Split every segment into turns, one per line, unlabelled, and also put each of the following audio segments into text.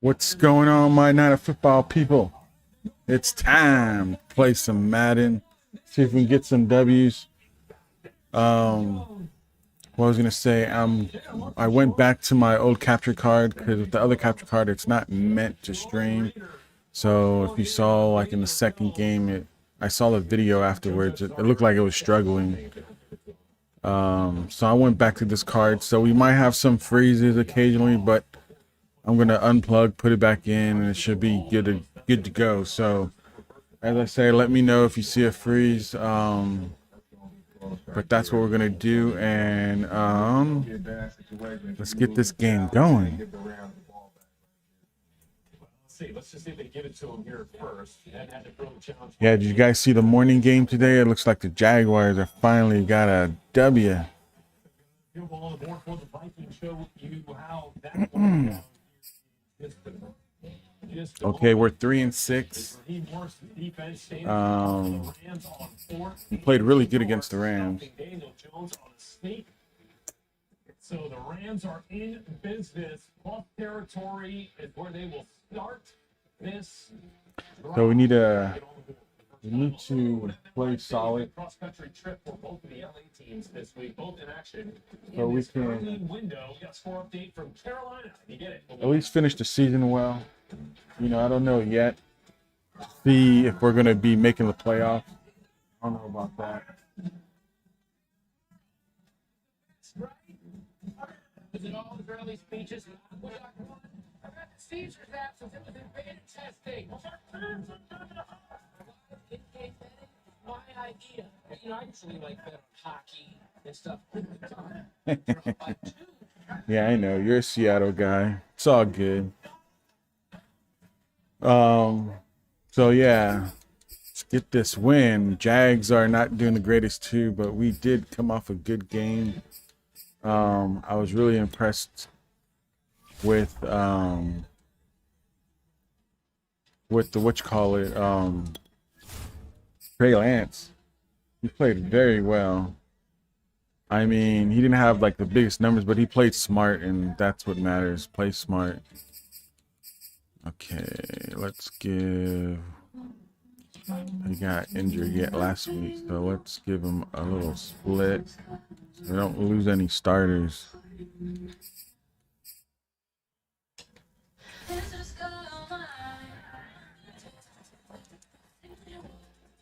What's going on, my night of football people? It's time to play some Madden. See if we can get some W's. What I was gonna say, I went back to my old capture card because with the other capture card, it's not meant to stream. So if you saw, like in the second game, I saw the video afterwards. It looked like it was struggling. So I went back to this card. So we might have some freezes occasionally, but I'm gonna unplug, put it back in, and it should be good to go. So, as I say, let me know if you see a freeze. But that's what we're gonna do, and let's get this game going. Let's just see if they give it to him here first. Yeah, did you guys see the morning game today? It looks like the Jaguars are finally got a W. Okay, we're 3-6. We played really good against the Rams. So the Rams are in business. Off territory is where they will start this. So we need to play solid. Cross-country trip for both of the LA teams this week, both in action. So we can window. We got a score update from Carolina. You get it. At least finish the season well. You know, I don't know yet. See if we're gonna be making the playoffs. I don't know about that.
Visit all Israeli speeches. I got the Caesar's absence. It was in beta testing. My idea. You know, I usually like bet on hockey and stuff.
Yeah, I know. You're a Seattle guy. It's all good. So yeah, let's get this win. Jags are not doing the greatest too, but we did come off a good game. I was really impressed with the T.Lance. He played very well. I mean, he didn't have like the biggest numbers, but he played smart, and that's what matters. Play smart. Okay, let's give. He got injured yet last week, so let's give him a little split. We don't lose any starters.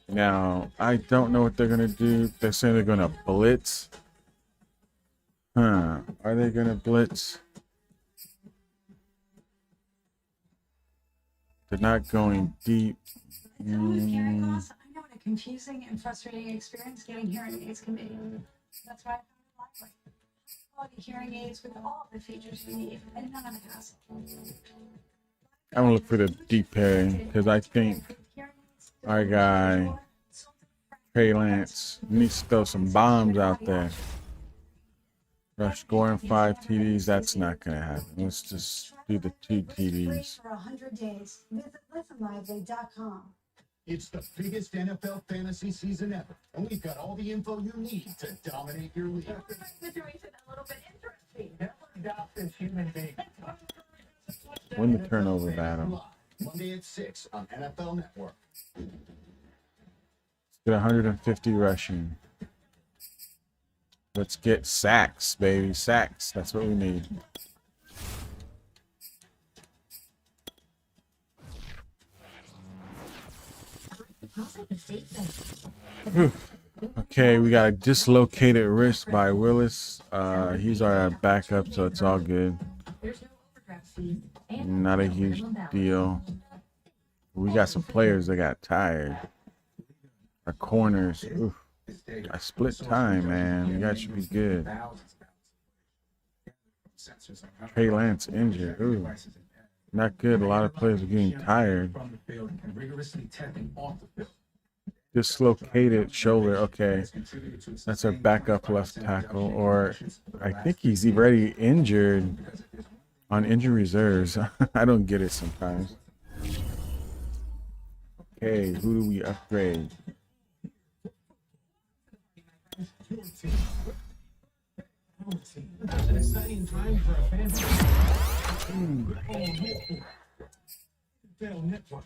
Now, I don't know what they're going to do. They're saying they're going to blitz. Are they going to blitz? They're not going deep.
Hearing loss, I know what a confusing and frustrating experience getting hearing aids can be. That's why I found it lively. Quality hearing aids with all the features you need and none of the hassle.
I'm gonna look for the deep pairing because I think our guy T.Lance needs to throw some bombs out there. Rush scoring 5 TDs, that's not gonna happen. Let's just do the 2 TDs.
For 100 days, visit listenlively.com.
It's the biggest NFL fantasy season ever, and we've got all the info you need to dominate your league.
Situation a little bit interesting.
Never doubt this human being.
Win the turnover battle.
Monday at 6 on NFL Network.
Let's get 150 rushing. Let's get sacks, baby. Sacks. That's what we need. Okay, we got a dislocated wrist by Willis. He's our backup, so it's all good. Not a huge deal. We got some players that got tired. Our corners. Oof. I split time, man. You guys should be good. T.Lance injured. Ooh. Not good. A lot of players are getting tired. Dislocated shoulder. Okay. That's our backup left tackle. Or I think he's already injured on injury reserves. I don't get it sometimes. Okay. Who do we upgrade?
An exciting time for a fan.
NFL Network.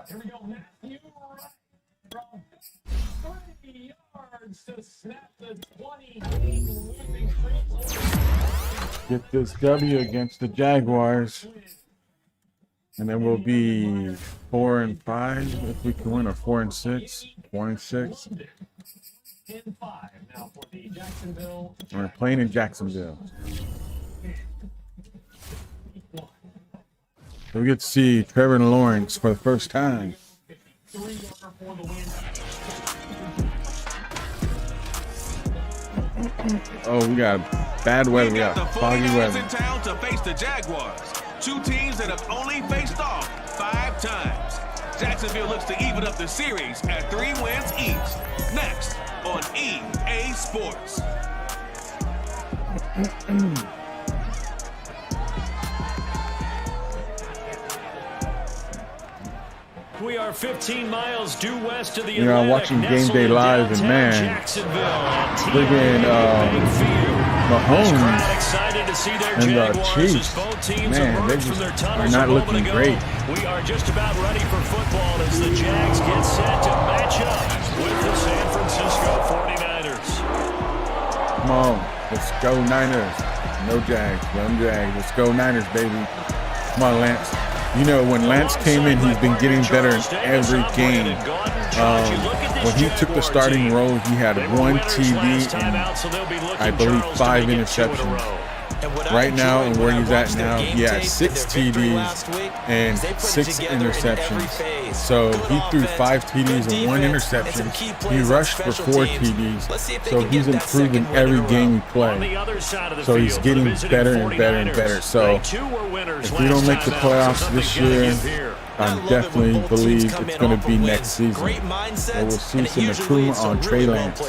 Here we go, Matthew Wright from 3 yards to snap the 20-game losing streak.
Get this W against the Jaguars, and then we'll be 4-5 if we can win, or 4-6, 4-6.
10-5 now for the Jacksonville.
We're playing in Jacksonville. So we get to see Trevor Lawrence for the first time. Oh, we got bad weather. We got foggy weather.
In town to face the Jaguars, two teams that have only faced off 5 times. Jacksonville looks to even up the series at 3 wins each. Next on EA Sports.
We are 15 miles due west of the
You know, I'm watching Game Day Live, and man, friggin' Mahomes and the Chiefs, man, they just are not looking great.
We are just about ready for football as the Jags get set to match up with the San Francisco 49ers.
Come on, let's go Niners. No Jags, one Jag. Let's go Niners, baby. Come on, Lance. You know, when Lance came in, he's been getting better in every game. When he took the starting role, he had 1 TD and I believe 5 interceptions. Right now, and where he's at now, he has 6 TDs and 6 interceptions. So he threw 5 TDs and 1 interception. He rushed for 4 TDs. So he's improving every game he plays. So he's getting better and better and better. So if we don't make the playoffs this year, I definitely believe it's going to be next season. So we'll see some improvement on T.Lance.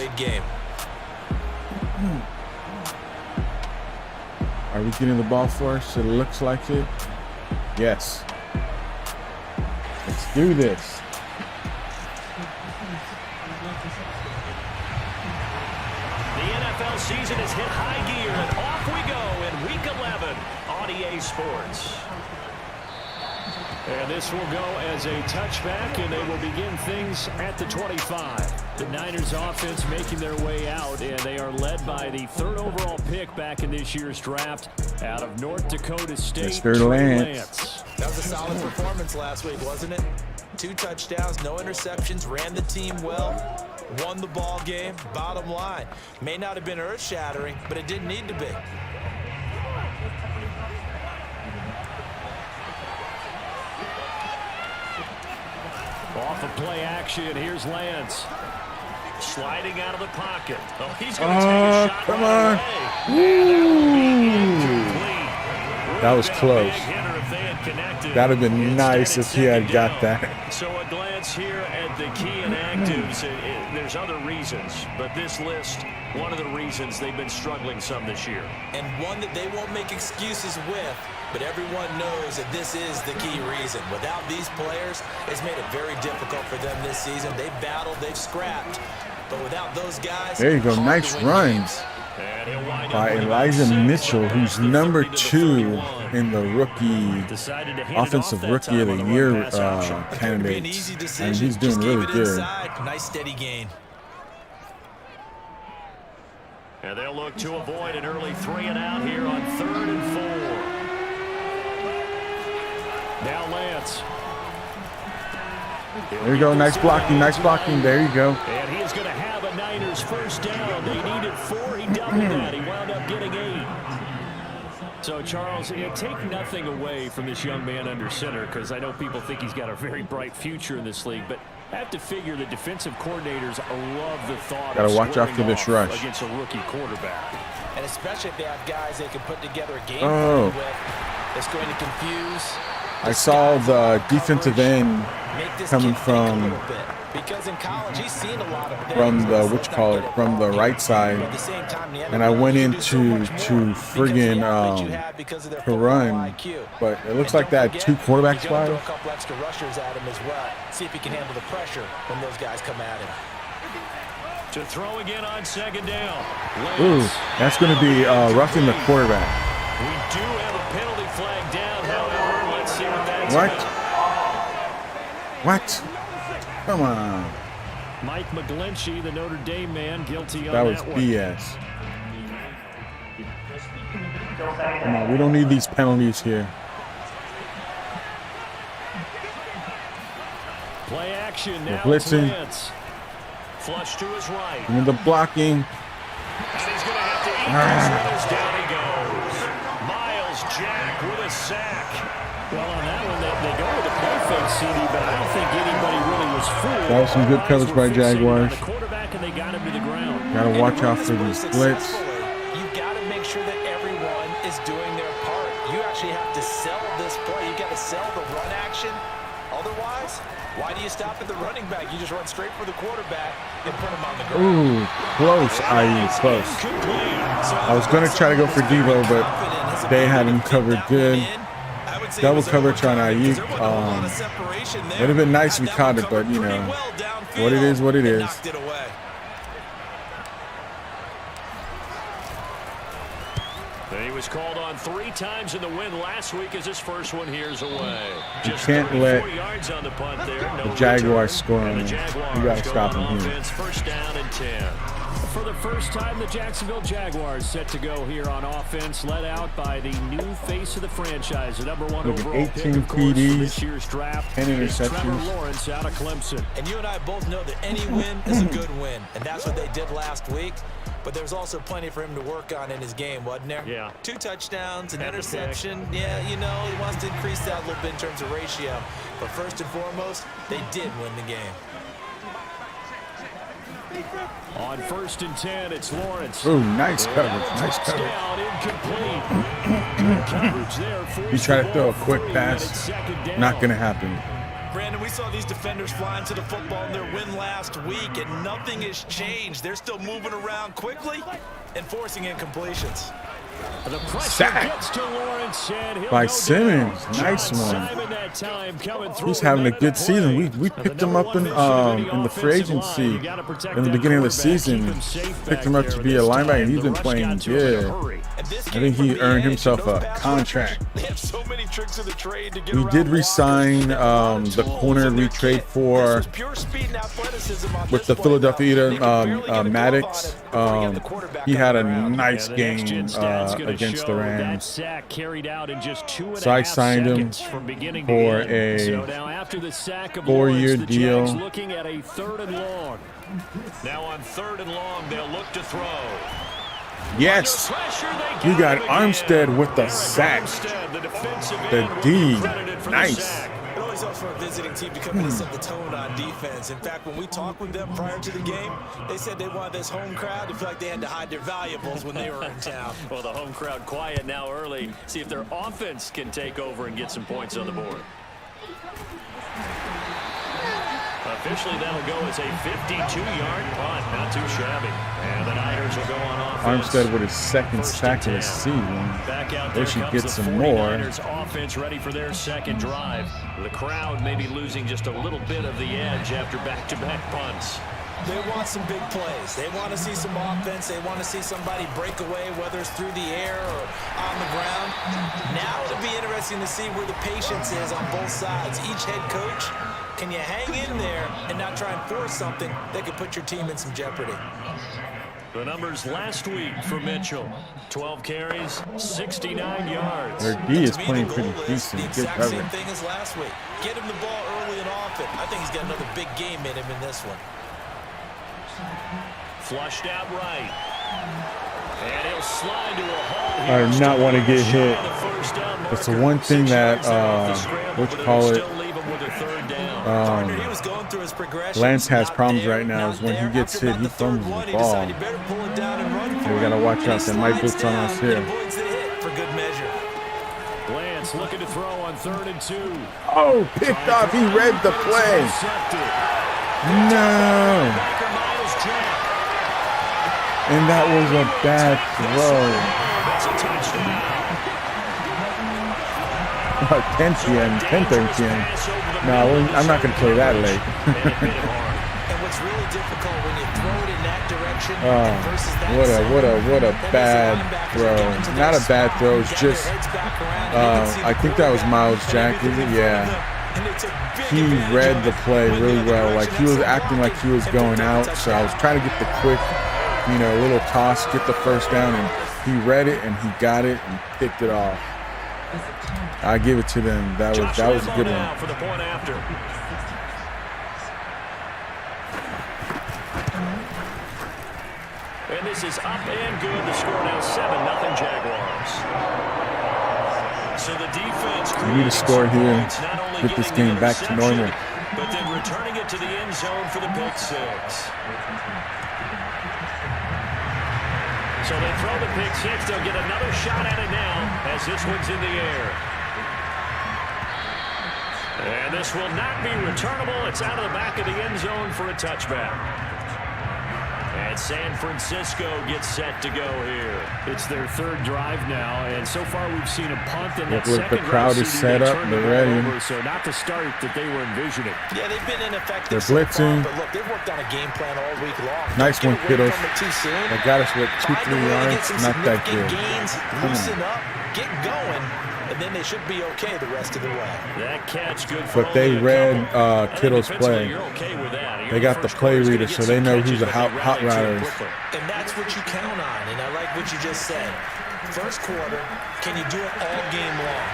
Are we getting the ball first? It looks like it. Yes. Let's do this.
The NFL season has hit high gear, and off we go in Week 11 on EA Sports. And this will go as a touchback, and they will begin things at the 25. The Niners offense making their way out, and they are led by the 3rd overall pick back in this year's draft out of North Dakota State,
T.Lance.
That was a solid performance last week, wasn't it? 2 touchdowns, no interceptions, ran the team well, won the ball game. Bottom line, may not have been earth-shattering, but it didn't need to be.
Off of play action, here's Lance. Sliding out of the pocket. Oh, he's going to take a shot.
Come
right
on. That was close. That would have been nice if he had got that.
So a glance here at the key inactives. There's other reasons, but this list, one of the reasons they've been struggling some this year.
And one that they won't make excuses with, but everyone knows that this is the key reason. Without these players, it's made it very difficult for them this season. They've battled, they've scrapped, but without those guys,
there you go. Nice runs by Elijah Mitchell, who's number 2 in the rookie offensive rookie of the year candidates, and he's doing really good.
Nice steady gain.
And they'll look to avoid an early 3 and out here on 3rd and 4. Now Lance.
There you go. Nice blocking. Nice blocking. There you go.
And he is going to have a Niners first down. They needed 4. He doubled that. He wound up getting 8. So, Charles, take nothing away from this young man under center, because I know people think he's got a very bright future in this league, but I have to figure the defensive coordinators love the thought
Gotta
of
watch out for this rush
against a rookie quarterback.
And especially if they have guys they can put together a game plan with, it's going to confuse.
I saw the defensive end coming from
because in college he's seen a lot of
from the right side, and I went into friggin' to run, but it looks like that 2 quarterback spot.
A couple extra rushers at him as well. See if he can handle the pressure when those guys come at him.
To throw again on second down.
Ooh, that's going to be roughing the quarterback.
We do have a penalty flag down, however. Let's see what that's
What? Come on.
Mike McGlinchey, the Notre Dame man, guilty on
That was
one.
BS. Come on, we don't need these penalties here.
Play action now.
Blitzing.
Lance. Flush to his right.
And the blocking.
And he's going to have to eat this one as down he goes. Miles Jack with a sack. Well, on that one, they go with the play fake, CD, but I don't think anybody really was fooled.
That was some good coverage by Jaguars.
The quarterback, and they got him to the ground.
Gotta watch out for these blitz.
You got to make sure that everyone is doing their part. You actually have to sell this play. You got to sell the run action. Otherwise, why do you stop at the running back? You just run straight for the quarterback and put him on the ground.
Ooh, close, IE, close. I was going to try to go for Devo, but they had him covered good. Double coverage on IE. Would have been nice if we caught it, but, you know, what it is, what it is.
He was called on 3 times in the win last week as his first one here's away.
You
Just
can't let
34 yards on the punt there.
the Jaguars score on him. You got to stop him here.
First down and 10. For the first time, the Jacksonville Jaguars set to go here on offense, led out by the new face of the franchise, the number 1
Look at
overall
18
pick, of course,
PDs,
for this year's draft.
10
It's Trevor
interceptions.
Lawrence out of Clemson.
And you and I both know that any win is a good win, and that's what they did last week. But there's also plenty for him to work on in his game, wasn't there?
Yeah.
2 touchdowns, an
Had the
interception. Yeah, you know, he wants to increase that a little bit in terms of ratio. But first and foremost, they did win the game.
On 1st and 10, it's Lawrence.
Ooh, nice coverage, nice coverage.
Touchdown, incomplete. Coverage there.
You try to throw a quick pass, not going to happen.
Brandon, we saw these defenders flying to the football in their win last week, and nothing has changed. They're still moving around quickly and forcing incompletions.
The pressure
Sack
gets to Lawrence, and he'll
by
go
Simmons.
down.
Nice
John
one.
Simon that time coming through.
He's having a good season. We
The
picked him
number
up in
1 mission
the free
offensive line.
agency
You gotta protect
in the
that
beginning of the
quarterback,
season.
keep him safe
Picked
back
him up
there
to be a
this
linebacker.
time.
He's
The
been
rush
playing
got to him in a
good.
hurry.
And this
I
game
think he
from the
earned
edge,
himself
those
a
pass
contract.
rushers, they have so many tricks of the trade to get
We
around
did
blockers.
re-sign
They've got a lot of
the
tools
corner
in
we
their
trade
kit.
for
This was pure speed and athleticism on
with the
display.
Philadelphia
They could barely get a glove on
Maddox.
it before he got the quarterback
He
on
had
the
a
ground.
nice
Yeah, the next
game
gen stat's gonna
against
show
the
that
Rams.
sack carried out in just 2.5
So I signed him
seconds from beginning to
for
end.
a
So now after the sack of
4-year
Lawrence, the
deal.
Jags looking at a 3rd and long. Now on 3rd and long, they'll look to throw.
Yes,
Pressure, they
you got
him
Armstead
again.
with the
Eric
sack.
Armstead, the defensive
The
end, will
D.
be credited for the
Nice.
sack.
It always helps for a visiting team to come in and set the tone on defense. In fact, when we talked with them prior to the game, they said they wanted this home crowd to feel like they had to hide their valuables when they were in town.
Well, the home crowd quiet now early. See if their offense can take over and get some points on the board. Officially, that'll go as a 52-yard punt. Not too shabby. And the Niners will go on offense.
Armstead with his second sack of the season.
Back out
They
there
should
comes
get
the
some more.
49ers offense ready for their second drive. The crowd may be losing just a little bit of the edge after back-to-back punts.
They want some big plays. They want to see some offense. They want to see somebody break away, whether it's through the air or on the ground. Now it'll be interesting to see where the patience is on both sides. Each head coach, can you hang in there and not try and force something that could put your team in some jeopardy?
The numbers last week for Mitchell. 12 carries, 69 yards.
Their D is
To me,
playing
the
pretty
goal is
decent.
the
Good
exact same
coverage.
thing as last week. Get him the ball early and often. I think he's got another big game in him in this one.
Flushed out right. And he'll slide to a hole
I
here.
do not want to get
Shy
hit.
of the first down
That's the
marker.
one thing
6
that,
yards there off the scramble,
what you
but
call
it'll
it,
still leave him with a 3rd down.
Partner, he was going through his progression.
Lance has
Not
problems
there,
right now
not
is when he
there.
gets
After
hit,
about
he
the third
fumbles
one,
the
he
ball.
decided he better pull it down and run for
we
it.
gotta watch
And
out.
he
They might
slides
blitz on us
down
here.
and avoids the hit for good measure.
Lance looking to throw on 3rd and 2.
Oh, picked off. He read the play.
Intercepted.
No.
Backer Miles Jack.
And that was a bad throw.
That's a touchdown.
10 p.m., 10:30 p.m. No, I'm not going to play that late.
And it's really difficult when you throw it in that direction versus that
what a bad throw. Not a bad throw, it's just I think that was Miles Jack, is it? Yeah. He read the play really well. Like, he was acting like he was going out, so I was trying to get the quick, little toss, get the first down, and he read it and he got it and picked it off. I give it to them. That was a good one.
For the point after. And this is up and good. The score now 7-0 Jaguars. So the defense,
we need to score here, get this game back to normal.
But then returning it to the end zone for the pick six. So they throw the pick six. They'll get another shot at it now as this one's in the air. And this will not be returnable. It's out of the back of the end zone for a touchback. And San Francisco gets set to go here. It's their third drive now, and so far we've seen a punt and that second
the crowd is set up, they're ready.
So not the start that they were envisioning.
Yeah, they've been ineffective.
They're blitzing.
But look, they've worked on a game plan all week long.
Nice one, kiddos. They got us with 2-3 yards. Not that good.
Gains, loosen up, get going, and then they should be okay the rest of the way.
That catch good for
But they read Kittle's play.
You're okay with that.
They got the play reader, so they know who the hot router is.
And that's what you count on, and I like what you just said. First quarter, can you do it all game long?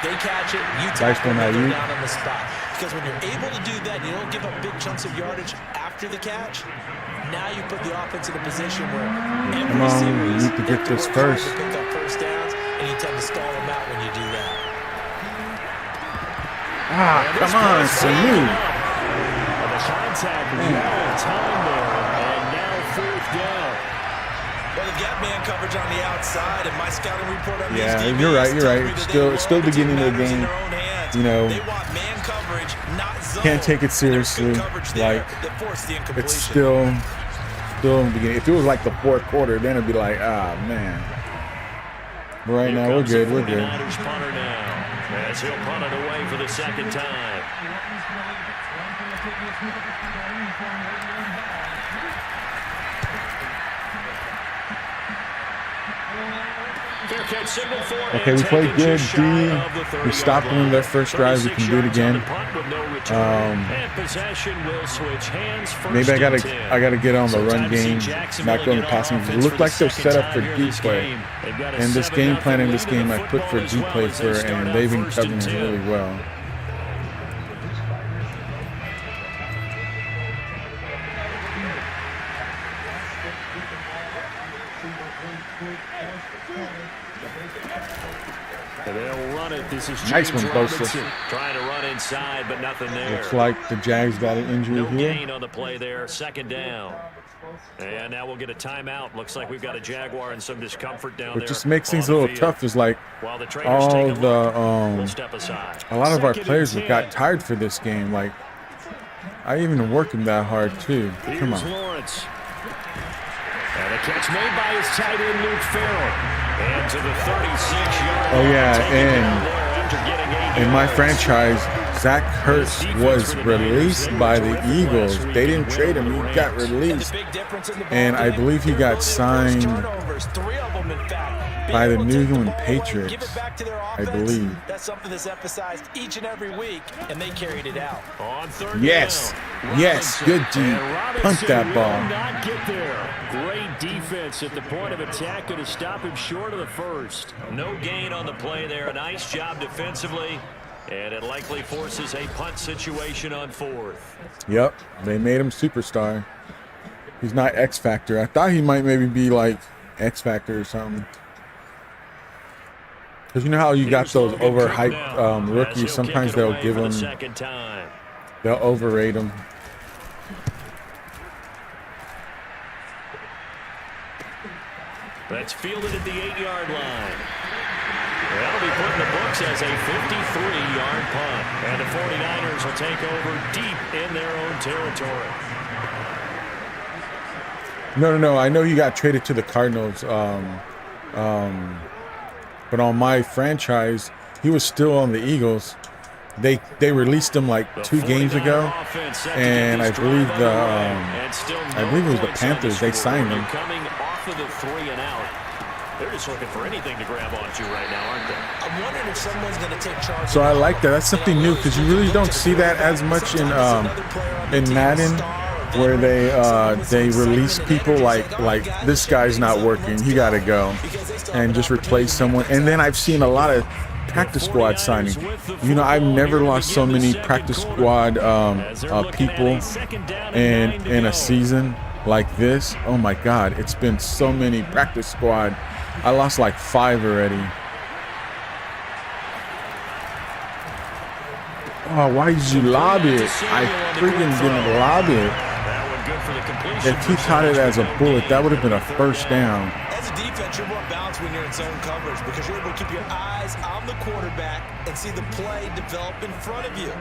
They catch it, you tackle them, they're down on the spot. Because when you're able to do that, and you don't give up big chunks of yardage after the catch, now you put the offense in a position where every series,
you need to get this first.
Pick up first downs, and you tend to stall them out when you do that.
Come on, Sanu.
Contact well timed there, and now fourth down.
Well, they've got man coverage on the outside, and my scouting report on
yeah,
these DBs
you're right. It's still the beginning of the game.
They want man coverage, not zone.
Can't take it seriously. Like, it's still in the beginning. If it was like the fourth quarter, then it'd be like, man. But right now, we're good. We're good.
Punter now, as he'll punt it away for the second time.
Okay, we played good. We stopped them in their first drive. We can do it again. Maybe I gotta get on the run game, not go on the passing. It looked like they're set up for deep play. And this game plan in this game, I put for deep play and they've been covering it really well.
They'll run it. This is
nice one, Bosa.
Trying to run inside, but nothing there.
Looks like the Jags got an injury
no
here.
Gain on the play there. Second down. And now we'll get a timeout. Looks like we've got a Jaguar and some discomfort down there.
What just makes things a little tough is like all the a lot of our players got tired for this game. Like, I even worked them that hard too. Come on.
Lawrence. And a catch made by his tight end Luke Farrell. And to the 36-yard line.
Oh yeah, and in my franchise, Zach Ertz was released by the Eagles. They didn't trade him; he got released, and I believe he got signed by the New England Patriots. I believe.
That's something that's emphasized each and every week, and they carried it out.
Yes, yes, good D. Punt that ball.
Not get there. Great defense at the point of attack to stop him short of the first. No gain on the play there. A nice job defensively, and it likely forces a punt situation on fourth.
Yep, they made him superstar. He's not X Factor. I thought he might maybe be like X Factor or something. Because you know how you got those overhyped rookies. Sometimes they'll give them, they'll overrate them.
That's fielded at the 8-yard line. That'll be put in the books as a 53-yard punt. And the 49ers will take over deep in their own territory.
No. I know he got traded to the Cardinals. But on my franchise, he was still on the Eagles. they released him like 2 games ago, and I believe it was the Panthers. They signed him.
Coming off of the 3 and out. They're just looking for anything to grab onto right now, aren't they?
I'm wondering if someone's going to take charge.
So I like that. That's something new because you really don't see that as much in Madden, where they release people like this guy's not working, he got to go, and just replace someone. And then I've seen a lot of practice squad signing. You know, I've never lost so many practice squad people in a season like this. Oh my God, it's been so many practice squad. I lost like 5 already. Oh, why did you lob it? I freaking didn't lob it. If he caught it as a bullet, that would have been a first down.
As a defense, you're more balanced when you're in zone coverage because you're able to keep your eyes on the quarterback and see the play develop in front of you.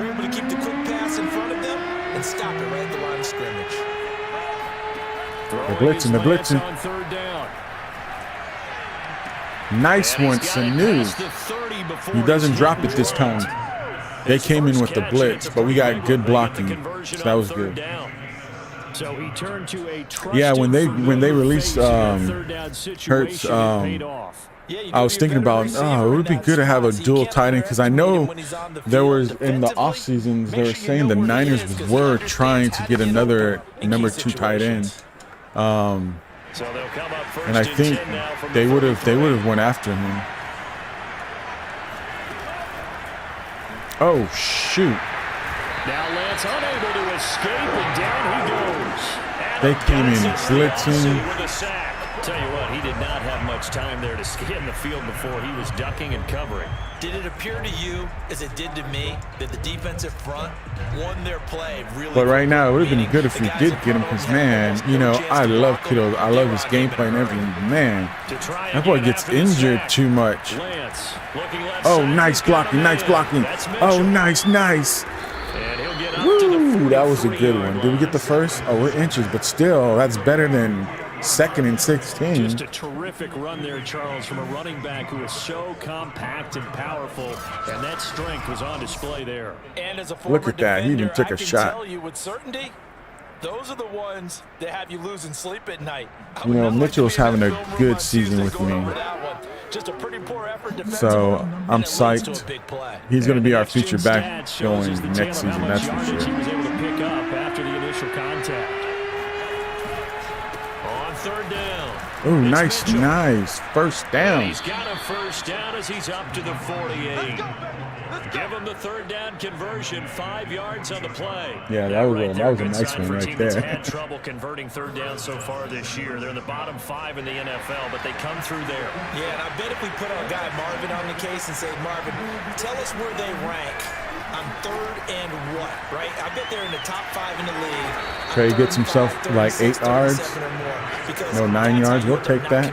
You're able to keep the quick pass in front of them and stop it right at the line of scrimmage.
They're blitzing, they're blitzing.
On 3rd down.
Nice one, Sanu. He doesn't drop it this time. They came in with the blitz, but we got good blocking, so that was good.
So he turned to a
Yeah, when they released Hurts, I was thinking about, it would be good to have a dual tight end because I know there was in the off seasons they were saying the Niners were trying to get another number 2 tight end. And I think they would have went after him. Oh shoot!
Now Lance unable to escape, and down he goes.
They came in blitzing.
With a sack. Tell you what, he did not have much time there to scan the field before he was ducking and covering.
Did it appear to you, as it did to me, that the defensive front won their play really?
But right now, it would have been good if we did get him because, man, you know, I love Kittle. I love his gameplay and everything. Man, that boy gets injured too much. Oh, nice blocking, nice blocking. Oh, nice, nice. Woo, that was a good one. Did we get the first? Oh, we're inches, but still, that's better than 2nd and 16.
Just a terrific run there, Charles, from a running back who is so compact and powerful, and that strength was on display there.
And as a former
look at that, he even took a shot.
Tell you with certainty, those are the ones that have you losing sleep at night.
You know, Mitchell's having a good season with me.
Just a pretty poor effort
So I'm psyched. He's going to be our feature back going next season, that's for sure.
He was able to pick up after the initial contact. On 3rd down.
Oh, nice, nice. First down.
He's got a first down as he's up to the 48. Give him the 3rd down conversion, 5 yards on the play.
Yeah, that was a nice one right there.
Had trouble converting 3rd down so far this year. They're in the bottom 5 in the NFL, but they come through there.
Yeah, and I bet if we put our guy Marvin on the case and say, Marvin, tell us where they rank on 3rd and what, right? I bet they're in the top 5 in the league.
Trey gets himself like 8 yards. No, 9 yards. We'll take that.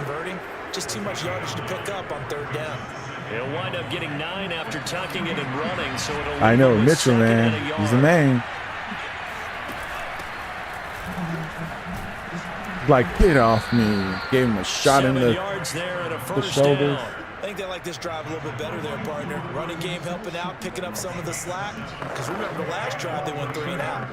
Just too much yardage to pick up on 3rd down.
He'll wind up getting 9 after tucking it and running, so it'll
I know, Mitchell, man. He's the man. Like, get off me. Gave him a shot in the shoulder.
I think they like this drive a little bit better there, partner. Running game helping out, picking up some of the slack. Because remember, the last drive, they went 3 and out.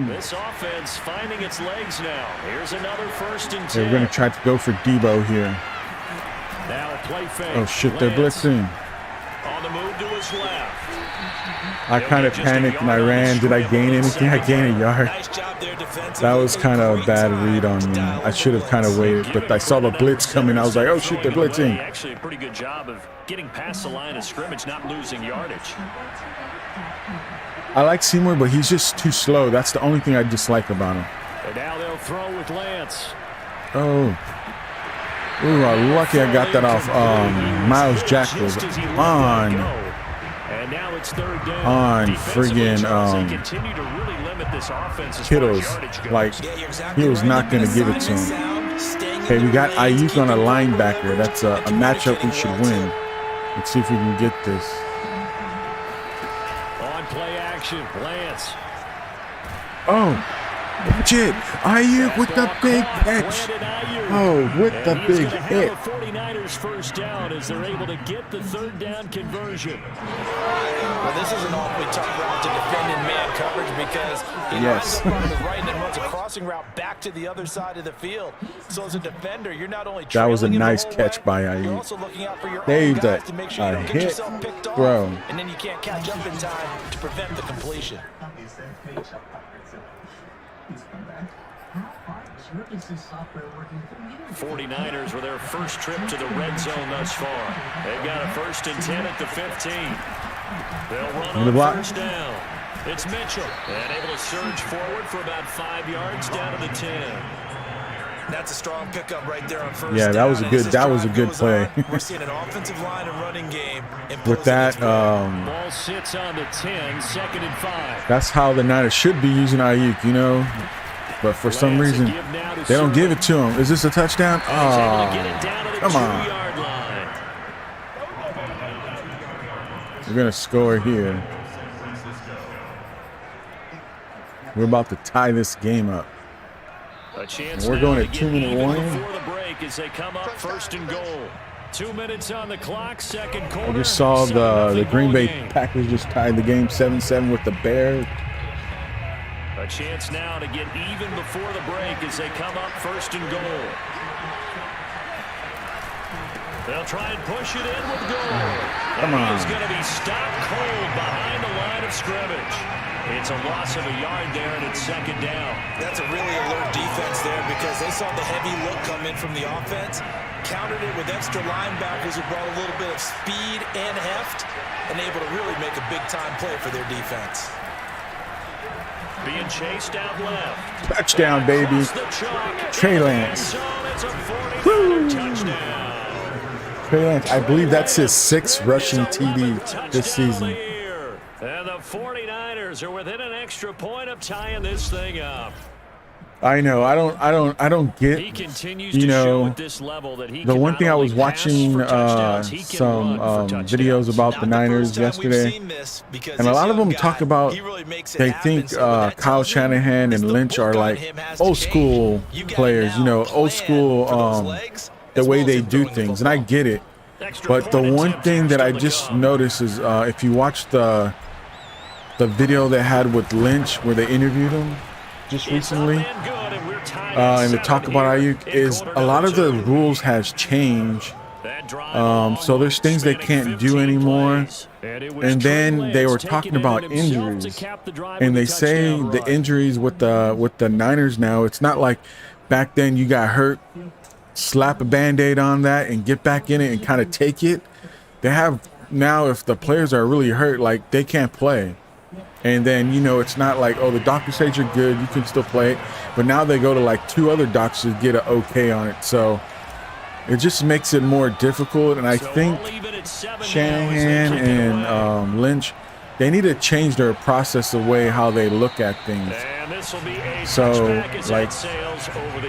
This offense finding its legs now. Here's another 1st and 10.
We're going to try to go for Debo here.
Now play fake.
Oh, shit, they're blitzing.
On the move to his left.
I kind of panicked and I ran. Did I gain anything? I gained a yard. That was kind of a bad read on me. I should have kind of waited, but I saw the blitz coming. I was like, oh, shit, they're blitzing.
Actually, a pretty good job of getting past the line of scrimmage, not losing yardage.
I like Seymour, but he's just too slow. That's the only thing I dislike about him.
And now they'll throw with Lance.
Oh. Ooh, I'm lucky I got that off. Miles Jack was on.
And now it's 3rd down.
On friggin' Kittles. Like, he was not going to give it to him. Hey, we got Ayuk on a linebacker. That's a matchup we should win. Let's see if we can get this.
On play action, Lance.
Oh, Catch it. Ayuk with the big catch. Oh, with the big hit.
The 49ers first down as they're able to get the third down conversion.
Well, this is an awfully tough route to defend in man coverage because he lines up on the right and then runs a crossing route back to the other side of the field. So as a defender, you're not only
that was a
trailing
nice
him the whole
catch
way,
by
you're
Ayuk.
also looking out for your
There
own
you
guys
go.
to make sure you don't get
Hit,
yourself picked off,
bro.
and then you can't catch up in time to prevent the completion.
49ers with their first trip to the red zone thus far. They've got a 1st and 10 at the 15. They'll run on first down. It's Mitchell, and able to surge forward for about 5 yards down to the 10.
That's a strong pickup right there on first
Yeah, that was a
down.
good. That was a good play.
We're seeing an offensive line and running game.
With that,
ball sits on the 10, 2nd and 5.
that's how the Niners should be using Ayuk, you know. But for some reason, they don't give it to him. Is this a touchdown? Oh, come on. We're going to score here. We're about to tie this game up.
A chance
We're going
to
to 2-minute warning.
before the break as they come up 1st and goal. 2 minutes on the clock, 2nd quarter.
I just saw the Green Bay
game.
Packers just tied the game 7-7 with the Bears.
A chance now to get even before the break as they come up 1st and goal. They'll try and push it in with goal.
Come on.
He's going to be stopped cold behind the line of scrimmage. It's a loss of a yard there, and it's 2nd down.
That's a really alert defense there because they saw the heavy look come in from the offense, countered it with extra linebackers who brought a little bit of speed and heft, and able to really make a big-time play for their defense.
Being chased out left.
Touchdown, baby. T.Lance. T.Lance, I believe that's his 6th rushing TD this season.
And the 49ers are within an extra point of tying this thing up.
I know. I don't get,
He continues
you
to show
know,
at this level that he
the
can
one
not
thing I
only
was
pass
watching
for touchdowns, he can
some
run for
videos
touchdowns.
about the Niners yesterday, and a lot of them talk about they think Kyle Shanahan and Lynch are like old school players, you know, old school the way they do things, and I get it. But the one thing that I just noticed is if you watch the video they had with Lynch where they interviewed him just recently, and they talk about Ayuk, is a lot of the rules has changed. So there's things they can't do anymore. And then they were talking about injuries, and they say the injuries with the Niners now, it's not like back then you got hurt, slap a Band-Aid on that and get back in it and kind of take it. They have now, if the players are really hurt, like they can't play. And then, you know, it's not like, oh, the doctor says you're good, you can still play it. But now they go to like 2 other doctors to get an okay on it. So it just makes it more difficult. And I think Shanahan and Lynch, they need to change their process, the way how they look at things. So, like,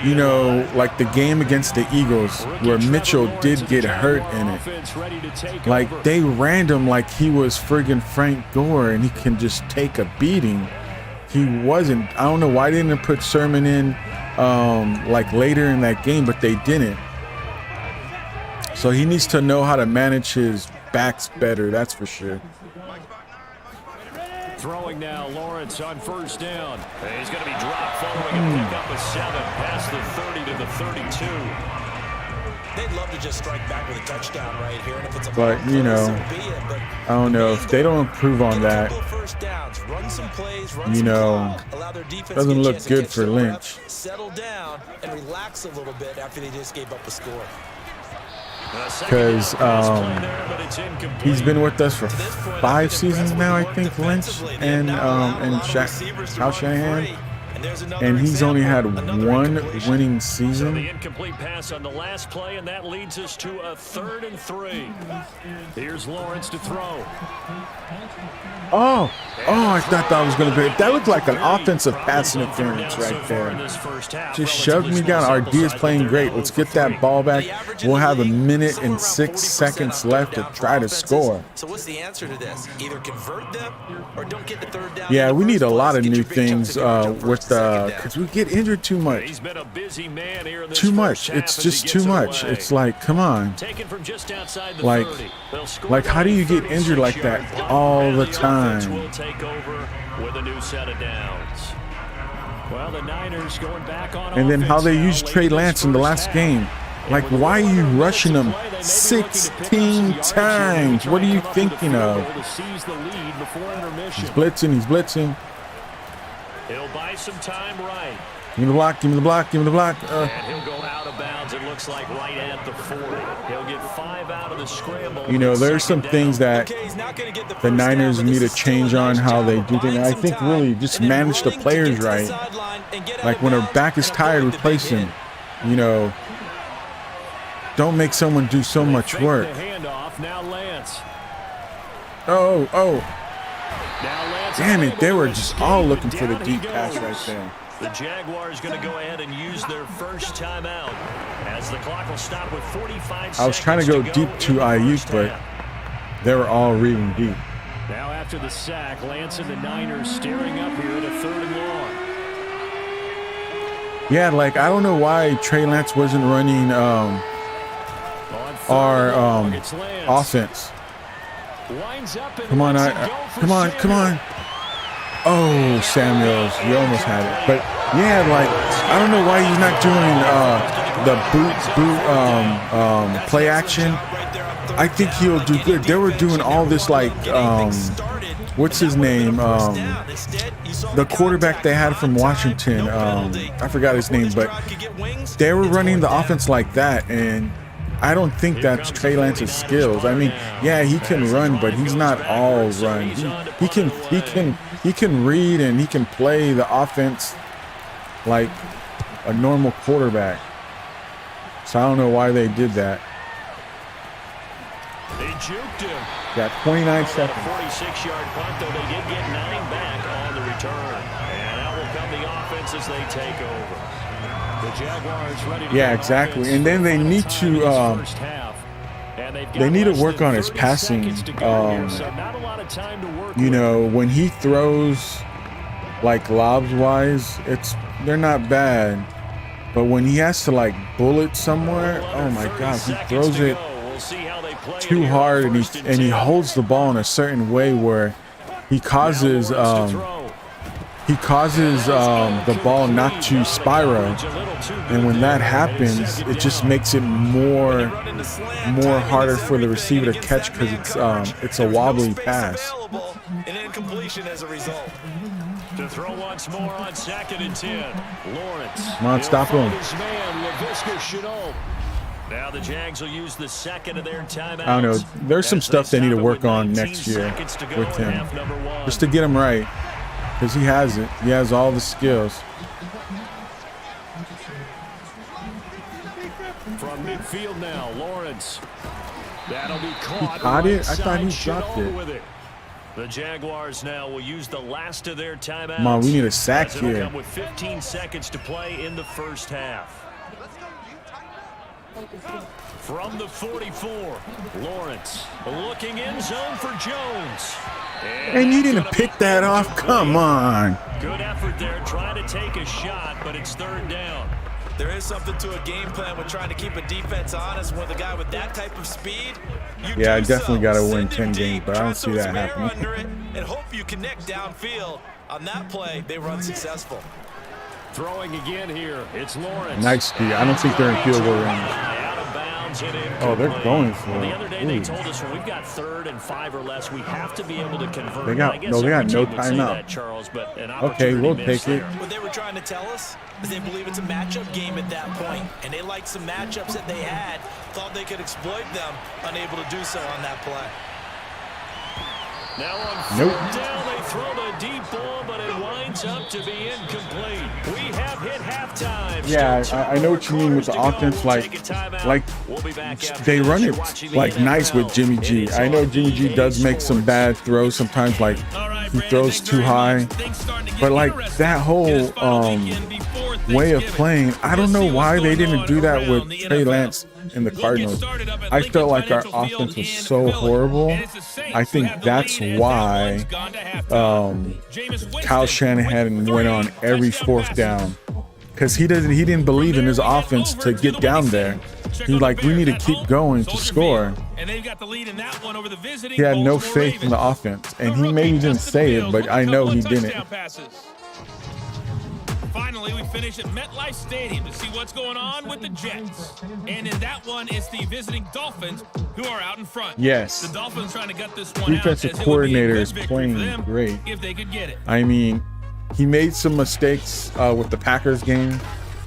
you know, like the game against the Eagles where Mitchell did get hurt in it. Like, they ran him like he was friggin' Frank Gore and he can just take a beating. He wasn't. I don't know why they didn't put Sermon in like later in that game, but they didn't. So he needs to know how to manage his backs better, that's for sure.
Throwing now, Lawrence on 1st down. And he's going to be dropped following a pickup of 7 past the 30 to the 32.
They'd love to just strike back with a touchdown right here. And if it's a
but, you know, I don't know. If they don't improve on that, you know, doesn't look good for Lynch.
Settle down and relax a little bit after they just gave up a score.
Because he's been with us for 5 seasons now, I think, Lynch and Kyle Shanahan, and he's only had 1 winning season.
The incomplete pass on the last play, and that leads us to a 3rd and 3. Here's Lawrence to throw.
Oh, I thought that was going to be. That looked like an offensive pass interference right there. Just shoved me down. Our D is playing great. Let's get that ball back. We'll have a minute and 6 seconds left to try to score.
So what's the answer to this? Either convert them or don't get the third down.
Yeah, we need a lot of new things with the, because we get injured too much. Too much. It's just too much. It's like, come on. Like how do you get injured like that all the time?
Will take over with a new set of downs. Well, the Niners going back on
and then how they
offense
used T.Lance in the last game. Like, why are you rushing them 16 times? What are you thinking of? He's blitzing. He's blitzing.
He'll buy some time right.
Give me the block. Give me the block. Give me the block.
And he'll go out of bounds. It looks like right at the 40. He'll get 5 out of the scramble.
You know, there's some things that the Niners need to change on how they do things. I think really just manage the players right. Like when a back is tired, replace him. You know, don't make someone do so much work. Oh. Damn it, they were just all looking for the deep pass right there.
The Jaguars going to go ahead and use their first timeout as the clock will stop with 45 seconds.
I was trying to go deep to Ayuk, but they were all reading deep.
Now after the sack, Lance and the Niners staring up here at a 3rd and long.
Yeah, like I don't know why T.Lance wasn't running our offense. Come on, come on. Oh, Samuels, you almost had it. But yeah, like I don't know why he's not doing the boot play action. I think he'll do good. They were doing all this like what's his name? The quarterback they had from Washington. I forgot his name, but they were running the offense like that, and I don't think that's T.Lance's skills. I mean, yeah, he can run, but he's not all run. He can read and he can play the offense like a normal quarterback. So I don't know why they did that.
They juked him.
Got 29 seconds.
46-yard punt, though they did get 9 back on the return. And out will come the offense as they take over. The Jaguars ready to
exactly. And then they need to work on his passing. You know, when he throws like lobs wise, they're not bad. But when he has to like bullet somewhere, oh my gosh, he throws it too hard, and he holds the ball in a certain way where he causes the ball not to spiral, and when that happens, it just makes it more harder for the receiver to catch because it's a wobbly pass.
An incompletion as a result.
To throw once more on 2nd and 10. Lawrence.
Come on, stop him.
Now the Jags will use the 2nd of their timeouts.
I don't know. There's some stuff they need to work on next year with him, just to get him right, because he has it. He has all the skills.
From midfield now, Lawrence. That'll be caught.
He caught it? I thought he dropped it.
The Jaguars now will use the last of their timeouts.
Come on, we need a sack here.
Come with 15 seconds to play in the first half. From the 44, Lawrence looking in zone for Jones.
And you didn't pick that off? Come on.
Good effort there, trying to take a shot, but it's 3rd down.
There is something to a game plan with trying to keep a defense honest with a guy with that type of speed.
Yeah, I definitely got to win 10 games, but I don't see that happening.
And hope you connect downfield. On that play, they run successful.
Throwing again here, it's Lawrence.
Nice D. I don't think they're in field goal range. Oh, they're going for it.
The other day they told us when we've got 3rd and 5 or less, we have to be able to convert.
They got no timeout.
Charles, but
okay, we'll take it.
What they were trying to tell us is they believe it's a matchup game at that point, and they liked some matchups that they had, thought they could exploit them, unable to do so on that play.
Now on 4th down, they throw the deep ball, but it winds Sets up to be incomplete. We have hit halftime.
Yeah, I know what you mean with the offense. Like they run it like nice with Jimmy G. I know Jimmy G does make some bad throws sometimes, like he throws too high. But like that whole way of playing, I don't know why they didn't do that with T.Lance in the Cardinals. I felt like our offense was so horrible. I think that's why Kyle Shanahan went on every fourth down, because he didn't believe in his offense to get down there. He's like, we need to keep going to score. He had no faith in the offense, and he maybe didn't say it, but I know he didn't.
Finally, we finish at MetLife Stadium to see what's going on with the Jets. And in that one, it's the visiting Dolphins who are out in front.
Yes.
The Dolphins trying to gut this one
Defensive coordinator is playing great.
if they could get it.
I mean, he made some mistakes with the Packers game.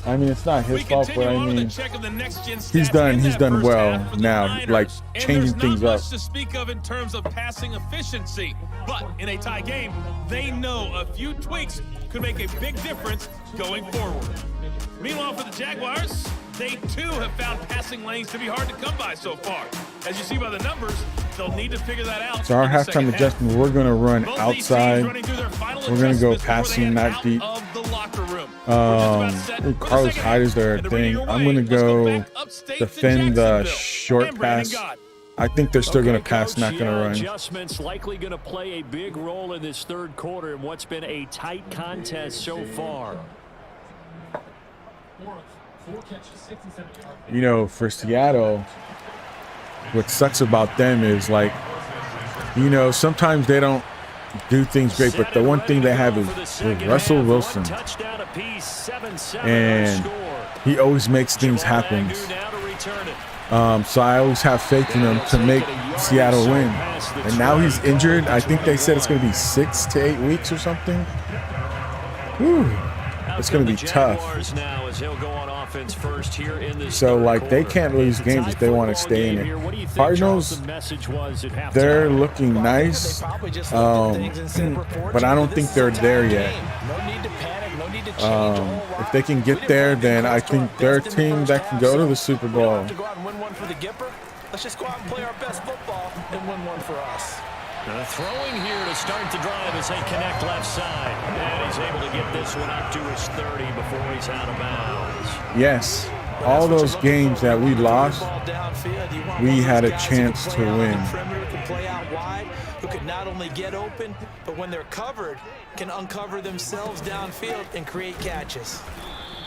I mean, it's not his fault, but I mean, he's done well now, like changing things up.
To speak of in terms of passing efficiency, but in a tie game, they know a few tweaks could make a big difference going forward. Meanwhile, for the Jaguars, they too have found passing lanes to be hard to come by so far. As you see by the numbers, they'll need to figure that out.
So our halftime adjustment, we're going to run outside. We're going to go passing not deep. Carlos Hyde is their thing. I'm going to go defend the short pass. I think they're still going to pass, not going to run.
Adjustments likely going to play a big role in this third quarter in what's been a tight contest so far.
You know, for Seattle, what sucks about them is, like, you know, sometimes they don't do things great, but the one thing they have is Russell Wilson, and he always makes things happen. So I always have faith in him to make Seattle win. And now he's injured. I think they said it's going to be 6 to 8 weeks or something. Whew. It's going to be tough. So, like, they can't lose games if they want to stay in it. Cardinals, they're looking nice, but I don't think they're there yet. If they can get there, then I think they're a team that can go to the Super Bowl.
Let's just go out and play our best football and win one for us.
Throwing here to start the drive as they connect left side. And he's able to get this one up to his 30 before he's out of bounds.
Yes, all those games that we lost, we had a chance to win.
Who could not only get open, but when they're covered, can uncover themselves downfield and create catches.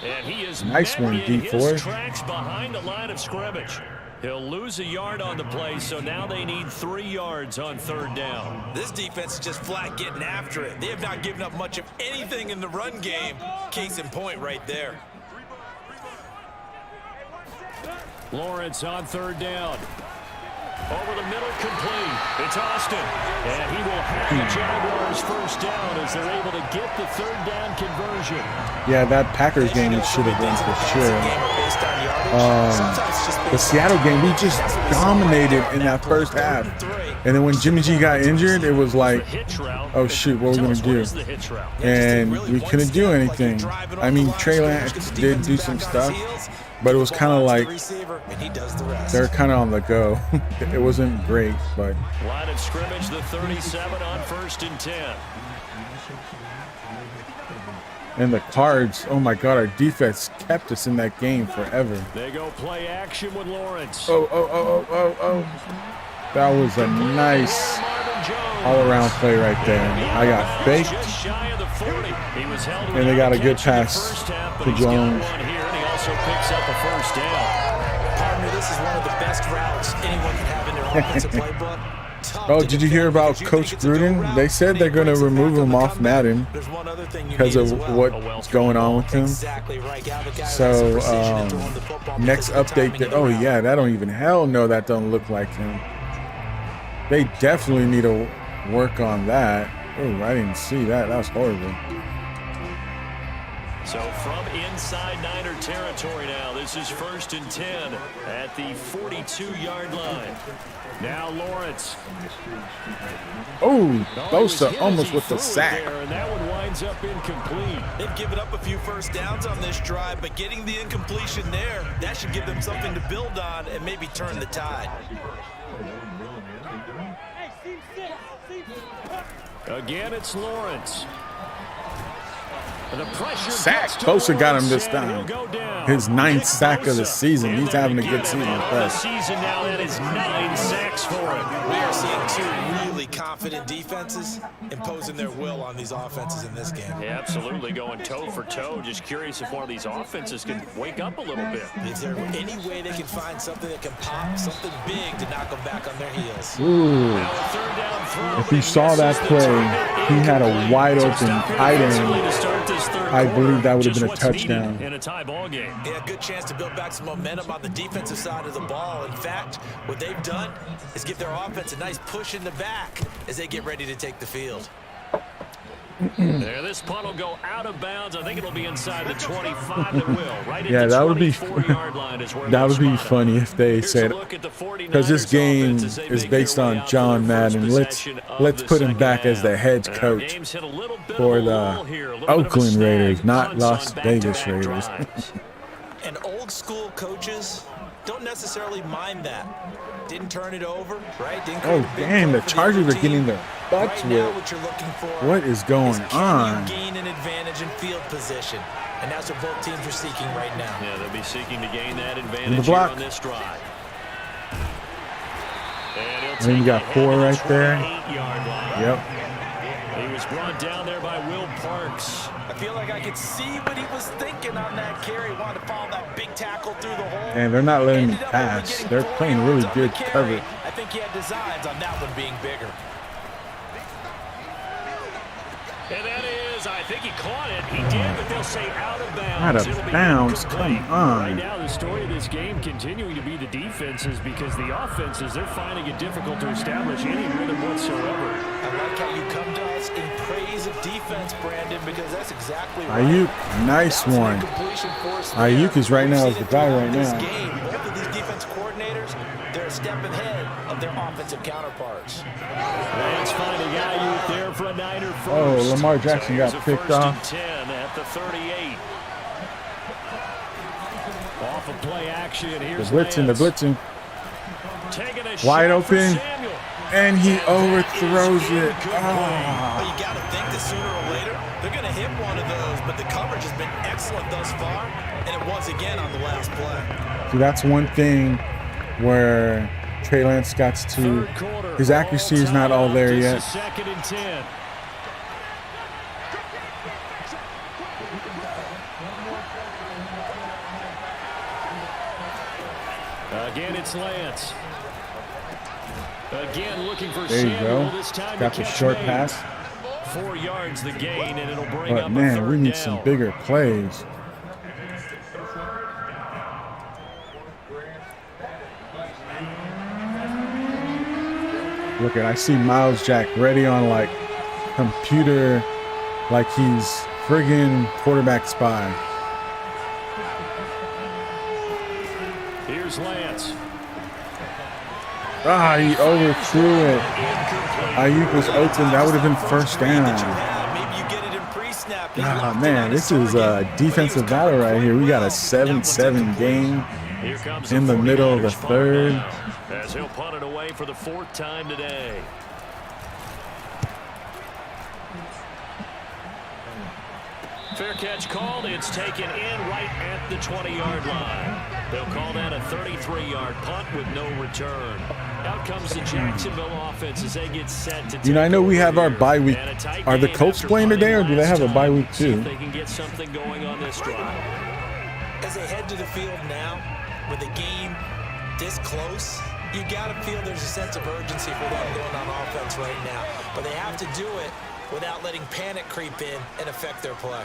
And he is
nice one, D4.
Tracks behind the line of scrimmage. He'll lose a yard on the play, so now they need 3 yards on third down.
This defense is just flat getting after it. They have not given up much of anything in the run game. Case in point right there.
Lawrence on third down. Over the middle, complete. It's Austin. And he will have the Jaguars first down as they're able to get the third down conversion.
Yeah, that Packers game should have been for sure. The Seattle game, we just dominated in that first half. And then when Jimmy G got injured, it was like, oh shoot, what are we going to do? And we couldn't do anything. I mean, T.Lance did do some stuff, but it was kind of like they're kind of on the go. It wasn't great, but.
Line of scrimmage, the 37 on 1st and 10.
And the Cards, oh my God, our defense kept us in that game forever.
They go play action with Lawrence.
Oh. That was a nice all-around play right there. I got faked. And they got a good pass to Jones.
He also picks up a first down.
Partner, this is one of the best routes anyone can have in their offensive playbook.
Oh, did you hear about Coach Gruden? They said they're going to remove him off Madden because of what's going on with him. So, next update, oh yeah, that don't even, hell no, that don't look like him. They definitely need to work on that. Oh, I didn't see that. That was horrible.
So from inside Niner territory now, this is 1st and 10 at the 42-yard line. Now Lawrence.
Oh, Bosa almost with the sack.
And that one winds up incomplete.
They've given up a few first downs on this drive, but getting the incompletion there, that should give them something to build on and maybe turn the tide.
Again, it's Lawrence. The pressure
Sack. Bosa got him this time. His 9th sack of the season. He's having a good season.
The season now, that is 9 sacks for him.
We are seeing 2 really confident defenses imposing their will on these offenses in this game.
Yeah, absolutely, going toe for toe. Just curious if one of these offenses can wake up a little bit.
Is there any way they can find something that can pop, something big to knock them back on their heels?
Ooh. If you saw that play, he had a wide open tight end. I believe that would have been a touchdown.
In a tie ball game.
Yeah, good chance to build back some momentum on the defensive side of the ball. In fact, what they've done is give their offense a nice push in the back as they get ready to take the field.
There, this punt will go out of bounds. I think it'll be inside the 25. It will. Right
yeah,
at the
that would be
line is where
that would be funny if they said, because this game is based on John Madden. Let's put him back as the head coach for the Oakland Raiders, not Las Vegas Raiders.
And old school coaches don't necessarily mind that. Didn't turn it over, right?
Oh, damn, the Chargers are getting their butts whipped. What is going on?
Gain an advantage in field position. And that's what both teams are seeking right now.
Yeah, they'll be seeking to gain that advantage here on this drive.
And then you got 4 right there. Yep.
He was brought down there by Will Parks.
I feel like I could see what he was thinking on that carry. Wanted to follow that big tackle through the hole.
And they're not letting him pass. They're playing really good cover.
I think he had designs on that one being bigger.
And that is, I think he caught it. He did, but they'll say out of bounds.
Out of bounds, come on.
Right now, the story of this game continuing to be the defenses, because the offenses, they're finding it difficult to establish any rhythm whatsoever.
I like how you come to us in praise of defense, Brandon, because that's exactly right.
Ayuk, nice one. Ayuk is right now is the guy right now.
Both of these defense coordinators, they're a step ahead of their offensive counterparts.
Lance finding Ayuk there for a Niner first.
Oh, Lamar Jackson got picked off.
10 at the 38. Off of play action. Here's
they're blitzing. Wide open. And he overthrows it.
Oh. But you got to think that sooner or later, they're going to hit one of those. But the coverage has been excellent thus far. And it was again on the last play.
So that's one thing where T.Lance got to, his accuracy is not all there yet.
2nd and 10. Again, it's Lance. Again, looking for
there you go. Got the short pass.
4 yards the gain, and it'll bring
but
up
man,
a 3rd
we need
down.
some bigger plays. Look at, I see Miles Jack ready on like computer, like he's friggin' quarterback spy.
Here's Lance.
Ah, he overthrew it. Ayuk was open. That would have been 1st down. Ah, man, this is a defensive battle right here. We got a 7-7 game in the middle of the 3rd.
As he'll punt it away for the 4th time today. Fair catch called. It's taken in right at the 20-yard line. They'll call that a 33-yard punt with no return. Out comes the Jacksonville offense as they get set to.
You know, I know we have our bye week. Are the Colts playing today, or do they have a bye week too?
They can get something going on this drive.
As they head to the field now, with the game this close, you got to feel there's a sense of urgency for them going on offense right now. But they have to do it without letting panic creep in and affect their play.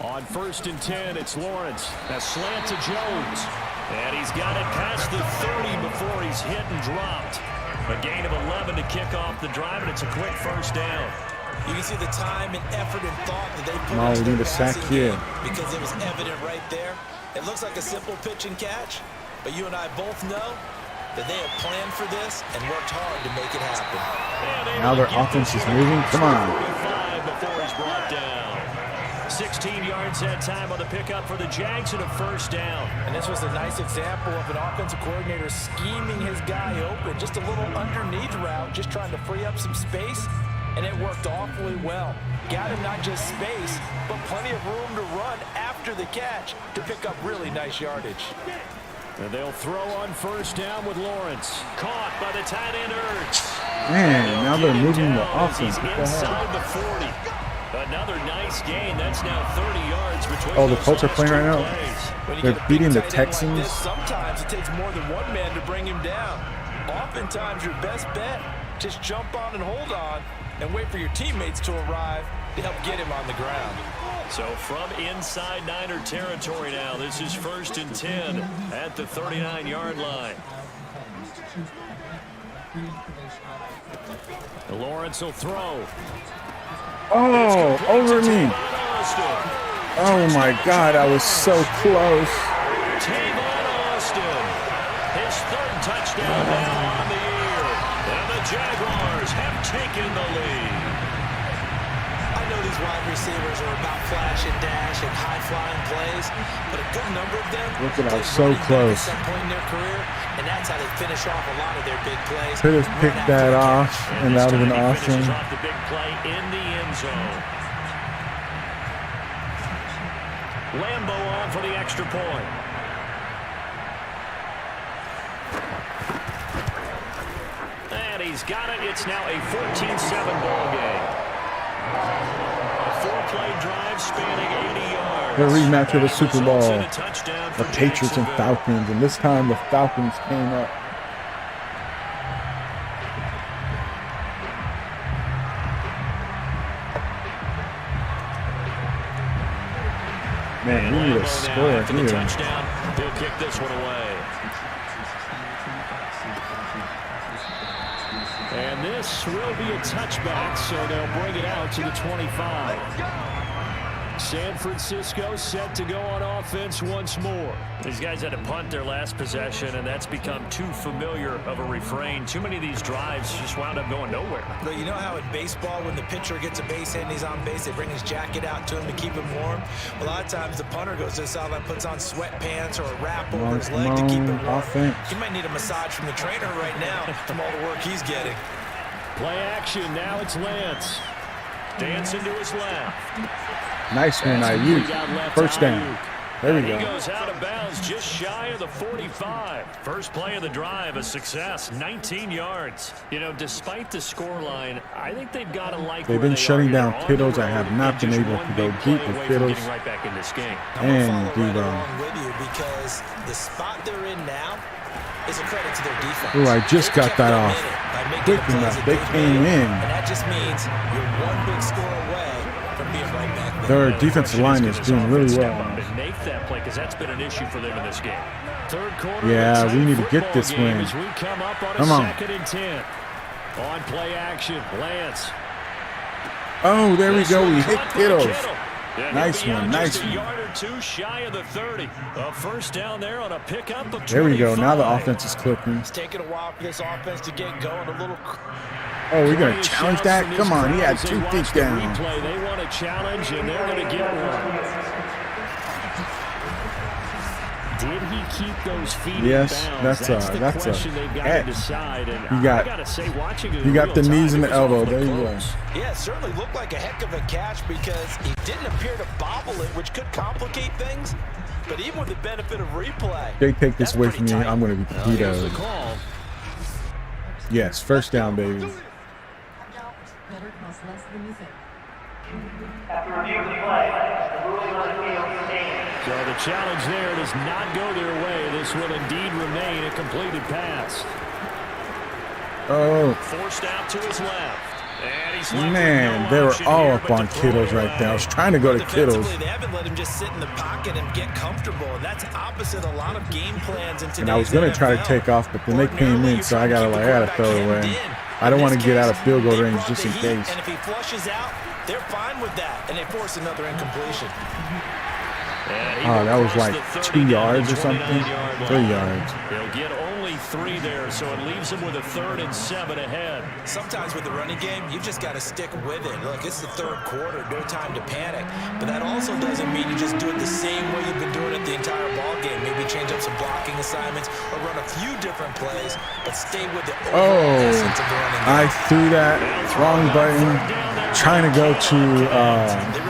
On 1st and 10, it's Lawrence. A slant to Jones. And he's got it past the 30 before he's hit and dropped. A gain of 11 to kick off the drive, and it's a quick 1st down.
You can see the time and effort and thought that they put
No,
into
we need
their
a sack
passing
here.
game because it was evident right there. It looks like a simple pitch and catch, but you and I both know that they have planned for this and worked hard to make it happen.
Now their offense is moving. Come on.
Before he's brought down. 16 yards that time on the pickup for the Jags and a first down.
And this was a nice example of an offensive coordinator scheming his guy open. Just a little underneath route, just trying to free up some space, and it worked awfully well. Got him not just space, but plenty of room to run after the catch to pick up really nice yardage.
And they'll throw on first down with Lawrence. Caught by the tight end Ertz.
Man, now they're moving the offense.
He's
What the
inside
hell?
the 40. Another nice gain. That's now 30 yards between
Oh, the
those
Colts are
last
playing
two
right now?
plays.
When you
They're
get a
beating
big
the
tight end like
Texans.
this, sometimes it takes more than one man to bring him down. Oftentimes, your best bet, just jump on and hold on and wait for your teammates to arrive to help get him on the ground.
So from inside Niner territory now, this is 1st and 10 at the 39-yard line. Lawrence will throw.
Oh, over me. Oh my God, I was so close.
Tavon Austin, his 3rd touchdown now on the year. And the Jaguars have taken the lead.
I know these wide receivers are about flash and dash and high-flying plays, but a good number of them
Look at, I was
take
so
running back
close.
at some point in their career, and that's how they finish off a lot of their big plays.
Could have picked that off, and that would have been
He
awesome.
finishes off the big play in the end zone. Lambo on for the extra point. And he's got it. It's now a 14-7 ball game. A 4-play drive spanning 80 yards.
The rematch of the Super Bowl.
Results in a touchdown for
The Patriots and
Jacksonville.
Falcons, and this time the Falcons came up. Man, we need a
Lambo now
score
after the
here.
touchdown. He'll kick this one away. And this will be a touchback, so they'll bring it out to the 25. San Francisco set to go on offense once more. These guys had to punt their last possession, and that's become too familiar of a refrain. Too many of these drives just wound up going nowhere.
But you know how in baseball, when the pitcher gets a base hit and he's on base, they bring his jacket out to him to keep him warm? A lot of times the punter goes to the sideline, puts on sweatpants or a wrap over his leg to keep him warm.
Offense.
He might need a massage from the trainer right now from all the work he's getting.
Play action. Now it's Lance. Dancing to his left.
Nice one, Ayuk. First down. There we
He
go.
goes out of bounds just shy of the 45. First play of the drive, a success, 19 yards. You know, despite the scoreline, I think they've got to like
They've
where
been
they
shutting
are
down
here on
Kittles.
the
I have
road
not
and
been
just
able
one
to go
big
deep
play
with
away from
Kittles.
getting right back in this game.
And
I'm gonna follow right
Debo.
along with you because the spot they're in now is a credit to their defense.
Ooh, I just
They've
got
kept
that
them
off.
in it by making
Quick
the plays
enough.
that
They
they've
came
made.
in.
And that just means you're one big score away from being right back there.
Their
The
defensive
question
line
can
is
this
doing really
offense step
well.
up and make that play, because that's been an issue for them in this game. Third quarter.
Yeah,
of the
we need to get
football
this
game
win.
As we come up on
Come
a
on.
2nd and 10. On play action, Lance.
Oh, there we
This
go.
one
We hit
caught by
Kittles.
Kittle. And
Nice
he'll be
one,
out
nice
just a
one.
yard or two shy of the 30. A first down there on a pickup of 25.
There we go. Now the offense is clicking.
It's taken a while for this offense to get going a little.
Oh, we're going to
Glorious
challenge
shouts
that?
from
Come
this
on. He
crowd
had
as they
2
watch
feet
the
down.
replay. They want a challenge, and they're going to get one. Did he keep those feet
Yes,
in bounds?
that's
the
a
question they've got to
catch.
decide. And
You got-
I got to say, watching it
you
in
got
real
the knees
time,
and the
it was
elbow.
awfully
There you go.
close.
Yeah, it certainly looked like a heck of a catch because he didn't appear to bobble it, which could complicate things. But even with the benefit of replay,
They take this
that's
away
pretty
from me.
tight.
I'm going to be
Here's the
PO'd.
call.
Yes, first down, baby.
Better cost less than you think.
So the challenge there does not go their way. This will indeed remain a completed pass.
Oh,
Forced out to his left. And he's left
man.
with
They
no
were
option
all
here
up
but
on
to throw
Kittles
it
right there. I
away.
was trying to go to Kittles.
Defensively, they haven't let him just sit in the pocket and get comfortable, and that's opposite a lot of game plans in today's
And I was going to try to
NFL.
take off, but then they came in, so I got to throw it away. I don't want to get out of field goal range just in case.
And if he flushes out, they're fine with that, and they force another incompletion.
Oh, that was like 2 yards or something. 3 yards.
They'll get only 3 there, so it leaves them with a 3rd and 7 ahead.
Sometimes with the running game, you just got to stick with it. Look, it's the 3rd quarter, no time to panic. But that also doesn't mean you just do it the same way you've been doing it the entire ball game. Maybe change up some blocking assignments or run a few different plays, but stay with the overall essence of the running game.
I threw that wrong button, trying to go to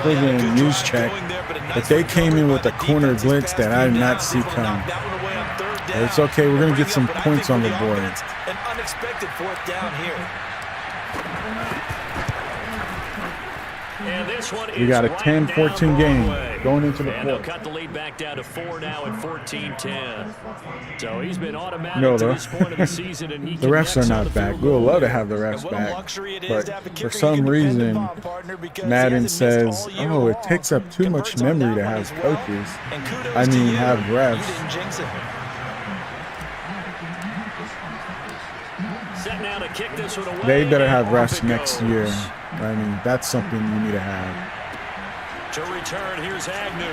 friggin' news check, but they came in with a corner blitz that I did not see coming. It's okay. We're gonna get some points on the board.
An unexpected 4th down here.
And this one
We got a 10-14 game going into the
and they'll
4th.
cut the lead back down to 4 now at 14-10. So he's been automatic
No,
to this point of the season, and he
the refs
connects
are
on
not
the
back.
field
We would
goal
love to
line.
have the refs
What a
back,
luxury it is to have a
but
kicker
for
you
some
can depend
reason,
upon, partner, because he
Madden
hasn't
says,
missed all year
"Oh, it
long."
takes up too much
Converts on
memory
that
to
one
have
as well.
coaches."
And kudos
I
to
mean,
you.
have refs.
You didn't jinx it.
Set now to kick this one away.
They better have
and off
refs
it
next
goes.
year. I mean, that's something you need to have.
To return, here's Agnew.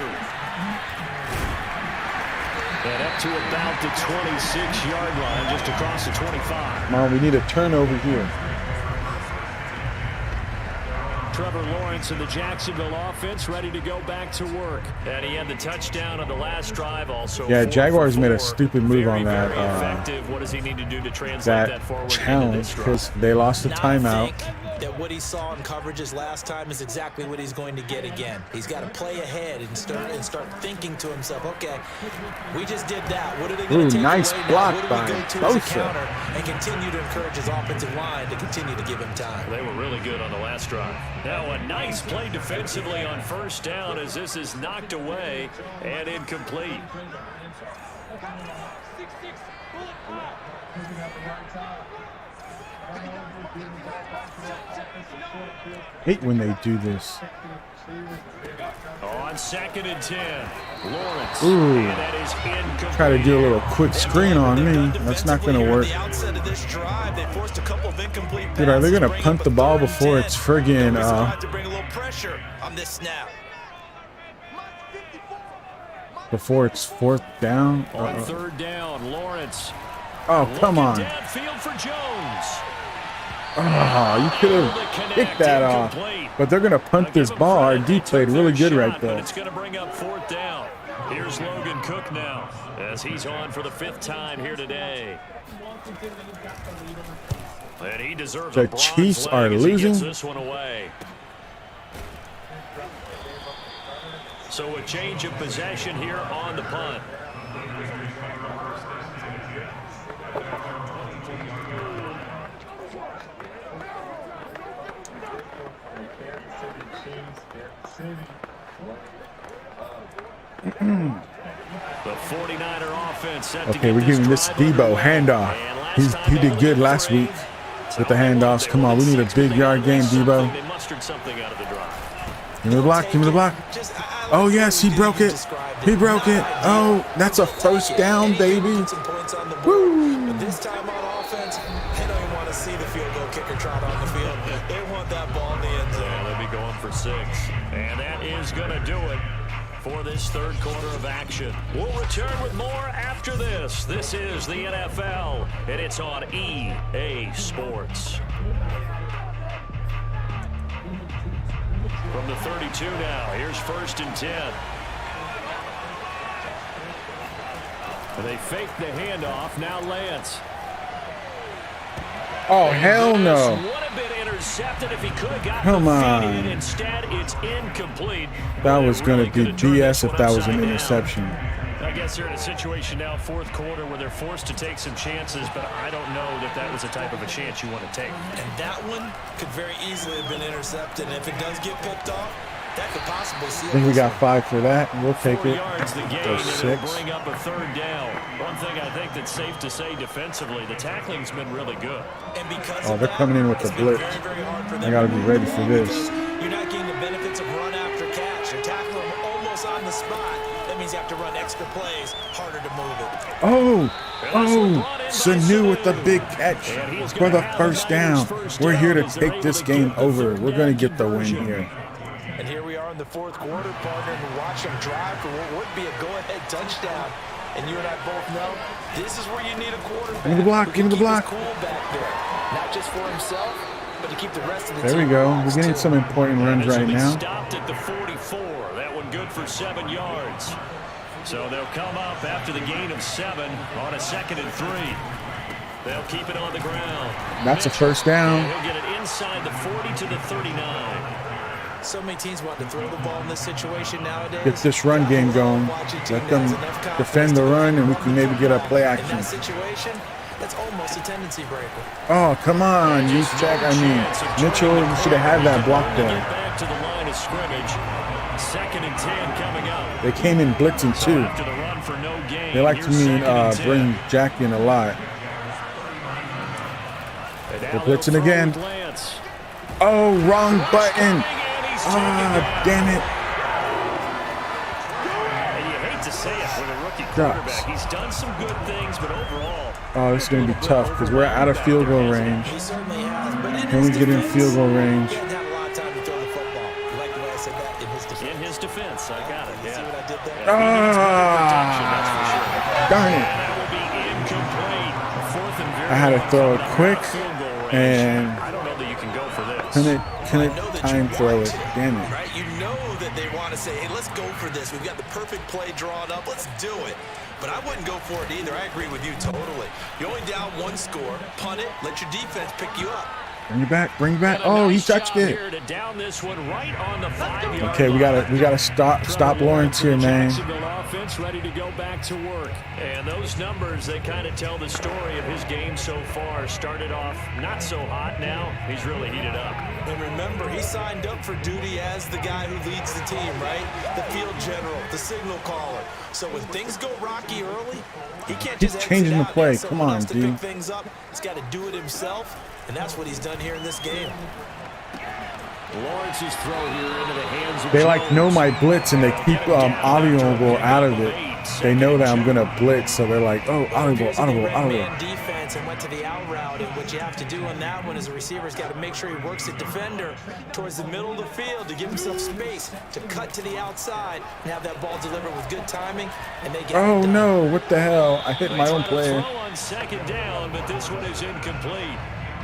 And up to about the 26-yard line, just across the 25.
Come on, we need a turnover here.
Trevor Lawrence and the Jacksonville offense ready to go back to work. And he had the touchdown on the last drive also.
Yeah,
4
Jaguars
for
made a
4.
stupid move
Very,
on that,
very effective. What does he need to do to translate that
That
forward into
challenge,
this drive?
because they lost the
Now
timeout.
think that what he saw in coverages last time is exactly what he's going to get again. He's got to play ahead and start thinking to himself, okay, we just did that. What are they going
Ooh,
to take
nice
away
block
now? What do
by
we go to as a
Bosa.
counter and continue to encourage his offensive line to continue to give him time?
They were really good on the last drive. Now a nice play defensively on 1st down as this is knocked away and incomplete.
Hate when they do this.
On 2nd and 10, Lawrence.
Ooh.
And that is incomplete.
Try to do a little quick screen on me. That's not going to work.
The outset of this drive, they forced a couple of incomplete
Dude, are they
passes,
going to
bring
punt
up
the
a
ball
3rd and
before
10.
it's friggin'
They still have to bring a little pressure on this snap.
before it's 4th down?
On 3rd down, Lawrence.
Oh, come on.
Looking downfield for Jones.
Oh, you could have kicked that off. But they're going to punt this ball. Our D played really good right
But
there.
it's going to bring up 4th down. Here's Logan Cook now as he's on for the 5th time here today. And he deserves
The
a bronze
Chiefs
leg
are
as he gets
losing.
this one away. So a change of possession here on the punt. The 49er offense set to
Okay,
get
we're
this
giving this
drive
Debo
underway.
handoff.
And last time
He
they
did good
went
last
for 8.
week with the handoffs. Come on, we need a big yard game, Debo.
They mustered something out of the drive.
Give me the block, give me the block. Oh, yes, he broke it. He broke it. Oh, that's a 1st down, baby. Woo!
But this time on offense, they don't even want to see the field goal kicker trot on the field. They want that ball in the end zone.
Yeah, they'll be going for 6. And that is going to do it for this 3rd quarter of action. We'll return with more after this. This is the NFL, and it's on EA Sports. From the 32 now, here's 1st and 10. And they fake the handoff. Now Lance.
Oh, hell no.
Would have been intercepted if he could have gotten
Come
the feed
on.
in. Instead, it's incomplete.
That
But
was
it
going
really
to be
could have turned
BS
this
if
one
that was
upside
an
down.
interception.
I guess they're in a situation now, 4th quarter, where they're forced to take some chances, but I don't know that that was the type of a chance you want to take.
And that one could very easily have been intercepted. And if it does get picked off, that could possibly seal
I think we
this
got
one.
5 for that. We'll take
4
it.
yards the gain,
Go
and it'll
6.
bring up a 3rd down. One thing I think that's safe to say defensively, the tackling's been really good.
And because
Oh,
of
they're
that,
coming in with
it's
the
been
blitz.
very, very hard for them
I got to
to
be
move
ready
the
for
ball
this.
because you're not getting the benefits of run after catch. You're tackling them almost on the spot. That means you have to run extra plays, harder to move it.
Oh, Oh, Sanu with the big catch for the first down. We're here to take this game over. We're going to get the win here.
And here we are in the fourth quarter, partner, and watch them drive for what would be a go-ahead touchdown. And you and I both know this is where you need a quarterback.
Give me the block. Give me the block.
Cool back there. Not just for himself, but to keep the rest of the
There
team.
we go. We're getting some important runs right now.
Stopped at the 44. That one good for 7 yards. So they'll come up after the gain of 7 on a 2nd and 3. They'll keep it on the ground.
That's a first down.
He'll get it inside the 40 to the 39.
So many teams want to throw the ball in this situation nowadays.
Get this run game going. Let them defend the run, and we can maybe get a play
In
action.
that situation, that's almost a tendency breaker.
Oh, come on, use check. I mean, Mitchell should have had that block
Get
there.
back to the line of scrimmage. 2nd and 10 coming up.
They came in blitzing
So
too.
after the run for no gain,
They like to
here's 2nd and 10.
bring Jack in a lot.
And now
They're blitzing
they'll throw
again.
with Lance.
Oh, wrong button.
And he's
Ah, damn it.
And you hate to say it with a rookie
Drops.
quarterback. He's done some good things, but overall,
Oh, this is going to be tough because we're out of field goal range.
He certainly has, but in
Can we
his
get in
defense,
field goal range?
he hadn't had a lot of time to throw the football. You like the way I said that? In his defense.
in his defense, I got it.
See
Yeah.
what I did there?
Darn it.
That will be incomplete. 4th and very
I had to
long
throw it
coming out
quick,
of field goal range.
and
I don't know that you can go for this.
Can it time throw it? Damn it.
Right? You know that they want to say, hey, let's go for this. We've got the perfect play drawn up. Let's do it. But I wouldn't go for it either. I agree with you totally. You're only down 1 score. Punt it. Let your defense pick you up.
Bring it back. Bring it back. Oh, he touched it.
Here to down this one right on the 5-yard
Okay, we
line.
gotta stop Lawrence here, man.
Jacksonville offense ready to go back to work. And those numbers, they kind of tell the story of his game so far. Started off not so hot. Now he's really heated up.
And remember, he signed up for duty as the guy who leads the team, right? The field general, the signal caller. So when things go rocky early, he can't
Keep
just exit
changing the
out.
play.
He has
Come
someone
on,
else to
D.
pick things up. He's got to do it himself, and that's what he's done here in this game.
Lawrence's throw here into the hands of
They like know
Jones.
my blitz and they keep audible out of it. They know that I'm gonna blitz, so they're like, oh, audible.
Man defense and went to the out route, and what you have to do on that one is the receiver's got to make sure he works the defender towards the middle of the field to give himself space to cut to the outside and have that ball delivered with good timing, and they get
Oh
it done.
no, what the hell? I hit
They
my
try
own
to
player.
throw on 2nd down, but this one is incomplete.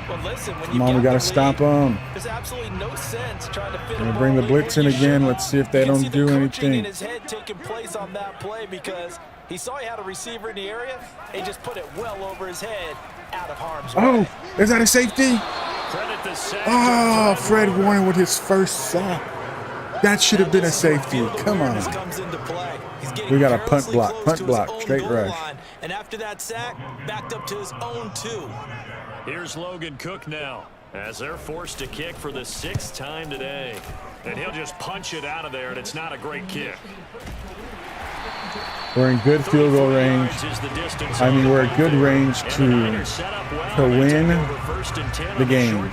Well, listen, when
Come on, we gotta stop them.
There's absolutely no sense trying to fit
Gonna
a
bring the
ball
blitz in
where you
again.
should.
Let's see if they
You can
don't
see the
do
coaching
anything.
in his head taking place on that play because he saw he had a receiver in the area. He just put it well over his head, out of harm's way.
Oh, is that a safety?
Credit the sack to
Oh, Fred Warner with his first sack. That should have been a safety.
Field
Come
awareness
on.
comes into play. He's getting
We got a punt
perilously
block,
close
punt
to his
block,
own
straight
goal
rush.
line. And after that sack, backed up to his own 2.
Here's Logan Cook now, as they're forced to kick for the 6th time today. And he'll just punch it out of there, and it's not a great kick.
We're in good field goal range. I mean, we're at good range to win the game.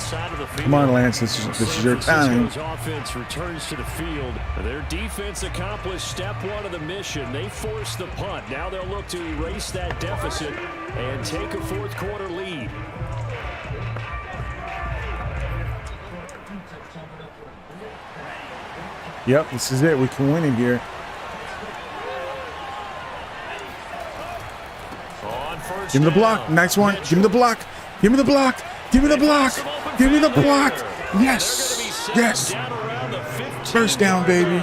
Come on, Lance, this is your time.
Offense returns to the field. Their defense accomplished step 1 of the mission. They forced the punt. Now they'll look to erase that deficit and take a 4th quarter lead.
Yep, this is it. We can win it here.
On first
Give me the block.
down.
Nice one. Give me the block. Give me the block. Give me the block. Give me the block. Yes. Yes.
Down around the 15.
First down, baby.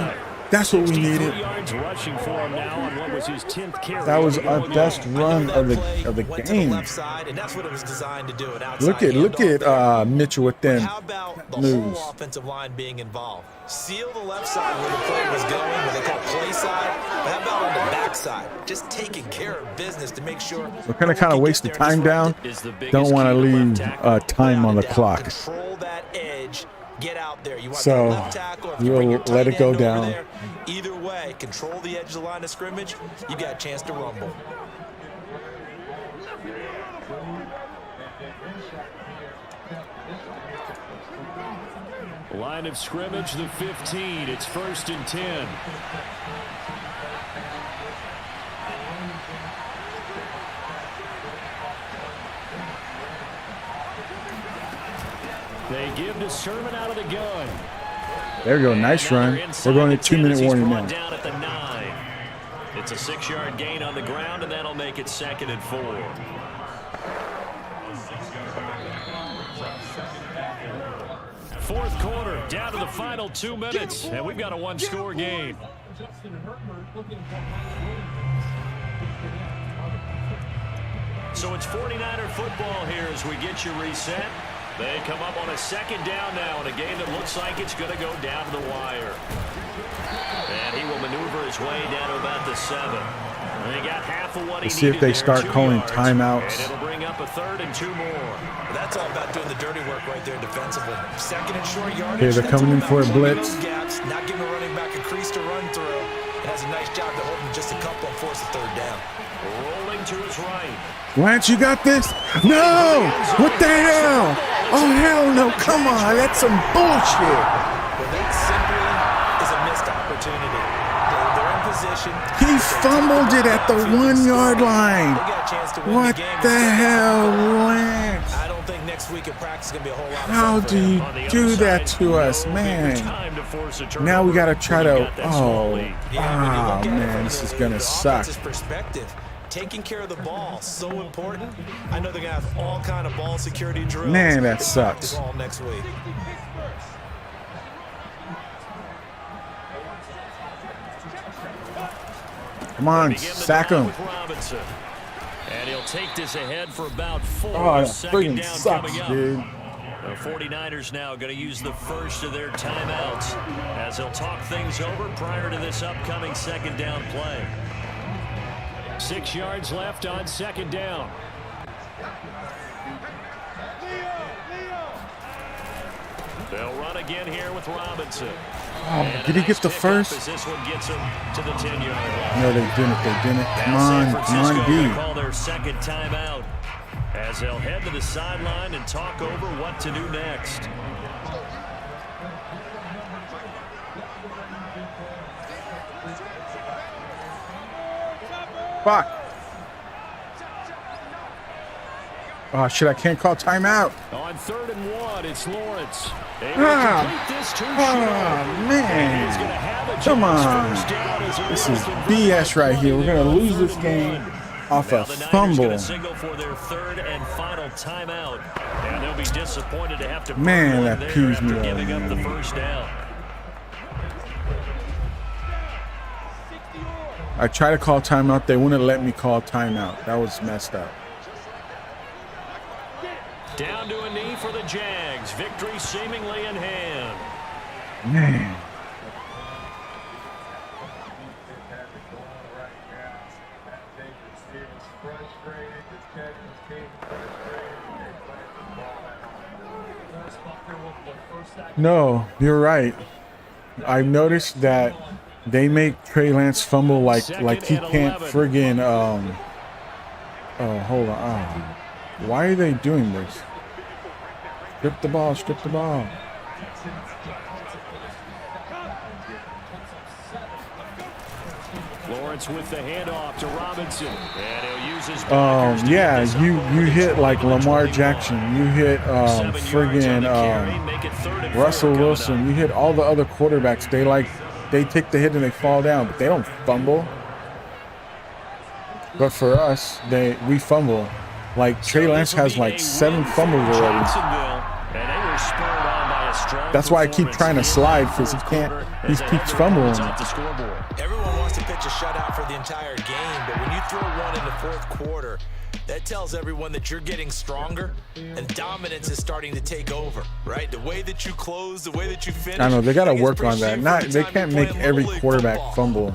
That's what we
63
needed.
yards rushing for him now on what was his 10th carry.
That was our best run of the
Went to the
game.
left side, and that's what it was designed to do. An outside
Look
handoff.
at Mitchell with them
How about the
moves.
whole offensive line being involved? Seal the left side where the play was going, what they call play side. But how about on the back side? Just taking care of business to make sure.
We're gonna kind of waste the time down.
Is the biggest
Don't want to
key to
leave
left tackle.
time on the
Without a doubt,
clock.
Control that edge. Get out there. You want
So,
the left tackle, or if you
we'll
bring your
let
tight
it go
end over
down.
there, either way, control the edge of the line of scrimmage. You got a chance to rumble.
Line of scrimmage, the 15. It's 1st and 10. They give to Sermon out of the gun.
There we go. Nice run. We're going to 2-minute warning now.
Down at the 9. It's a 6-yard gain on the ground, and that'll make it 2nd and 4. Fourth quarter, down to the final 2 minutes, and we've got a one-score game. So it's 49er football here as we get you reset. They come up on a 2nd down now in a game that looks like it's going to go down to the wire. And he will maneuver his way down to about the 7. And he got half of what he needed.
See if they start calling timeouts.
And it'll bring up a 3rd and 2 more.
That's all about doing the dirty work right there defensively. 2nd and short yardage.
Okay, they're coming in for a blitz.
Gaps, not giving a running back a crease to run through. It has a nice job to hold him just a couple and force a 3rd down.
Rolling to his right.
Lance, you got this? No! What the hell? Oh, hell no. Come on. That's some bullshit.
Well, that simply is a missed opportunity. They're in position.
He fumbled it at the 1-yard line. What the hell, Lance?
I don't think next week in practice is going to be a whole lot of
How
fun
do you do that to us, man? Now we got to try to, man, this is going to suck.
Perspective. Taking care of the ball, so important. I know they're going to have all kind of ball security drills.
Man, that sucks.
All next week.
Come on, sack him.
And he'll take this ahead for about 4.
Oh, that
2nd
freaking
down
sucks,
coming up.
dude.
The 49ers now going to use the first of their timeouts as they'll talk things over prior to this upcoming 2nd down play. 6 yards left on 2nd down. They'll run again here with Robinson.
Oh, did he get the first?
This one gets him to the 10-yard line.
No, they didn't. Come on, D.
Call their 2nd timeout as they'll head to the sideline and talk over what to do next.
Fuck. Oh, shit, I can't call timeout.
On 3rd and 1, it's Lawrence.
Man. Come on. This is BS right here. We're going to lose this game off a fumble.
Signal for their 3rd and final timeout. And they'll be disappointed to have to
man, that pees me off.
Giving up the first down.
I tried to call timeout. They wouldn't let me call timeout. That was messed up.
Down to a knee for the Jags. Victory seemingly in hand.
Man. No, you're right. I've noticed that they make T.Lance fumble like he can't friggin' oh, hold on. Why are they doing this? Strip the ball, strip the ball.
Lawrence with the handoff to Robinson. And he'll use his
yeah, you hit like Lamar Jackson. You hit friggin' Russell Wilson. You hit all the other quarterbacks. They take the hit and they fall down, but they don't fumble. But for us, we fumble. Like T.Lance has like 7 fumbles already. That's why I keep trying to slide, because he keeps fumbling.
Everyone wants to pitch a shutout for the entire game, but when you throw one in the 4th quarter, that tells everyone that you're getting stronger and dominance is starting to take over, right? The way that you close, the way that you finish.
I know they got to work on that. They can't make every quarterback fumble.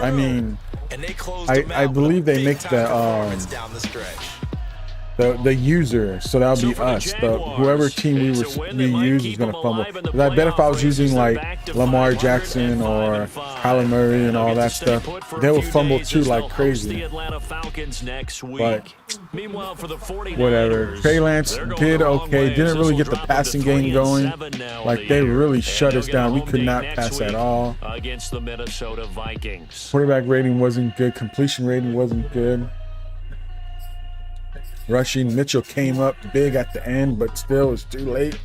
I mean, I believe they make the user, so that'll be us. Whoever team we use is gonna fumble. Because I bet if I was using like Lamar Jackson or Kyler Murray and all that stuff, they will fumble too like crazy. But whatever. T.Lance did okay. Didn't really get the passing game going. Like they really shut us down. We could not pass at all.
Against the Minnesota Vikings.
Quarterback rating wasn't good. Completion rating wasn't good. Rushing, Mitchell came up big at the end, but still it's too late.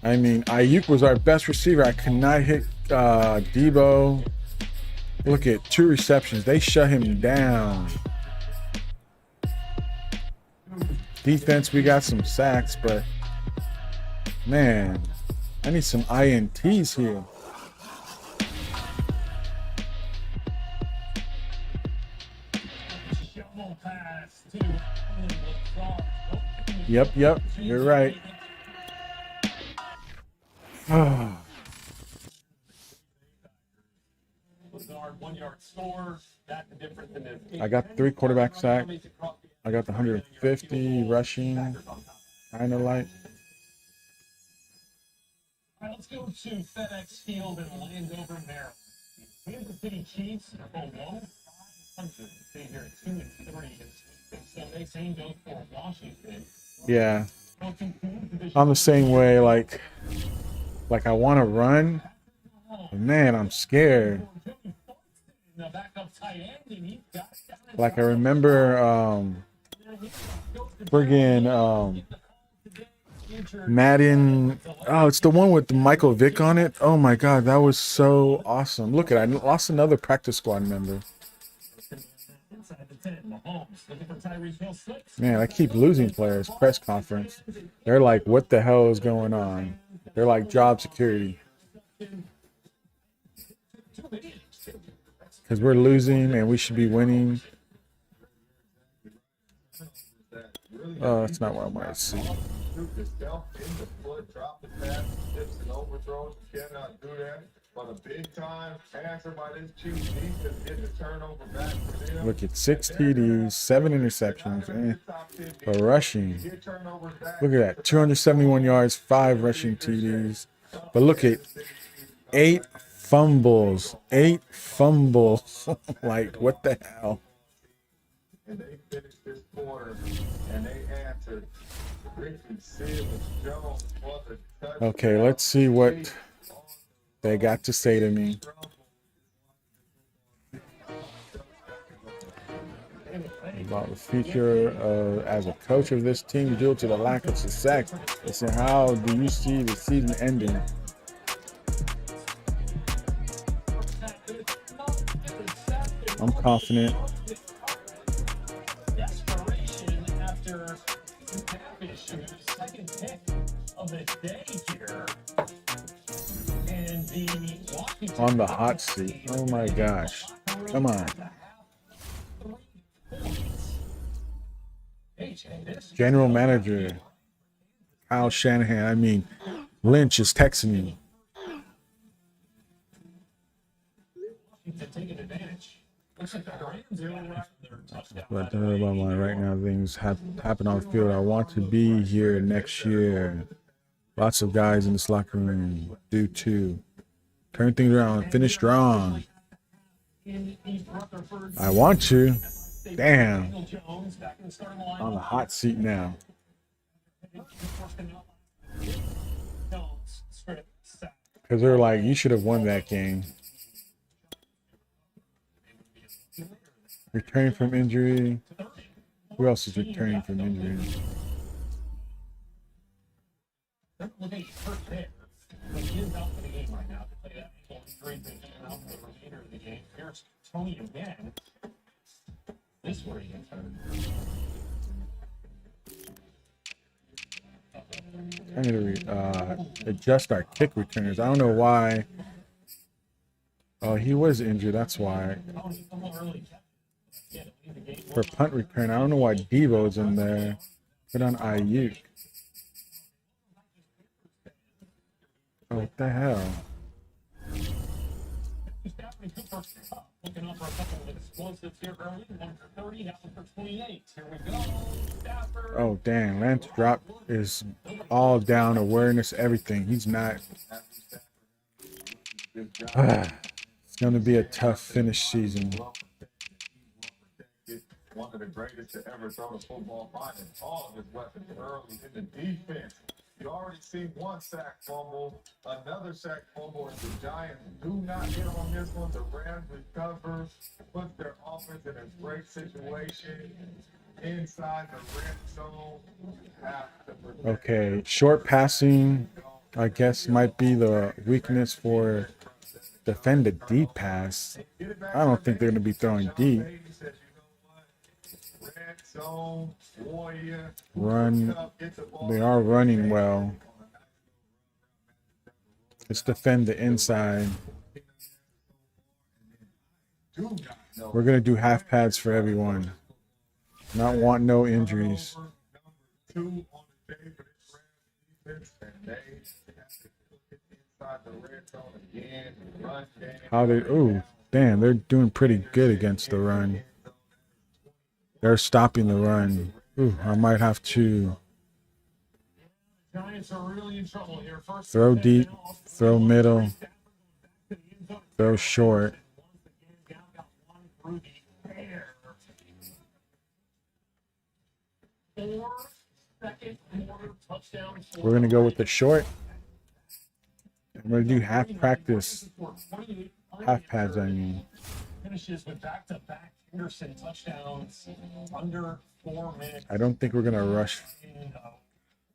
I mean, Ayuk was our best receiver. I could not hit Debo. Look at 2 receptions. They shut him down. Defense, we got some sacks, but man, I need some INTs here. Yep, you're right. I got 3 quarterback sacks. I got the 150 rushing. Kind of like.
All right, let's go to FedEx Field in Landover, Maryland. Kansas City Chiefs are below 500. Stay here at 2-3. Sunday, same goes for Washington.
Yeah, I'm the same way. Like I want to run, but man, I'm scared. Like I remember, friggin' Madden. Oh, it's the one with Michael Vick on it. Oh my God, that was so awesome. Look at it. I lost another practice squad member. Man, I keep losing players. Press conference. They're like, what the hell is going on? They're like job security. Because we're losing and we should be winning. Oh, that's not what I want to see. Look at 6 TDs, 7 interceptions, but rushing. Look at that, 271 yards, 5 rushing TDs. But look at 8 fumbles, 8 fumbles. Like, what the hell?
And they finished this quarter, and they answered.
Okay, let's see what they got to say to me. About the future as a coach of this team due to the lack of success. They said, how do you see the season ending? I'm confident. On the hot seat. Oh my gosh. Come on. General manager Kyle Shanahan. I mean, Lynch is texting me. But about my right now, things happen on the field. I want to be here next year. Lots of guys in this locker room do too. Turn things around, finish strong. I want to. Damn. On the hot seat now. Because they're like, you should have won that game. Returning from injury. Who else is returning from injury? Tony again. This where he gets hurt. I need to adjust our kick returners. I don't know why. Oh, he was injured. That's why. For punt return, I don't know why Debo's in there. Put on Ayuk. Oh, what the hell? Looking up for a couple of explosives here early. 130, now for 28. Here we go. Stafford. Oh, dang. Lance drop is all down, awareness, everything. He's not. It's going to be a tough finish season.
One of the greatest to ever throw the football, finding all of his weapons early in the defense. You already see one sack fumble, another sack fumble, and the Giants do not get on this one. The Rams recover, put their offense in a great situation inside the red zone.
Okay, short passing I guess might be the weakness for defend the deep pass. I don't think they're going to be throwing deep. Run. They are running well. Let's defend the inside. We're going to do half pads for everyone. Not want no injuries. How they, ooh, damn, they're doing pretty good against the run. They're stopping the run. Ooh, I might have to throw deep, throw middle, throw short. We're going to go with the short. I'm going to do half practice. Half pads, I mean.
Finishes with back-to-back Henderson touchdowns under 4 minutes.
I don't think we're going to rush.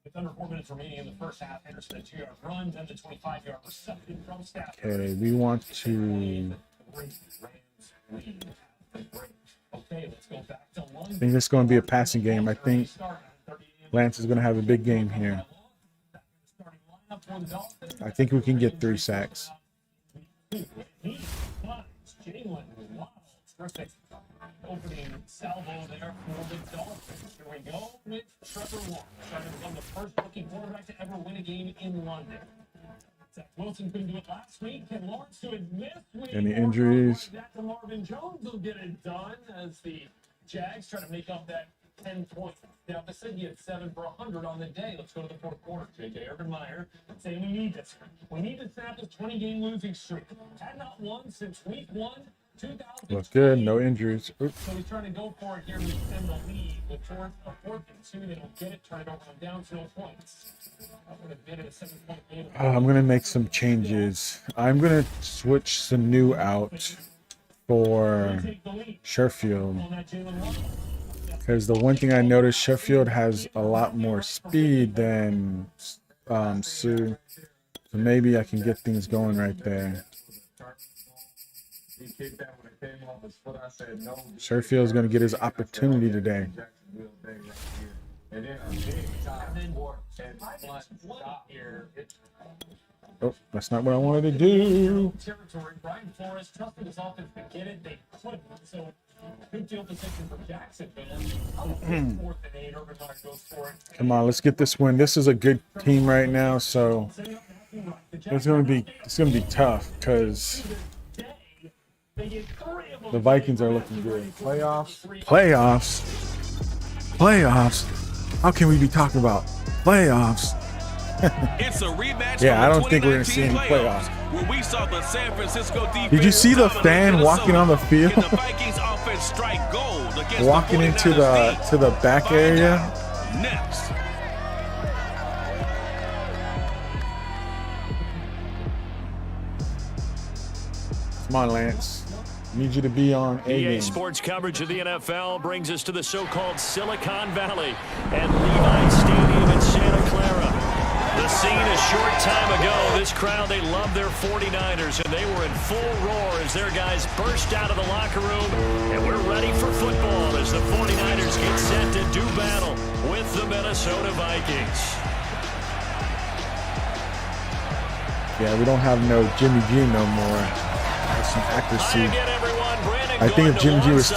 With under 4 minutes remaining in the first half, Henderson a 2-yard run, then the 25-yard reception from Stafford.
Okay, we want to.
Okay, let's go back to London.
I think this is going to be a passing game. I think Lance is going to have a big game here. I think we can get 3 sacks.
Opening salvo there for the Dolphins. Here we go with Trevor Lawrence. Trying to become the first rookie quarterback to ever win a game in London. Zach Wilson couldn't do it last week. Can Lawrence do it this week?
Any injuries?
That to Marvin Jones will get it done as the Jags try to make up that 10 points. Now, I said he had 7 for 100 on the day. Let's go to the fourth quarter. J.J. Urban-Meyer saying we need this. We need to snap this 20-game losing streak. Had not won since week 1.
Look good, no injuries. Oops.
So he's trying to go for it here to extend the lead. With fourth and 2, they don't get it. Trying to go down to no points.
I'm going to make some changes. I'm going to switch Sanu out for Sherfield. Because the one thing I noticed, Sherfield has a lot more speed than Sue. So maybe I can get things going right there. Sherfield's going to get his opportunity today. Oh, that's not what I wanted to do.
Brian Flores trusted his offense to get it. They couldn't. So good field position for Jacksonville. 4th and 8. Urban-Meyer goes for it.
Come on, let's get this win. This is a good team right now, so it's gonna be tough because the Vikings are looking good. Playoffs. How can we be talking about playoffs?
It's a rematch.
Yeah, I don't think we're gonna see any playoffs.
Where we saw the San Francisco defense.
Did you see the fan walking on the field?
The Vikings offense strike gold against
walking into the back area.
Next.
Come on, Lance. Need you to be on A
EA
game.
Sports coverage of the NFL brings us to the so-called Silicon Valley at Levi Stadium in Santa Clara. The scene a short time ago, this crowd, they love their 49ers, and they were in full roar as their guys burst out of the locker room. And we're ready for football as the 49ers get set to do battle with the Minnesota Vikings.
Yeah, we don't have no Jimmy G no more. Some accuracy. I think if Jimmy G was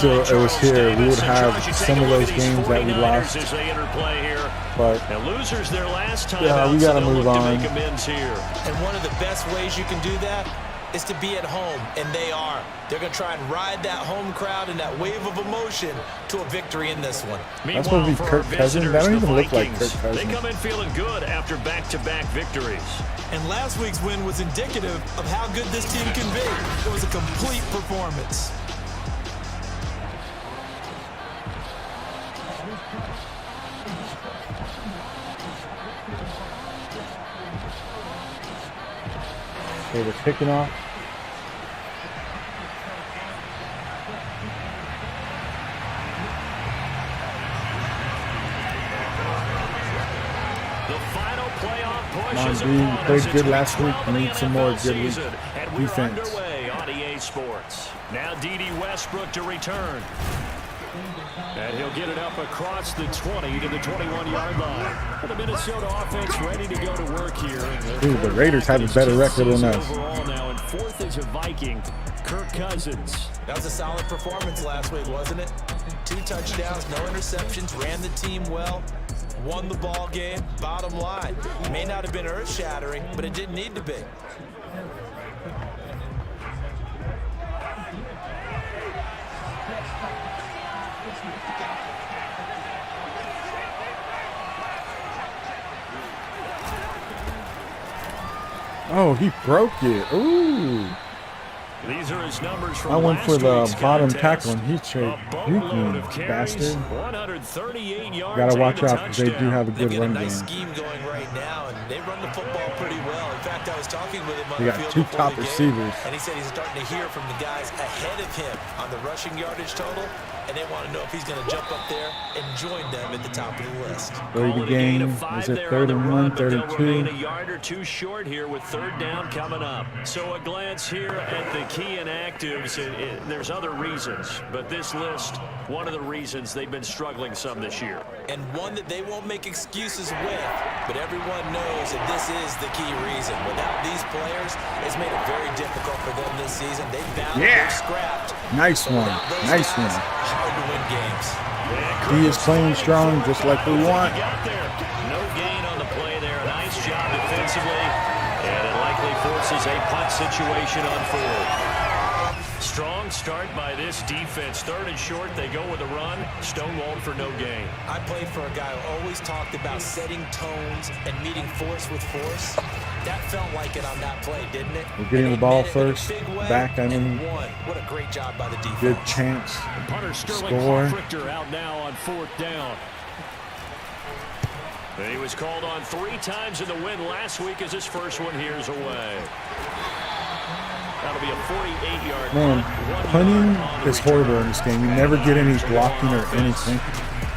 here, we would have some of those games that we lost. But
losers their last time
yeah, we gotta move on.
And one of the best ways you can do that is to be at home, and they are. They're going to try and ride that home crowd and that wave of emotion to a victory in this one.
That's supposed to be Kirk Cousins. That don't even look like Kirk Cousins.
They come in feeling good after back-to-back victories.
And last week's win was indicative of how good this team can be. It was a complete performance.
They were kicking off.
playoff push
Come on,
is
D. You
upon
played
us.
good
It's
last week.
week
You
12
need
of
some
the
more
NFL
good week
season, and we're
defense.
underway on EA Sports. Now D.D. Westbrook to return. And he'll get it up across the 20 to the 21-yard line. The Minnesota offense ready to go to work here.
Dude, the Raiders have a better record than us.
Overall now, and fourth is a Viking, Kirk Cousins.
That was a solid performance last week, wasn't it? 2 touchdowns, no interceptions, ran the team well, won the ball game. Bottom line, it may not have been earth-shattering, but it didn't need to be.
Oh, he broke it. Ooh.
These are his numbers from
I went for the
last week's
bottom
contest.
tackle and he tried.
A
You
boatload of carries,
bastard.
138 yards.
Gotta watch
and a
out because they do
touchdown.
have a
They've
good
got a
run
nice
game.
scheme going right now, and they run the football pretty well. In fact, I was talking with him on
They
the
got
field
2
before
top
the game,
receivers.
and he said he's starting to hear from the guys ahead of him on the rushing yardage total, and they want to know if he's going to jump up there and join them at the top of the list.
Early
Call
the
it a gain
game.
of 5
Is it
there
3rd
on the
and
run,
1,
but
3rd
they'll
and
remain
2?
a yard or 2 short here with 3rd down coming up. So a glance here at the key inactives. There's other reasons, but this list, one of the reasons they've been struggling some this year.
And one that they won't make excuses with, but everyone knows that this is the key reason. Without these players, it's made it very difficult for them this season. They've battled, they've scrapped.
Nice one. Nice one.
Hard to win games.
He is playing strong just like we want.
No gain on the play there. Nice job defensively, and it likely forces a punt situation on 4th. Strong start by this defense. 3rd and short, they go with a run. Stonewalled for no gain.
I played for a guy who always talked about setting tones and meeting force with force. That felt like it on that play, didn't it?
We're getting the ball first. Back, I mean,
what a great job by the defense.
good chance.
Punter Sterling
Score.
Richter out now on 4th down. And he was called on 3 times in the win last week as his first one here's away. That'll be a 48-yard
Man, punting is horrible in this game. You never get any blocking or anything.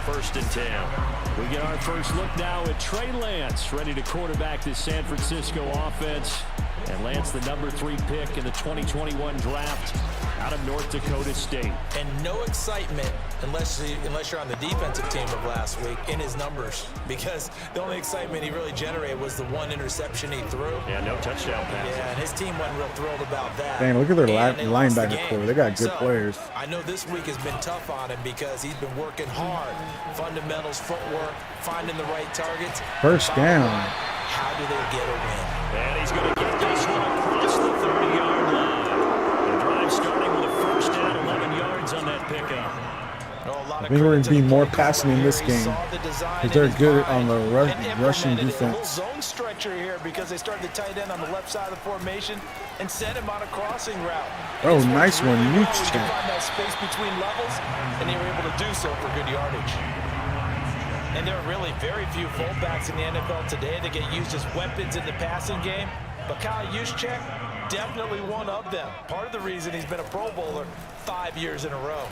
1st and 10. We get our first look now at T.Lance, ready to quarterback this San Francisco offense. And Lance, the number 3 pick in the 2021 draft out of North Dakota State.
And no excitement unless you're on the defensive team of last week in his numbers, because the only excitement he really generated was the 1 interception he threw.
Yeah, no touchdown pass.
Yeah, and his team wasn't real thrilled about that.
Dang, look at their
And they lost the
linebacker
game.
core. They got good
So,
players.
I know this week has been tough on him because he's been working hard. Fundamentals, footwork, finding the right targets.
1st down.
How do they get a win?
And he's going to get this one across the 30-yard line. The drive starting with a 1st down, 11 yards on that pickup.
I think we're going to be more passing in this game because they're good on the rushing defense.
Zone structure here because they started the tight end on the left side of the formation and sent him on a crossing route.
Oh, nice one. Huge
Find
check.
that space between levels, and they were able to do so for good yardage. And there are really very few fullbacks in the NFL today that get used as weapons in the passing game. But Kyle Juszczyk, definitely one of them. Part of the reason he's been a Pro Bowler 5 years in a row.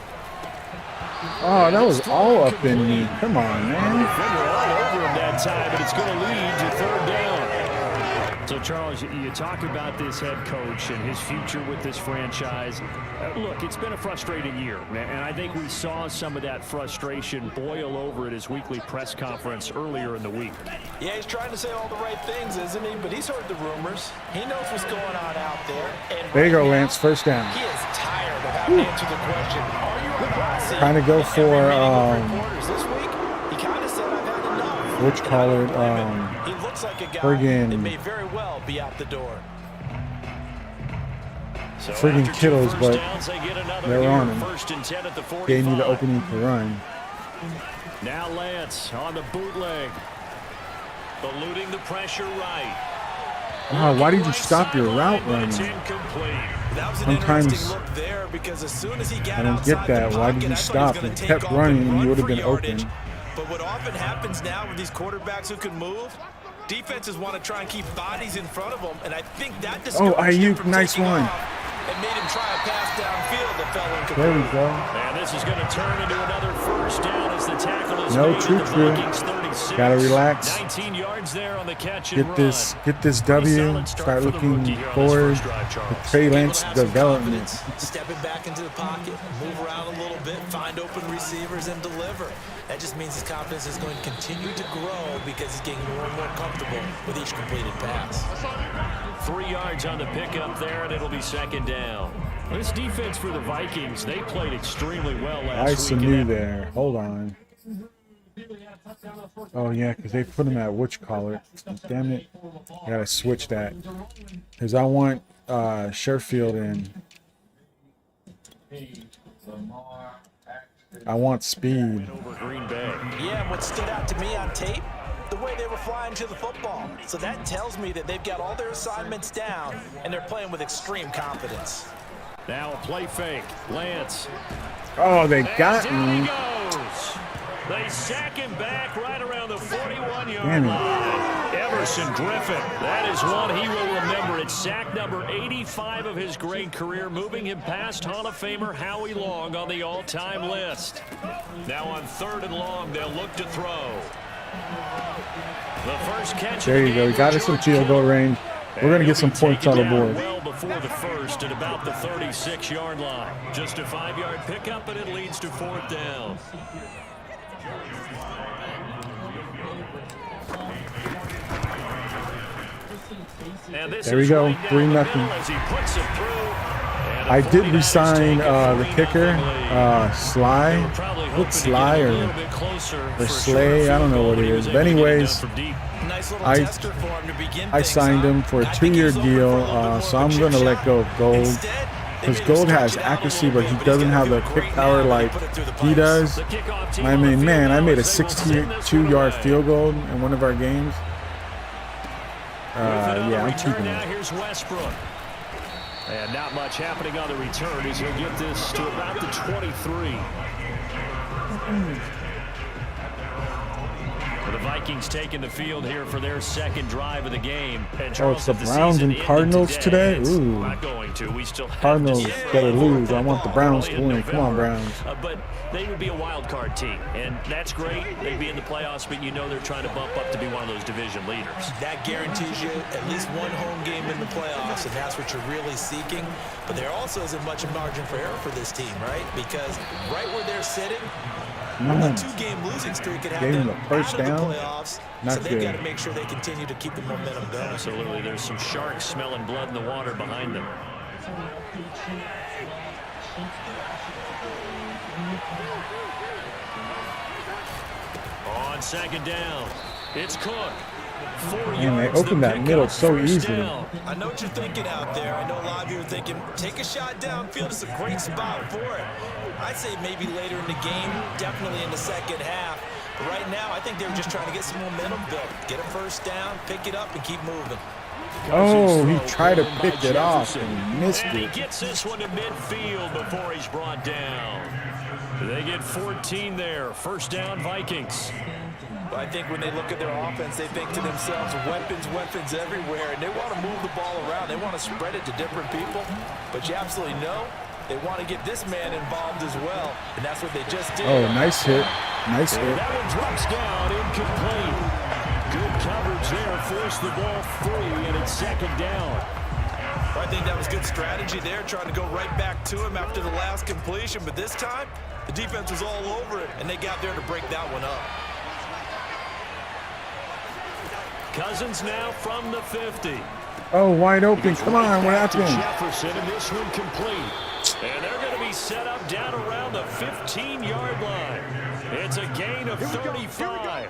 Oh, that was all up in me. Come on, man.
Defender all over him that time, but it's going to lead to 3rd down. So, Charles, you talk about this head coach and his future with this franchise. Look, it's been a frustrating year, and I think we saw some of that frustration boil over at his weekly press conference earlier in the week.
Yeah, he's trying to say all the right things, isn't he? But he's heard the rumors. He knows what's going on out there. And
There you go,
right now,
Lance. 1st down.
he is tired of having to answer the question, are you a Nazi?
Trying to go
In every
for,
meeting with reporters this week, he kind of said, I've had enough.
Which call it,
He looks like a guy
friggin-
that may very well be out the door.
So
Friggin'
after 2
Kittles,
first
but
downs, they get another
they're
here.
on him.
1st and 10 at the 45.
Gave me the opening to run.
Now Lance on the bootleg. Eluding the pressure right.
Oh, why did you stop your route running?
It's incomplete.
That was an
Sometimes
interesting look there because as soon as he got
I don't
outside
get that.
the
Why
pocket,
did you
I thought
stop?
he was gonna
He
take
kept
off
running and
run
you would have
for
been
yardage.
open.
But what often happens now with these quarterbacks who can move, defenses want to try and keep bodies in front of them, and I think that discouraged him
Ayuk,
from
nice
taking
one.
off and made him try a pass downfield that fell incomplete.
There we go.
And this is going to turn into another 1st down as the tackle is
No
made at
true
the
true.
Vikings 36. 6.
Gotta relax.
19 yards there on the catch and
Get this W. Start looking forward to T.Lance development.
Stepping back into the pocket, move around a little bit, find open receivers, and deliver. That just means his confidence is going to continue to grow because he's getting more and more comfortable with each completed pass.
3 yards on the pickup there, and it'll be second down. This defense for the Vikings, they played extremely well last week.
Nice and new there. Hold on. Oh, yeah, because they put him at whatchamacallit. Damn it. I got to switch that. Because I want Sherfield in. I want speed.
Over Green Bay.
Yeah, and what stood out to me on tape, the way they were flying to the football. So that tells me that they've got all their assignments down, and they're playing with extreme confidence.
Now a play fake. Lance.
Oh, they got
Down he
me.
goes. They sack him back right around the 41-yard
Damn it.
line. Everson Griffin. That is one he will remember. It's sack number 85 of his great career, moving him past Hall of Famer Howie Long on the all-time list. Now on 3rd and long, they'll look to throw. The first catch.
There you go. We got us some field goal range. We're going to get some points on the board.
Well before the first at about the 36-yard line. Just a 5-yard pickup, and it leads to 4th down.
There we go. 3-0. I did resign the kicker, Sly. What's Sly or Slay? I don't know what it is. But anyways, I signed him for a 2-year deal, so I'm going to let go of Gold. Because Gold has accuracy, but he doesn't have the kick power like he does. I mean, man, I made a 62-yard field goal in one of our games. Yeah, I'm keeping it.
Here's Westbrook. And not much happening on the return as he'll get this to about the 23. The Vikings taking the field here for their second drive of the game. And
oh, it's the Browns and Cardinals today? Ooh.
Not going to. We still have
Cardinals better lose. I want the Browns to win. Come on, Browns.
But they would be a wild card team, and that's great. They'd be in the playoffs, but you know they're trying to bump up to be one of those division leaders.
That guarantees you at least one home game in the playoffs, and that's what you're really seeking. But there also isn't much margin for error for this team, right? Because right where they're sitting, a 2-game losing streak could have them out of the playoffs, so they've got to make sure they continue to keep the momentum going.
Absolutely. There's some sharks smelling blood in the water behind them. On second down, it's Cook.
Man, they opened that middle so easily.
I know what you're thinking out there. I know a lot of you are thinking, take a shot downfield. It's a great spot for it. I'd say maybe later in the game, definitely in the second half. But right now, I think they were just trying to get some momentum built. Get a first down, pick it up, and keep moving.
Oh, he tried to pick it off and missed
And he
it.
gets this one to midfield before he's brought down. They get 14 there. First down, Vikings.
But I think when they look at their offense, they think to themselves, weapons everywhere, and they want to move the ball around. They want to spread it to different people. But you absolutely know they want to get this man involved as well, and that's what they just did.
Oh, nice hit. Nice hit.
That one drops down, incomplete. Good coverage there, forced the ball free, and it's second down.
I think that was good strategy there, trying to go right back to him after the last completion. But this time, the defense was all over it, and they got there to break that one up.
Cousins now from the 50.
Oh, wide open. Come on, what happened?
Jefferson, and this one complete. And they're going to be set up down around the 15-yard line. It's a gain of 35.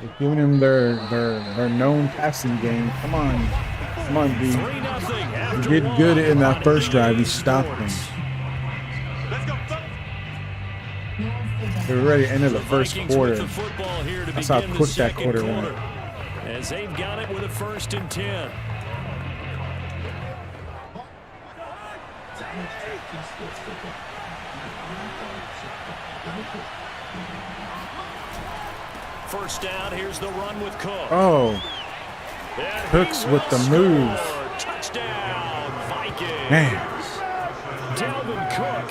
They're giving him their known passing game. Come on. Come on, B. You did good in that first drive. You stopped him. They're ready to end of the first quarter. That's how quick that quarter went.
As they've got it with a 1st and 10. First down, here's the run with Cook.
Oh, Cooks with the move.
Touchdown, Vikings.
Man.
Dalvin Cook,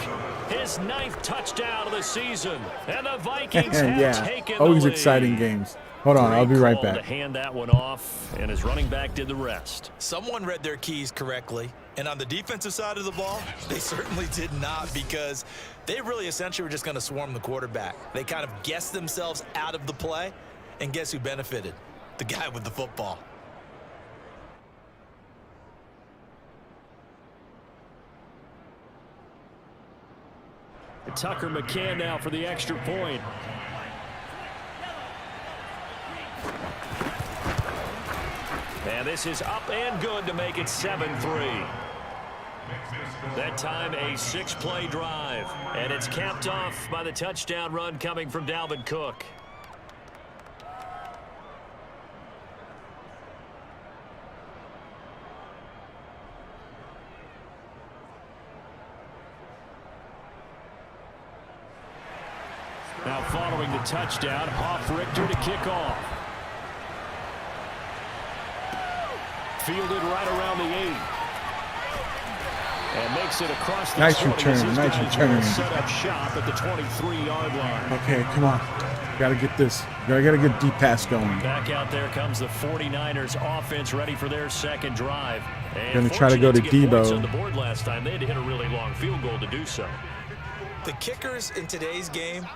his 9th touchdown of the season. And the Vikings have
yeah,
taken
always
the lead.
exciting games. Hold on, I'll be right
Great call
back.
to hand that one off, and his running back did the rest.
Someone read their keys correctly, and on the defensive side of the ball, they certainly did not, because they really essentially were just going to swarm the quarterback. They kind of guessed themselves out of the play, and guess who benefited? The guy with the football.
Tucker McCann now for the extra point. And this is up and good to make it 7-3. That time a 6-play drive. And it's capped off by the touchdown run coming from Dalvin Cook. Now following the touchdown, Hoff-Richter to kick off. Fielded right around the 8. And makes it across the 20.
Nice return.
Set up shop at the 23-yard line.
Okay, come on. Gotta get this. Gotta get deep pass going.
Back out there comes the 49ers offense, ready for their second drive. And
gonna try to go to Debo.
On the board last time, they had to hit a really long field goal to do so.
The kickers in today's game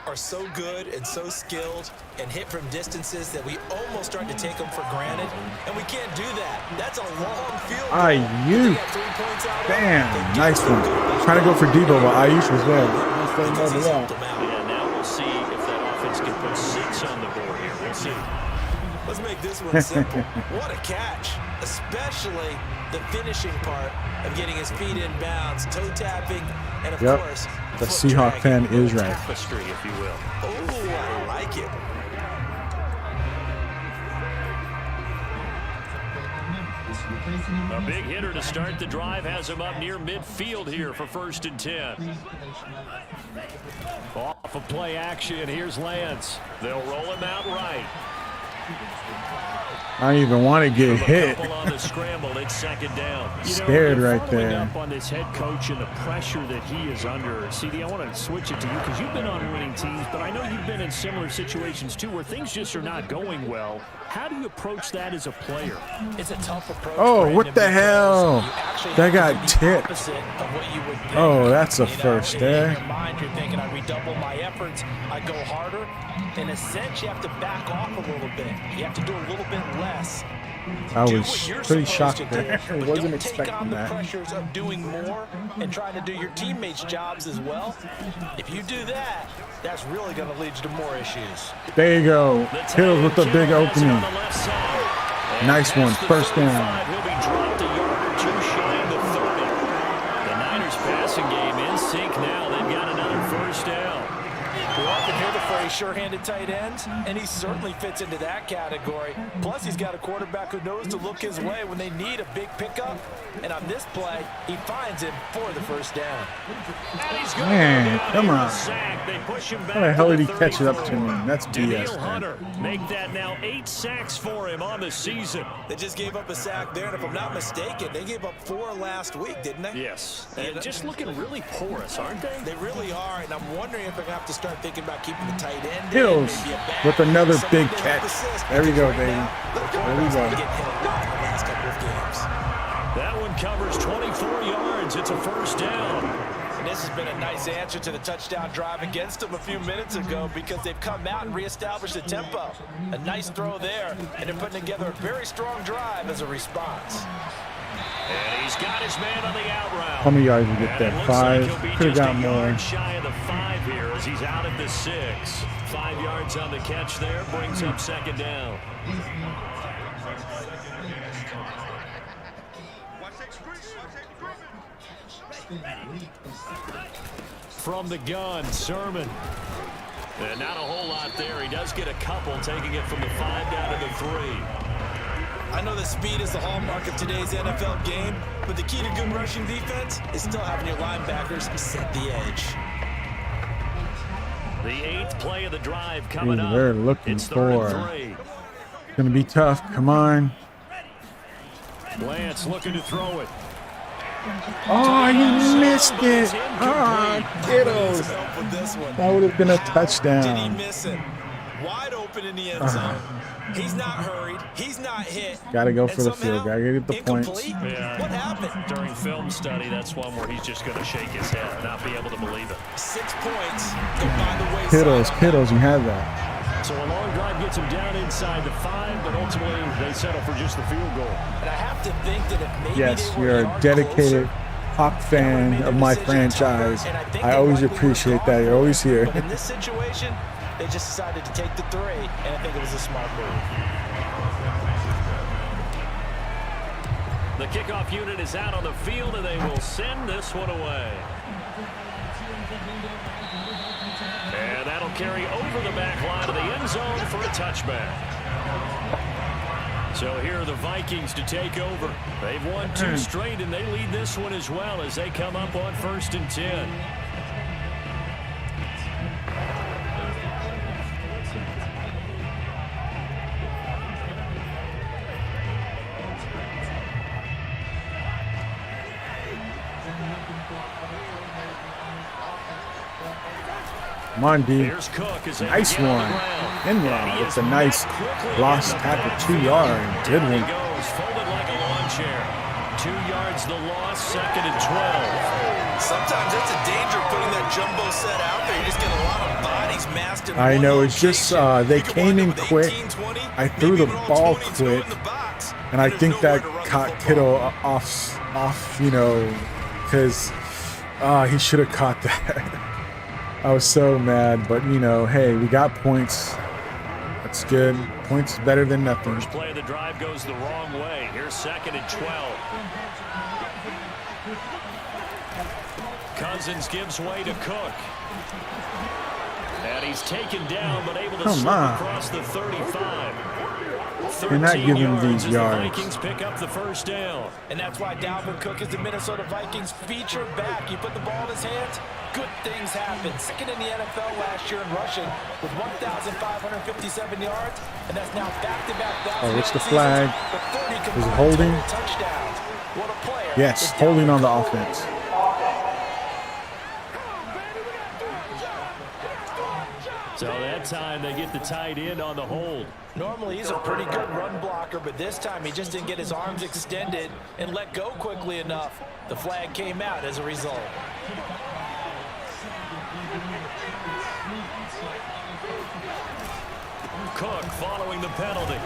are so good and so skilled and hit from distances that we almost start to take them for granted, and we can't do that. That's a long field goal.
Ayuk. Damn, nice one. Trying to go for Debo, but Ayuk was there.
Yeah, now we'll see if that offense can put 6 on the board here. We'll see.
Let's make this one simple. What a catch, especially the finishing part of getting his feet in bounds, toe tapping, and of course,
the Seahawk fan is right.
Tapestry, if you will.
Oh, I like it.
A big hitter to start the drive has him up near midfield here for 1st and 10. Off of play action, here's Lance. They'll roll him out right.
I don't even want to get hit.
On the scramble, it's 2nd down.
Scared right there.
Up on this head coach and the pressure that he is under. CD, I want to switch it to you because you've been on winning teams, but I know you've been in similar situations too where things just are not going well. How do you approach that as a player?
It's a tough approach.
Oh, what the hell? That got tipped. Oh, that's a first there.
In your mind, you're thinking, I redouble my efforts, I go harder. In a sense, you have to back off a little bit. You have to do a little bit less.
I was pretty shocked there. I wasn't expecting
take on the
that.
pressures of doing more and trying to do your teammates' jobs as well. If you do that, that's really going to lead you to more issues.
There you go. Hills with the big opening. Nice one. 1st down.
He'll be dropped a yard or 2 shy of the 30. The Niners passing game in sync now. They've got another 1st down.
We often hear the phrase sure-handed tight ends, and he certainly fits into that category. Plus, he's got a quarterback who knows to look his way when they need a big pickup. And on this play, he finds him for the 1st down.
Man, come on. How the hell did he catch it up to me? That's BS.
Hunter make that now 8 sacks for him on the season.
They just gave up a sack there, and if I'm not mistaken, they gave up 4 last week, didn't they?
Yes. And just looking really porous, aren't they?
They really are, and I'm wondering if they're going to have to start thinking about keeping the tight end.
Hills with another big catch. There we go, baby. There we go.
That one covers 24 yards. It's a 1st down.
And this has been a nice answer to the touchdown drive against them a few minutes ago because they've come out and reestablished the tempo. A nice throw there, and they're putting together a very strong drive as a response.
And he's got his man on the out route.
How many yards did you get that? 5. Could have got more.
Shy of the 5 here as he's out at the 6. 5 yards on the catch there brings up 2nd down. From the gun, Sermon. And not a whole lot there. He does get a couple, taking it from the 5 down to the 3.
I know that speed is the hallmark of today's NFL game, but the key to good rushing defense is still having your linebackers set the edge.
The 8th play of the drive coming up.
They're looking
it's
for. It's going to be tough. Come on.
Lance looking to throw it.
Oh, you missed it. Ah, kiddos. That would have been a
Did he
touchdown.
miss it? Wide open in the end zone. He's not hurried. He's not hit.
Gotta go
And
for the
somehow,
field. Gotta get the points.
incomplete?
Yeah.
What happened?
During film study, that's one where he's just going to shake his head and not be able to believe it.
6 points go by the wayside.
Kiddos, you had that.
So a long drive gets him down inside the 5, but ultimately they settle for just the field goal.
And I have to think that if maybe
Yes,
they were
you're a
yard
dedicated
closer,
Hawk fan of my franchise. I always appreciate that. You're always here.
but in this situation, they just decided to take the 3, and I think it was a smart move.
The kickoff unit is out on the field, and they will send this one away. And that'll carry over the back line of the end zone for a touchback. So here are the Vikings to take over. They've won 2 straight, and they lead this one as well as they come up on 1st and 10.
Come on, D.
Here's Cook as they
Nice
get on
one.
the ground.
Inline.
And he
It's
is
a nice
met quickly
lost
against the
tackle,
pass.
2 yard. Good
Down he
one.
goes, folded like a lawn chair. 2 yards the loss, 2nd and 12.
Sometimes it's a danger putting that jumbo set out there. You just get a lot of bodies masked in
I
one
know, it's just
location.
they
You could
came
wind
in
up with
quick.
18, 20,
I threw
maybe
the
even all
ball
22
quick,
in the box,
and I
there's
think
nowhere
that
to run the
caught
football.
Kittle off, you know, because he should have caught that. I was so mad, but you know, hey, we got points. That's good. Points better than nothing.
First play of the drive goes the wrong way. Here's 2nd and 12. Cousins gives way to Cook. And he's taken down, but able to
Come
slip
on.
across the 35.
You're not
13
giving
yards
these
as
yards.
The Vikings pick up the 1st down.
And that's why Dalvin Cook is the Minnesota Vikings feature back. You put the ball in his hands, good things happen. 2nd in the NFL last year in rushing with 1,557 yards, and that's now back-to-back.
Oh, what's the flag? Is it holding?
Touchdowns. What a player.
Yes,
is
holding
Dalvin
on the
Cook.
offense.
So that time they get the tight end on the hold.
Normally he's a pretty good run blocker, but this time he just didn't get his arms extended and let go quickly enough. The flag came out as a result.
Cook following the penalty.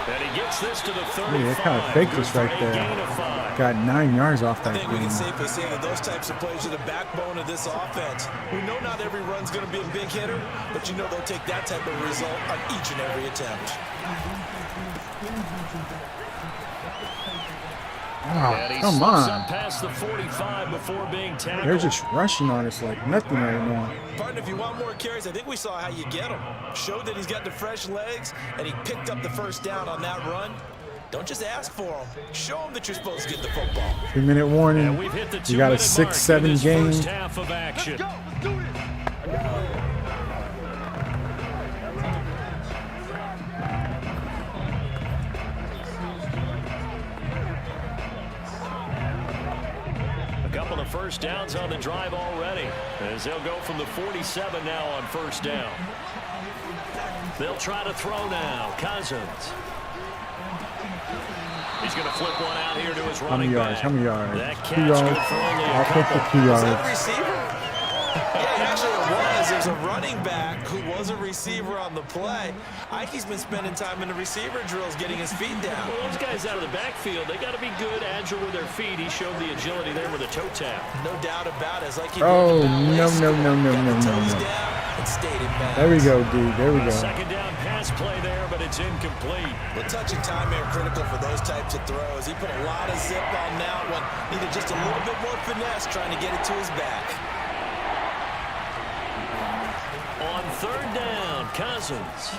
And he gets this to the 35.
Yeah, they kind of faked us right
A
there.
gain of 5.
Got 9 yards off
I
that
think we
game.
can safely say that those types of plays are the backbone of this offense. We know not every run's going to be a big hitter, but you know they'll take that type of result on each and every attempt.
And he
Oh, come
slips
on.
up past the 45 before being tackled.
They're just rushing on us like nothing right now.
Partner, if you want more carries, I think we saw how you get him. Showed that he's got the fresh legs, and he picked up the 1st down on that run. Don't just ask for him. Show him that you're supposed to get the football.
3-minute warning.
And we've hit the
You got a
2-minute mark
6-7
in this
game.
first half of action. A couple of 1st downs on the drive already, as they'll go from the 47 now on 1st down. They'll try to throw now. Cousins. He's going to flip one out here to his
How
running
many yards?
back.
How many yards?
That
2
catch
yards.
good for only a
I'll take the
couple.
2
Was that a
yards.
receiver? Yeah, actually it was. There's a running back who was a receiver on the play. Ike's been spending time in the receiver drills getting his feet down.
Well, those guys out of the backfield, they got to be good, agile with their feet. He showed the agility there with a toe tap.
No doubt about it. It's like he
Oh,
broke the ballet
no,
school,
no, no,
got
no,
the
no,
toes
no.
down and stayed in bounds.
There we go, D. There we
A
go.
2nd down pass play there, but it's incomplete.
The touch and time are critical for those types of throws. He put a lot of zip on that one. Needed just a little bit more finesse trying to get it to his back.
On 3rd down, Cousins.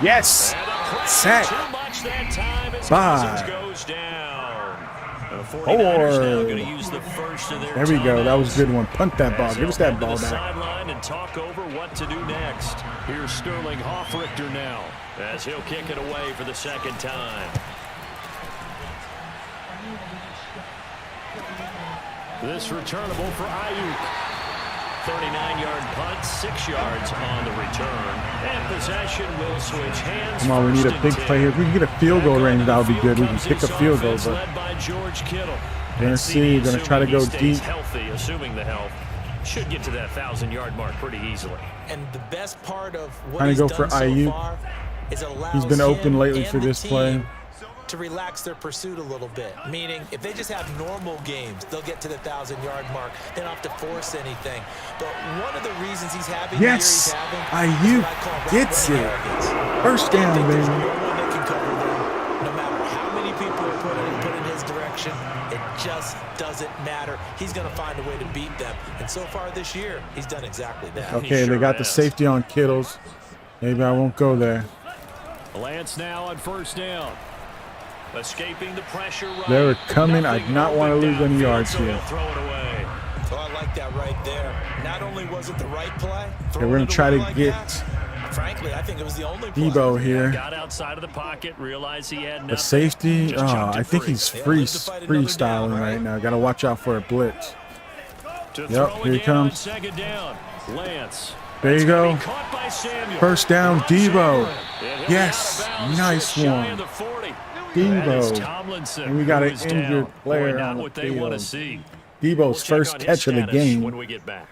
Yes.
And a pressure
Sack.
too much that time as
5.
Cousins goes down. The 49ers now going to use the first of their
There we go. That was a
timeouts.
good one. Punt that ball.
As
Give us
they'll
that
head to
ball
the
back.
sideline and talk over what to do next. Here's Sterling Hoffrichter now as he'll kick it away for the 2nd time. This returnable for Ayuk. 39-yard punt, 6 yards on the return. And possession will switch hands.
Come on, we need a big play here. If we can get a field goal range, that would be good. We can kick a field goal, but
led by George Kittle.
gonna see, gonna try to go deep.
Healthy, assuming the health. Should get to that 1,000-yard mark pretty easily.
And the best part of what
Trying
he's
to go
done
for
so
Ayuk.
far is allows
He's been open
him
lately
and
for
the
this play.
team to relax their pursuit a little bit. Meaning, if they just have normal games, they'll get to the 1,000-yard mark. They don't have to force anything. But one of the reasons he's having the year he's
Yes,
having,
Ayuk gets it. First down,
there's
baby.
no one that can cover them. No matter how many people are put in his direction, it just doesn't matter. He's going to find a way to beat them. And so far this year, he's done exactly that.
Okay, they got the safety on Kittles. Maybe I won't go there.
Lance now on first down. Escaping the pressure. Right.
They're coming. I do not want to lose any yards
so
here.
Throw it away.
Oh, I like that right there. Not only was it the right play,
Okay, we're going to try to
like
get
that, frankly, I think it was the only play.
Debo here.
Got outside of the pocket, realized he had nothing.
The safety,
Just jumped
I
it
think
free.
he's
freestyling
freestyling right now. Got to watch out for a blitz.
To
Yep,
throw
here he
again on
comes.
second down. Lance.
There you go.
Caught by Samuel.
First down, Debo.
And he'll be
Yes,
out of bounds
nice
just shy
one.
of the 40. That is
Debo.
Tomlinson,
And we got
who
an
is
injured
down.
player
Boy, not
on the
what they want to
field.
see.
Debo's
We'll check
first
on his
catch of the
status
game.
when we get back.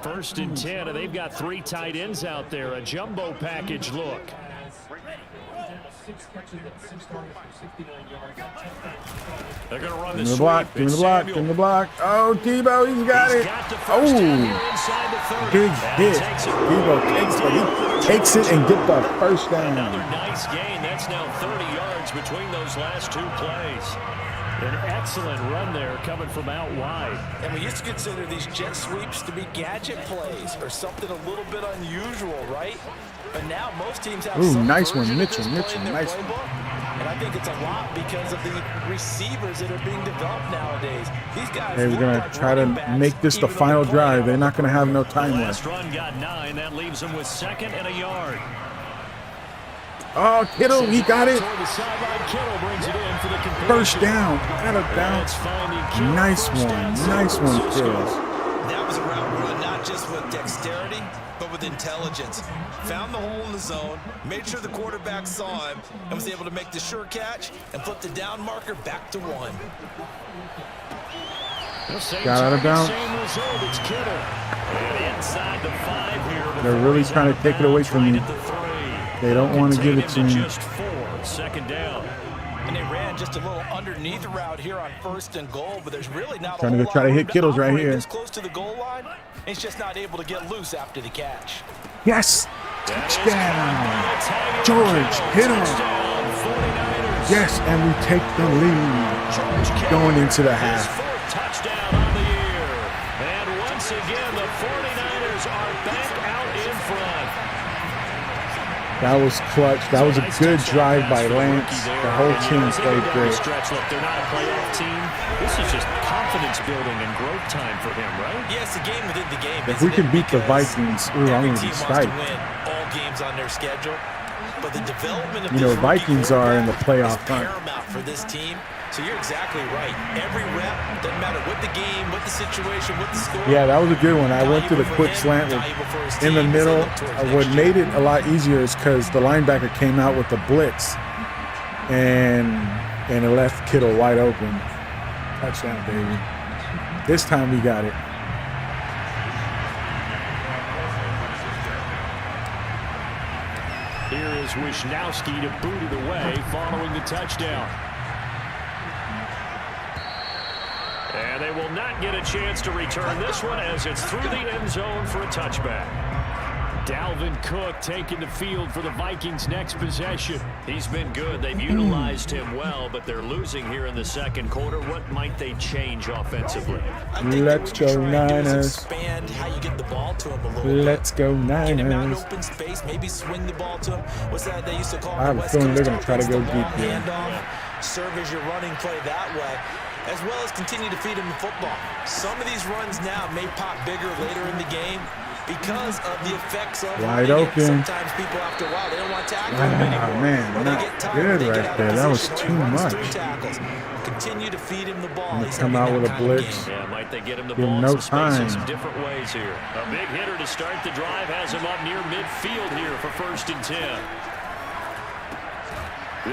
First and 10, and they've got 3 tight ends out there. A jumbo package look. They're going to run
Give
the
me the block,
sweep.
give me the
It's
block,
Samuel.
give me the block. Oh, Debo, he's got
He's
it.
got the first down here
Oh,
inside the 30.
big
And
hit.
takes it.
Debo takes it. He takes it and get the first
Another
down.
nice gain. That's now 30 yards between those last 2 plays. An excellent run there coming from out wide.
And we used to consider these jet sweeps to be gadget plays or something a little bit unusual, right? But now most teams have
Ooh,
some
nice one,
version of this
Mitchell,
play
Mitchell,
in their
nice one.
playbook. And I think it's a lot because of the receivers that are being developed nowadays. These guys
Hey, we're
look
going to
like
try to
running backs,
make this the
even though
final
they're playing
drive.
out
They're
on
not
the
going to have no
The
time
last
left.
run got 9. That leaves them with 2nd and a yard.
Oh, Kittle, he got it.
Toward the sideline, Kittle brings it in for the completion.
First down. Out of
That's
bounds.
finding Kittle.
Nice
First
one.
down,
Nice
San
one,
Francisco.
Kittle.
That was a route run, not just with dexterity, but with intelligence. Found the hole in the zone, made sure the quarterback saw him, and was able to make the sure catch and flip the down marker back to 1.
Got out of bounds.
Same result. It's Kittle. And inside the 5 here.
They're really trying to take it away from me. They don't want to give it to me.
Just 4. 2nd down.
And they ran just a little underneath route here on 1st and goal, but there's really not
Trying
a
to
whole
go try
lot
to
of
hit
room
Kittles right
operate
here.
this close to the goal line. He's just not able to get loose after the catch.
Yes. Touchdown. George Kittle. Yes, and we take the lead going into the half.
His 4th touchdown on the year. And once again, the 49ers are back out in front.
That was clutch. That was a good drive by Lance. The whole team played good.
Stretch. Look, they're not a playoff team. This is just confidence building and growth time for him, right?
Yes, the game within the game.
If we can beat the Vikings, ooh, I'm
every
going to
team
be
wants to
psyched.
win all games on their schedule. But the development of
You know,
this rookie
Vikings are in the playoff
quarterback is
hunt.
paramount for this team. So you're exactly right. Every rep, doesn't matter what the game, what the situation, what the score.
Yeah, that was a good one. I went through the quick slant in the middle. What made it a lot easier is because the linebacker came out with the blitz, and it left Kittle wide open. Touchdown, baby. This time we got it.
Here is Wisnowski to boot it away following the touchdown. And they will not get a chance to return this one as it's through the end zone for a touchback. Dalvin Cook taking the field for the Vikings' next possession. He's been good. They've utilized him well, but they're losing here in the 2nd quarter. What might they change offensively?
Let's go Niners.
Expand how you get the ball to him a little bit.
Let's go
Get him out in
Niners.
open space, maybe swing the ball to him. What's that they used to call
I have
the
a
West
feeling they're
Coast
gonna try to
offense,
go
the long
deep here.
handoff, serve as your running play that way. as well as continue to feed him the football. Some of these runs now may pop bigger later in the game because of the effects of
wide
running it.
open.
Sometimes people, after a while, they don't want to tackle him anymore.
Man,
Or they
not
get tired,
good
they get
right
out of
there. That was
position,
too
he runs
much.
3 tackles. Continue to feed him the ball. He's
Come
having
out
that
with a
kind of
blitz.
game.
Yeah, might they get him the
Give
ball
him
in
no
some space in
time.
some different ways here. A big hitter to start the drive has him up near midfield here for 1st and 10.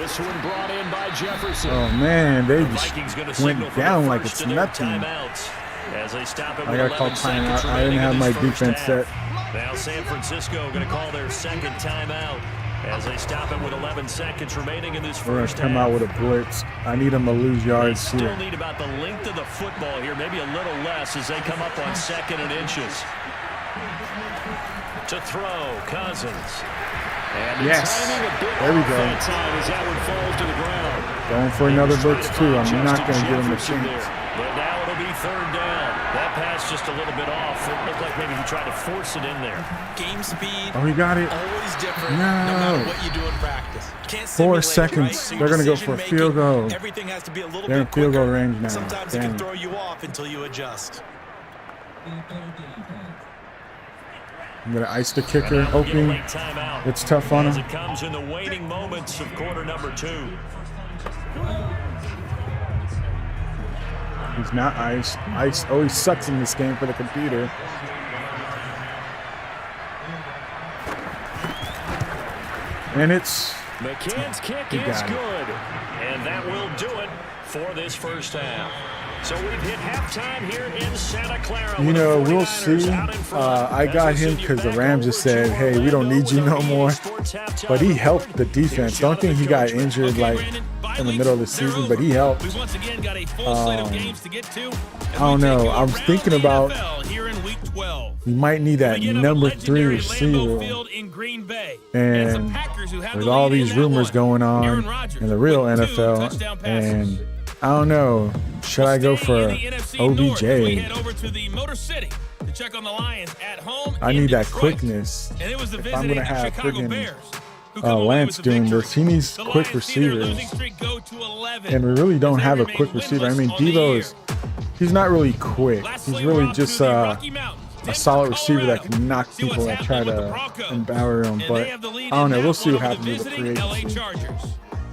This one brought in by Jefferson.
Oh man, they
The
just
Vikings gonna
went
signal for
down
the
like
first
it's
of their
nothing.
timeouts as they stop it
I
with
got called
11 seconds
timeout. I didn't
remaining
have
in
my
this first
defense
half.
set.
Now San Francisco going to call their 2nd timeout as they stop it with 11 seconds remaining in this
We're gonna
first
come
half.
out with a blitz. I need them to lose
They
yards
still
here.
need about the length of the football here, maybe a little less as they come up on 2nd and inches. To throw, Cousins. And the
Yes.
timing a bit
There we
off
go.
that time as that one falls to the ground.
Going for another blitz too. I'm not gonna give him a
Justin Jefferson
chance.
there. But now it'll be 3rd down. That pass just a little bit off. It looked like maybe he tried to force it in there.
Game speed,
Oh, he got it.
always different
No.
no matter what you do in practice. Can't
4
simulate it,
seconds.
right? So your
They're gonna go for a
decision-making,
field goal.
Everything has to be a little
They're in
bit
field goal
quicker.
range now.
Sometimes it
Dang.
can throw you off until you adjust.
I'm gonna ice the
And
kicker,
now we'll get a
hoping
late timeout
it's tough on
as
him.
it comes in the waning moments of quarter number 2.
He's not iced. Ice always sucks in this game for the computer. And it's
McCann's kick
He
is
got it.
good. And that will do it for this first half. So we've hit halftime here in Santa Clara.
You
with the
know, we'll
49ers
see.
out in front.
I got
As we
him
send you
because the
back
Rams
over
just said,
to
"Hey, we don't
Orlando
need you
with
no
our
more."
EA Sports halftime
But he
report.
helped the defense. Don't think he got injured like in the middle of the season, but he helped.
We once again got a full slate of games to get to.
I don't know. I'm thinking about
here in week 12.
we might need that number 3 receiver.
Field in Green Bay.
And with all these rumors going on in the real NFL, and I don't know, should I go for OBJ?
Over to the Motor City to check on the Lions at home.
I need that quickness.
And it was the
If I'm gonna have
Chicago
friggin'
Bears who come away
Lance
with the
doing
victory.
this, he needs
The
quick
Lions see their
receivers.
losing streak go to 11
And we really don't
as they
have a
remain
quick receiver. I mean,
winless on the
Devo
year.
is, he's not really quick.
Lastly,
He's
we're
really
off to
just
the Rocky Mountains.
a
Denver,
solid receiver that
Colorado.
can knock
See what's
people that try
happening with the
to
Broncos.
empower him.
And
But
they have the lead
I don't
in
know.
now
We'll see what
over the
happens with the
visiting
free
LA
agency.
Chargers.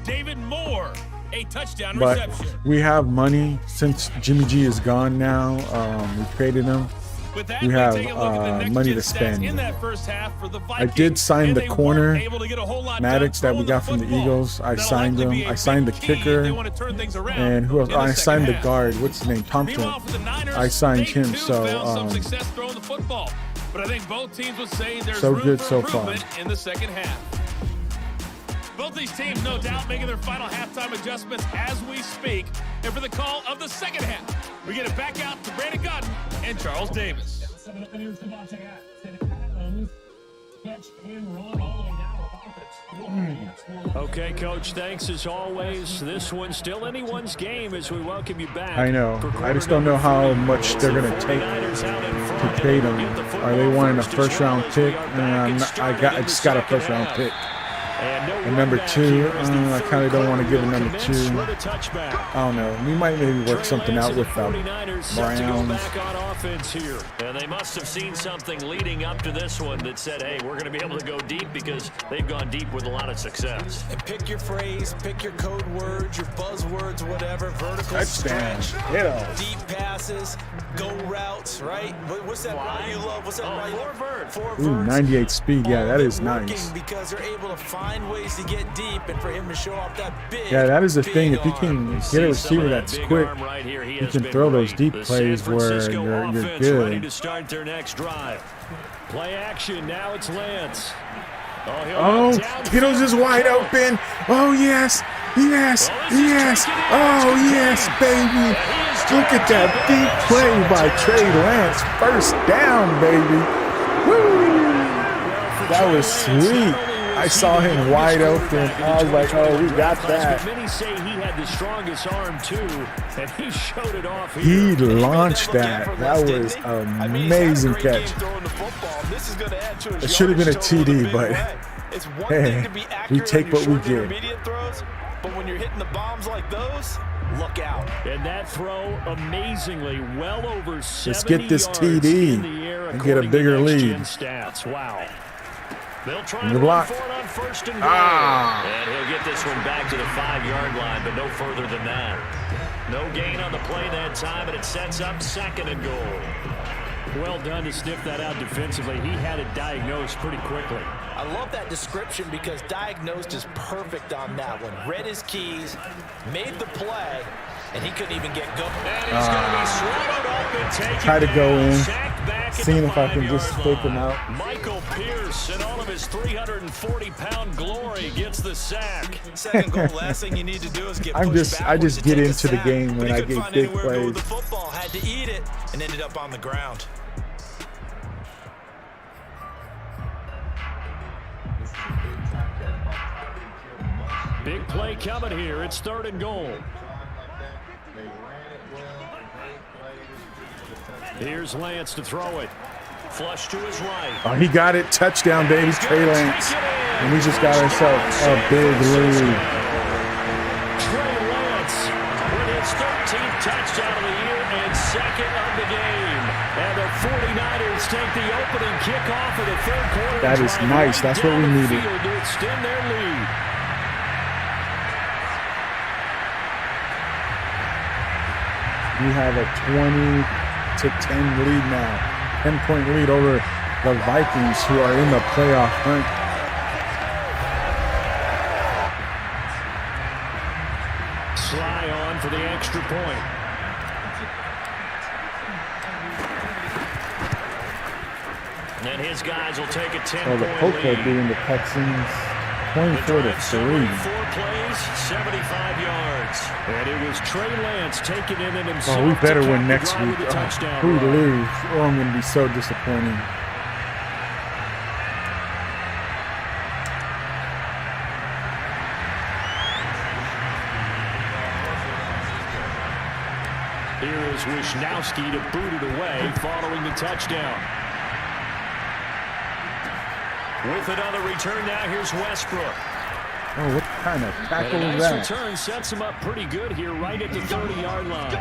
David Moore, a touchdown
But
reception.
we have money since Jimmy G is gone now. We traded him.
With that,
we
we
have,
take a look at the next
money
gen
to
stats
spend.
in that first half for the
I
Vikings,
did sign
and
the
they
corner,
weren't able to get a whole lot
Maddox,
done
that we
throwing
got
the
from the
football.
Eagles. I
That'll
signed
likely
him.
be a
I signed the
big key if
kicker.
they want to turn things around
And who else?
in the
I
second
signed the
half.
guard. What's his name? Thompson.
Meanwhile, for the Niners,
I signed
they
him.
too
So
found some success throwing the football. But I think both teams would say there's
So
room
good
for
so far.
improvement in the second half. Both these teams, no doubt, making their final halftime adjustments as we speak. And for the call of the second half, we get it back out to Brandon Gutton and Charles Davis.
Okay, Coach, thanks as always. This one's still anyone's game as we welcome you back.
I know.
for
I just don't know how much they're going to take to trade him. Are they wanting a first-round pick? I just got a first-round pick. And number 2, I kind of don't want to give a number 2. I don't know. We might maybe work something out with the Browns.
Back on offense here. And they must have seen something leading up to this one that said, hey, we're going to be able to go deep because they've gone deep with a lot of success.
And pick your phrase, pick your code words, your buzzwords, whatever. Vertical
Touchdown.
stretch,
Hit 'em.
deep passes, go routes, right? What's that route you love? What's that route you love? Four
Ooh,
verts.
98 speed. Yeah,
All
that
of
is
it
nice.
working because they're able to find ways to get deep and for him to show off that big.
Yeah, that is the
big
thing. If you
arm.
can get a
See some of
receiver
that
that's
big
quick,
arm right here. He
you
has
can
been
throw those
great.
deep
The
plays
San
where
Francisco
you're
offense
good.
ready to start their next drive. Play action. Now it's Lance.
Oh, Kittle's is wide open. Oh, yes. Yes. Yes. Oh, yes, baby. Look at that deep play by T.Lance. First down, baby. Woo. That was sweet. I saw him wide open. I was like, oh, we got that.
Many say he had the strongest arm, too, and he showed it off here.
He launched that. That was an amazing catch. It should have been a TD, but hey, we take what we get.
But when you're hitting the bombs like those, look out.
And that throw, amazingly, well over 70
Let's get this
yards
TD
in the air,
and get a
according
bigger
to
lead.
Next-Gen Stats. Wow. They'll try
In
to
the
run
block.
for it on first and goal. And he'll get this one back to the 5-yard line, but no further than that. No gain on the play that time, and it sets up 2nd and goal. Well done to sniff that out defensively. He had it diagnosed pretty quickly.
I love that description because diagnosed is perfect on that one. Read his keys, made the play, and he couldn't even get going.
And he's going to be swallowed up and taken
Try to
down.
go in,
Sacked back at
seeing
the
if I can just
5-yard
fake him
line.
out.
Michael Pierce, in all of his 340-pound glory, gets the sack.
Second goal, last thing you need to do is get
I
pushed
just
backwards to
get
take a
into the
sack.
game
But
when
he
I
couldn't
get
find
big
anywhere to go with
plays.
the football, had to eat it, and ended up on the ground.
Big play coming here. It's 3rd and goal. Here's Lance to throw it. Flush to his right.
Oh, he got it. Touchdown, baby. T.Lance. And we just got ourselves a big lead.
T.Lance with his 13th touchdown of the year and 2nd of the game. And the 49ers take the opening kickoff of the 3rd quarter.
That is nice. That's what we needed.
To extend their lead.
We have a 20-10 lead now. 10-point lead over the Vikings, who are in the playoff hunt.
Sly on for the extra point. And his guys will take a 10-point
the Poco
lead.
beating the Texans 24-3.
4 plays, 75 yards. And it was T.Lance taking it in himself.
Oh, we better
to
win
cap
next
the drive
week.
with a touchdown
If we
run.
lose, oh, I'm going to be so disappointing.
Here is Wisnowski to boot it away following the touchdown. With another return now, here's Westbrook.
Oh, what kind of tackle
And a
is
nice
that?
return sets him up pretty good here right at the 30-yard line.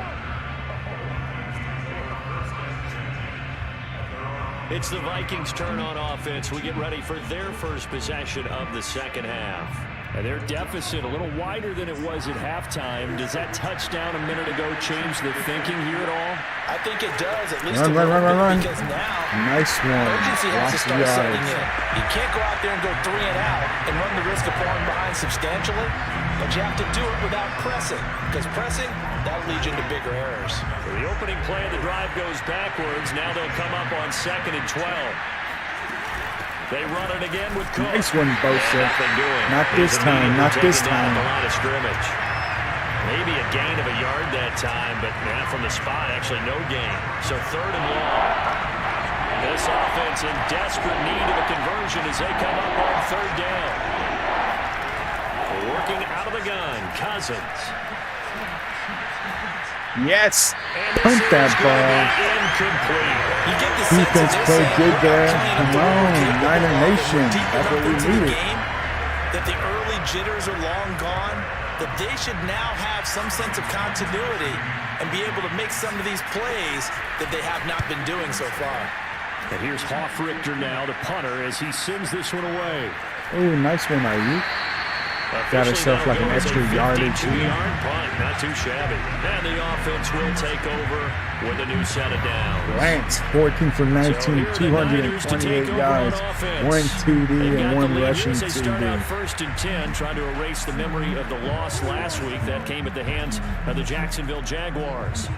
It's the Vikings' turn on offense. We get ready for their first possession of the 2nd half. And their deficit a little wider than it was at halftime. Does that touchdown a minute ago change the thinking here at all?
I think it does, at least
Run,
a little
run.
bit, because now
Nice one.
urgency has to
Lots of
start setting
yards.
in. You can't go out there and go 3 and out and run the risk of falling behind substantially, but you have to do it without pressing, because pressing, that'll lead you into bigger errors.
So the opening play of the drive goes backwards. Now they'll come up on 2nd and 12. They run it again with Cook.
Nice one, Bosa.
Nothing doing.
Not this
He's
time,
immediately
not this
taken down
time.
at the line of scrimmage. Maybe a gain of a yard that time, but from the spot, actually no gain. So 3rd and long. This offense in desperate need of a conversion as they come up on 3rd down. Working out of the gun, Cousins.
Yes.
And
Punt
this
that
is
ball.
going to be incomplete.
You get the sense
Defense
that
played
they're
good
saying,
there.
"I'm playing
Come
the
on,
capable
Niner
of
Nation.
deep
That's what
enough
we
into the
needed.
game that the early jitters are long gone, that they should now have some sense of continuity and be able to make some of these plays that they have not been doing so far.
And here's Hoffrichter now, the punter, as he sends this one away.
Oh, nice one, Ayuk. Got herself like an extra yardage.
52-yard punt, not too shabby. And the offense will take over with a new set of downs.
Lance, 14 for 19, 228 yards, 1 TD, and 1 rushing
They start out
TD.
1st and 10, trying to erase the memory of the loss last week. That came at the hands of the Jacksonville Jaguars.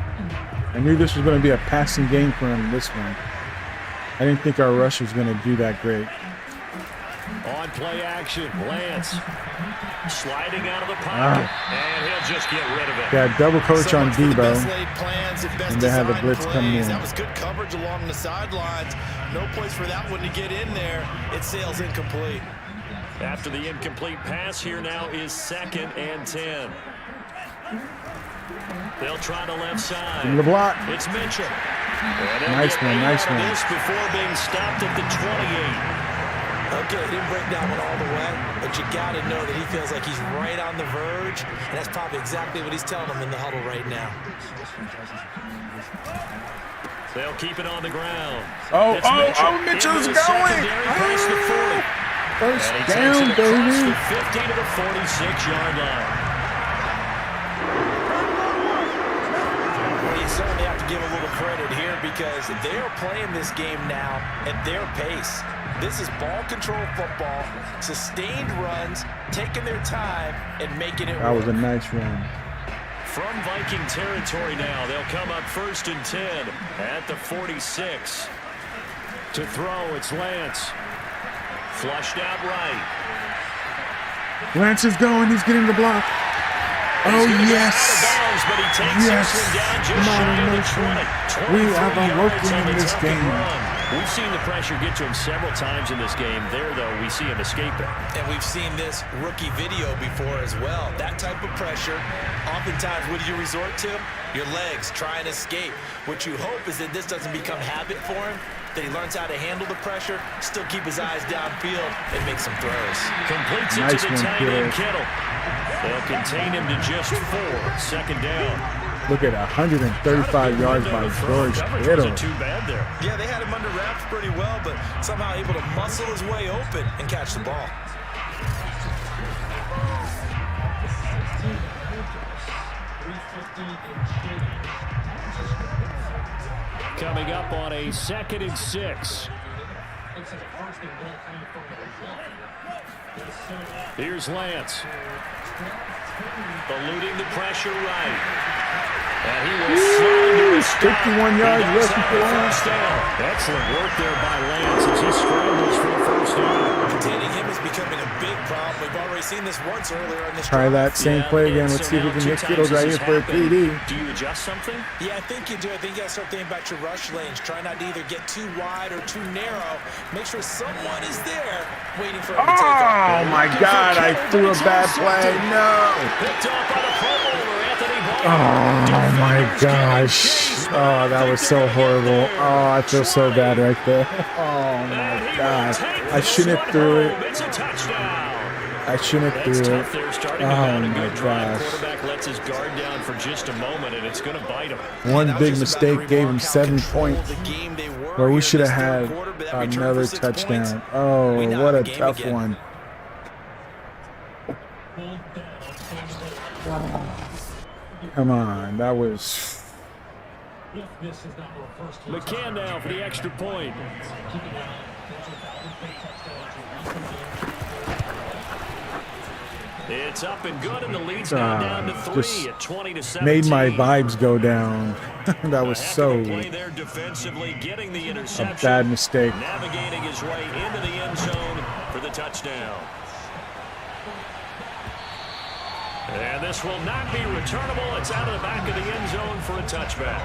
I knew this was going to be a passing game for him, this one. I didn't think our rush was going to do that great.
On play action, Lance sliding out of the pocket, and he'll just get rid of it.
Got double coach on
So much for the
Debo,
best laid plans and best
and they had the
designed
blitz coming
plays.
in.
That was good coverage along the sidelines. No place for that one to get in there. It sails incomplete.
After the incomplete pass, here now is 2nd and 10. They'll try the left side.
In the block.
It's Mitchell. And they'll
Nice
get
one,
8
nice
out of
one.
this before being stopped at the 28.
A Okay, he didn't break that one all the way, but you got to know that he feels like he's right on the verge, and that's probably exactly what he's telling them in the huddle right now.
They'll keep it on the ground.
Mitchell's going. First down, baby.
The 50 to the 46-yard line.
Well, you certainly have to give a little credit here because they are playing this game now at their pace. This is ball control football, sustained runs, taking their time and making it work.
That was a nice run.
From Viking territory now, they'll come up 1st and 10 at the 46. To throw, it's Lance. Flushed out right.
Lance is going. He's getting the block. Oh, yes.
Bounds, but he takes
Yes.
this one down just shy of the 20.
We are
23
working
yards on
in
the
this
tuck and
game.
run. We've seen the pressure get to him several times in this game. There, though, we see him escape it.
And we've seen this rookie video before as well. That type of pressure, oftentimes, what do you resort to? Your legs, try and escape. What you hope is that this doesn't become habit for him, that he learns how to handle the pressure, still keep his eyes downfield, and make some throws.
Completes it
Nice
to the
one,
tight end,
Kittle.
Kittle. They'll contain him to just 4. 2nd down.
Look at 135 yards by George Kittle.
Too bad there.
Yeah, they had him under wraps pretty well, but somehow able to muscle his way open and catch the ball.
Coming up on a 2nd and 6. Here's Lance. Eluding the pressure right. And he will slide to a stop.
51 yards rushing for
Lance. Excellent work there by Lance as he scrambles for the 1st down.
Containing him is becoming a big problem. We've already seen this once earlier in this
Try
drive.
that same play again. Let's see if we can get Kittle right here for a TD.
Do you adjust something?
Yeah, I think you do. I think you got to start thinking about your rush lanes. Try not to either get too wide or too narrow. Make sure someone is there waiting for him to take off.
Oh, my God. I threw a bad play. No.
Picked off by the Pro Bowler, Anthony Barr.
Oh, my gosh. Oh, that was so horrible. Oh, I feel so bad right there. Oh, my God. I shouldn't have threw it.
It's a touchdown.
I shouldn't have
That's
threw
tough
it.
there, starting
Oh,
about a
my
good drive.
gosh.
Quarterback lets his guard down for just a moment, and it's going to bite him.
One big mistake gave him 7 points, where we should have had another touchdown. Oh, what a tough one. Come on, that was...
McCann now for the extra point. It's up and good, and the lead's gone down to 3 at 20-17.
Made my vibes go down. That was so
Play there defensively, getting the
a
interception.
bad mistake.
Navigating his way into the end zone for the touchdown. And this will not be returnable. It's out of the back of the end zone for a touchback.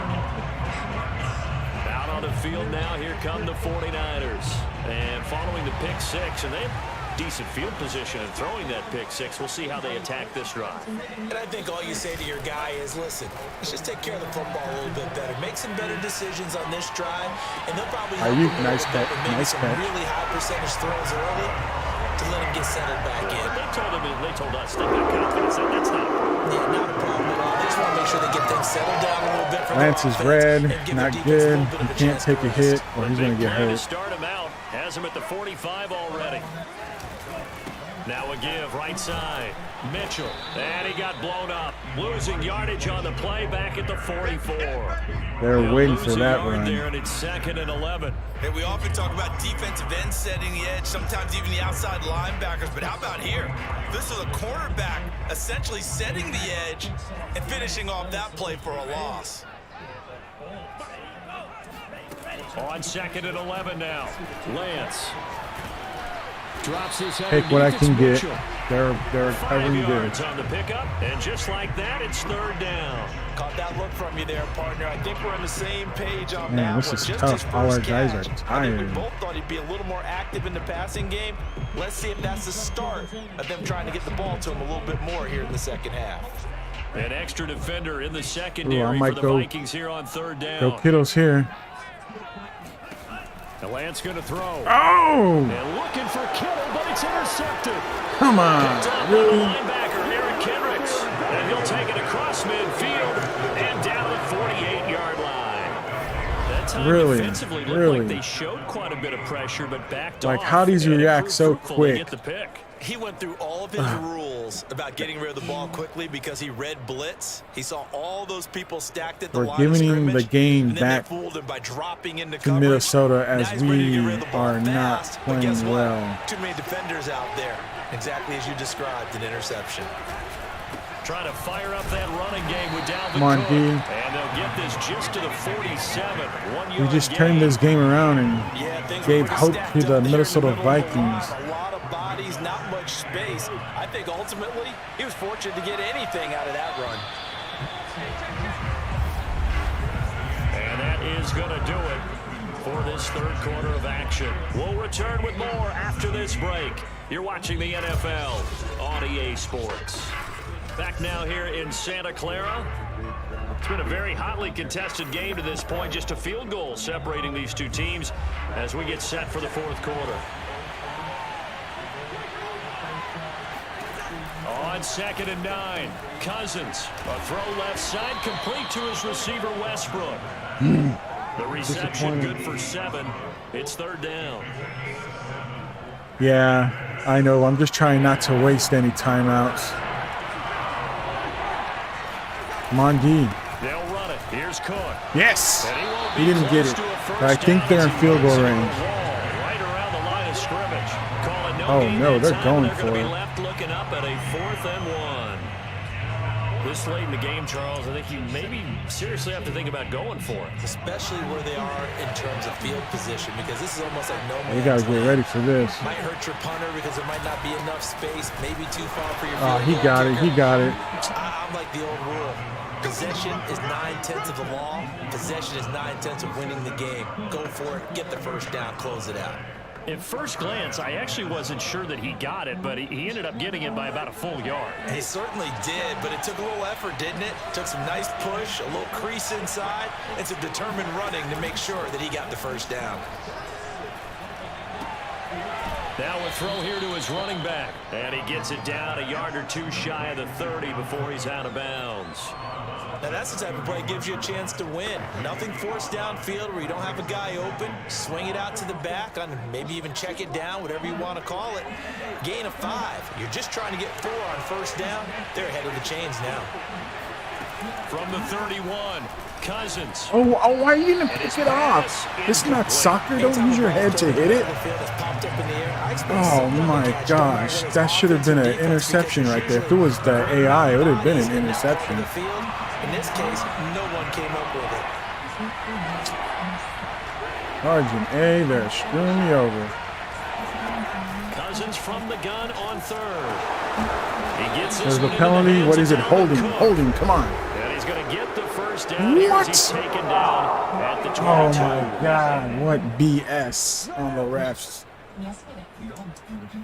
Out on the field now, here come the 49ers. And following the pick 6, and they have decent field position and throwing that pick 6. We'll see how they attack this drive.
And I think all you say to your guy is, listen, let's just take care of the football a little bit better. Make some better decisions on this drive, and they'll probably help him
Nice
a little bit
catch,
with maybe
nice
some
catch.
really high percentage throws early to let him get settled back in.
They told us they got confidence. That's not a problem.
Yeah, not a problem at all. They just want to make sure they get things settled down a little bit for
Lance
their
is
offense
red,
and give
not
their defense a
good.
little bit
He
of a
can't
chance
take
to
a hit
rest.
or he's going to get
Trying to
hurt.
start him out. Has him at the 45 already. Now a give right side. Mitchell. And he got blown up. Losing yardage on the play back at the 44.
They're waiting for
lose a
that
yard
run.
there, and it's 2nd and 11.
Hey, we often talk about defensive ends setting the edge, sometimes even the outside linebackers, but how about here? This is a cornerback essentially setting the edge and finishing off that play for a loss.
On 2nd and 11 now. Lance. Drops his head.
Take what I can get.
Mitchell.
They're
5
covering good.
yards on the pickup, and just like that, it's 3rd down.
Caught that look from you there, partner. I think we're on the same page on
Man,
that
this
one.
is
Just
tough.
his
All our
first
guys
catch.
are
I think
tired.
we both thought he'd be a little more active in the passing game. Let's see if that's the start of them trying to get the ball to him a little bit more here in the second half.
An extra defender in the secondary
might
for the
go-
Vikings here on 3rd down.
Go Kittle's here.
T.Lance going to throw.
Oh!
And looking for Kittle, but it's intercepted.
Come on.
Picked up
Really?
by the linebacker, Eric Kendricks. And he'll take it across midfield and down the 48-yard line. That time defensively looked like they showed quite a bit of pressure, but backed off.
Like, how does he react so quick?
Get the pick. He went through all of his rules about getting rid of the ball quickly because he read blitz. He saw all those people stacked at the line of
We're
scrimmage.
giving him the game back
Fooled him by dropping into
to Minnesota as we
fast,
are not playing well.
Too many defenders out there. Exactly as you described, an interception.
Trying to fire up that running game with Dalvin
Come on,
Cook.
D.
And they'll get this just to the 47. 1 yard
We just
gain.
turned this game around and gave hope to the Minnesota Vikings.
A lot of bodies, not much space. I think ultimately he was fortunate to get anything out of that run.
And that is going to do it for this third quarter of action. We'll return with more after this break. You're watching the NFL on EA Sports. Back now here in Santa Clara. It's been a very hotly contested game to this point. Just a field goal separating these two teams as we get set for the fourth quarter. On 2nd and 9, Cousins. A throw left side, complete to his receiver, Westbrook. The reception good for 7. It's third down.
Yeah, I know. I'm just trying not to waste any timeouts. Come on, D.
They'll run it. Here's Cook.
Yes!
And
He didn't get it. But I think they're in field goal range.
Right around the line of scrimmage. Calling no
Oh,
gain
no,
that
they're
time,
going
they're
for
gonna
it.
be left looking up at a 4th and 1. This late in the game, Charles, I think you maybe seriously have to think about going for it.
Especially where they are in terms of field position, because this is almost like no man's
We got to get
land.
ready for this.
Might hurt your punter because there might not be enough space, maybe too far for your
Oh,
field
he
goal
got it.
kicker.
He got it.
I'm like the old rule. Possession is 9/10 of the law. Possession is 9/10 of winning the game. Go for it. Get the first down. Close it out.
At first glance, I actually wasn't sure that he got it, but he ended up getting it by about a full yard.
He certainly did, but it took a little effort, didn't it? Took some nice push, a little crease inside, and some determined running to make sure that he got the first down.
Now a throw here to his running back. And he gets it down a yard or two shy of the 30 before he's out of bounds.
Now that's the type of play that gives you a chance to win. Nothing forced downfield where you don't have a guy open. Swing it out to the back, on maybe even check it down, whatever you want to call it. Gain of 5. You're just trying to get 4 on first down. They're ahead of the chains now.
From the 31, Cousins.
Oh, why are you going to pick it off? This is not soccer. Don't use your head to hit it. Oh, my gosh. That should have been an interception right there. If it was the AI, it would have been an interception.
In this case, no one came up with it.
Sergeant A, they're screwing me over.
Cousins from the gun on 3rd. He gets
There's the penalty. What is it? Holding. Holding. Come on.
And he's going to get the first down. Here as he's taken down at the 22.
Oh, my God. What BS on the refs.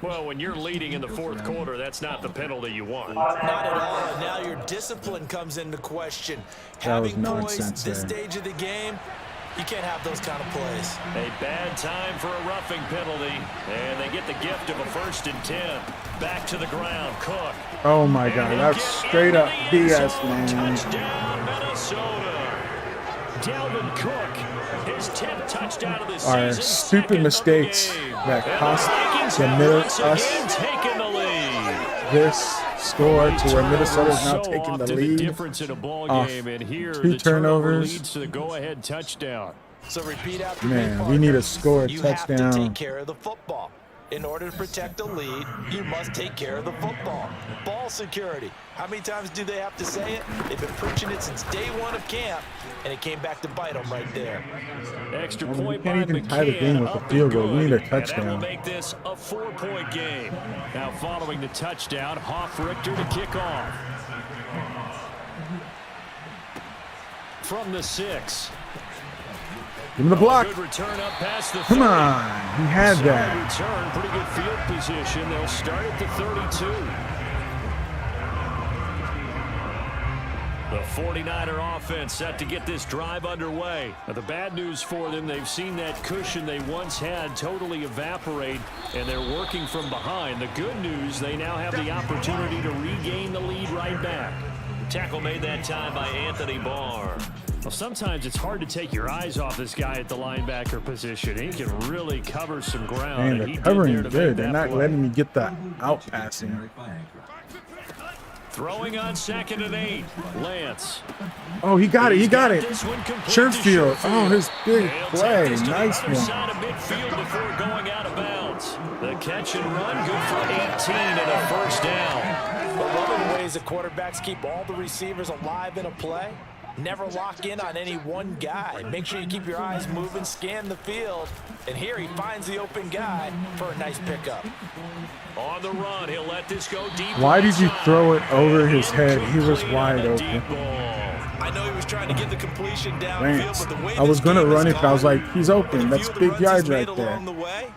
Well, when you're leading in the fourth quarter, that's not the penalty you want.
Not at all. And now your discipline comes into question.
That was
Having poise
nonsense
this
there.
stage of the game, you can't have those kind of plays.
A bad time for a roughing penalty. And they get the gift of a 1st and 10. Back to the ground, Cook.
Oh, my God. That's straight up BS, man.
Touchdown, Minnesota. Dalvin Cook, his 10th touchdown of the
Our
season.
stupid mistakes that cost us
taking the lead.
this score to where Minnesota's now taking the lead
Difference in a ball
off
game, and here
2
the turnover
turnovers.
leads to the go-ahead touchdown.
So repeat after
Man,
me,
we need to
partners.
score a
You have to
touchdown.
take care of the football. In order to protect a lead, you must take care of the football. Ball security. How many times do they have to say it? They've been preaching it since day 1 of camp, and it came back to bite them right there.
Extra
I mean, we
point
can't
by
even tie the game
McCann,
with a
up
field
and
goal. We need a
good. And that will
touchdown.
make this a 4-point game. Now following the touchdown, Hoff-Richter to kick off. From the 6.
Give him the block.
Good return up past the 30.
Come on. He had
Solid
that.
return, pretty good field position. They'll start at the 32. The 49er offense set to get this drive underway. Now, the bad news for them, they've seen that cushion they once had totally evaporate, and they're working from behind. The good news, they now have the opportunity to regain the lead right back. Tackle made that time by Anthony Barr. Well, sometimes it's hard to take your eyes off this guy at the linebacker position. He can really cover some ground.
Man, they're covering good. They're not letting me get the out passing.
Throwing on 2nd and 8. Lance.
Oh, he got it. He got it.
Sherfield.
Oh, his big play. Nice one.
Side of midfield before going out of bounds. The catch and run, good for 18 and a first down.
But one of the ways the quarterbacks keep all the receivers alive in a play, never lock in on any one guy. Make sure you keep your eyes moving, scan the field. And here he finds the open guy for a nice pickup.
On the run, he'll let this go deep.
Why did you throw it over his head? He was wide open.
I know he was trying to get the completion downfield, but the way
I was going to run it, but I was like, he's open.
and
That's
a few of
big
the runs
yards
he's
right
made
there.
along the way,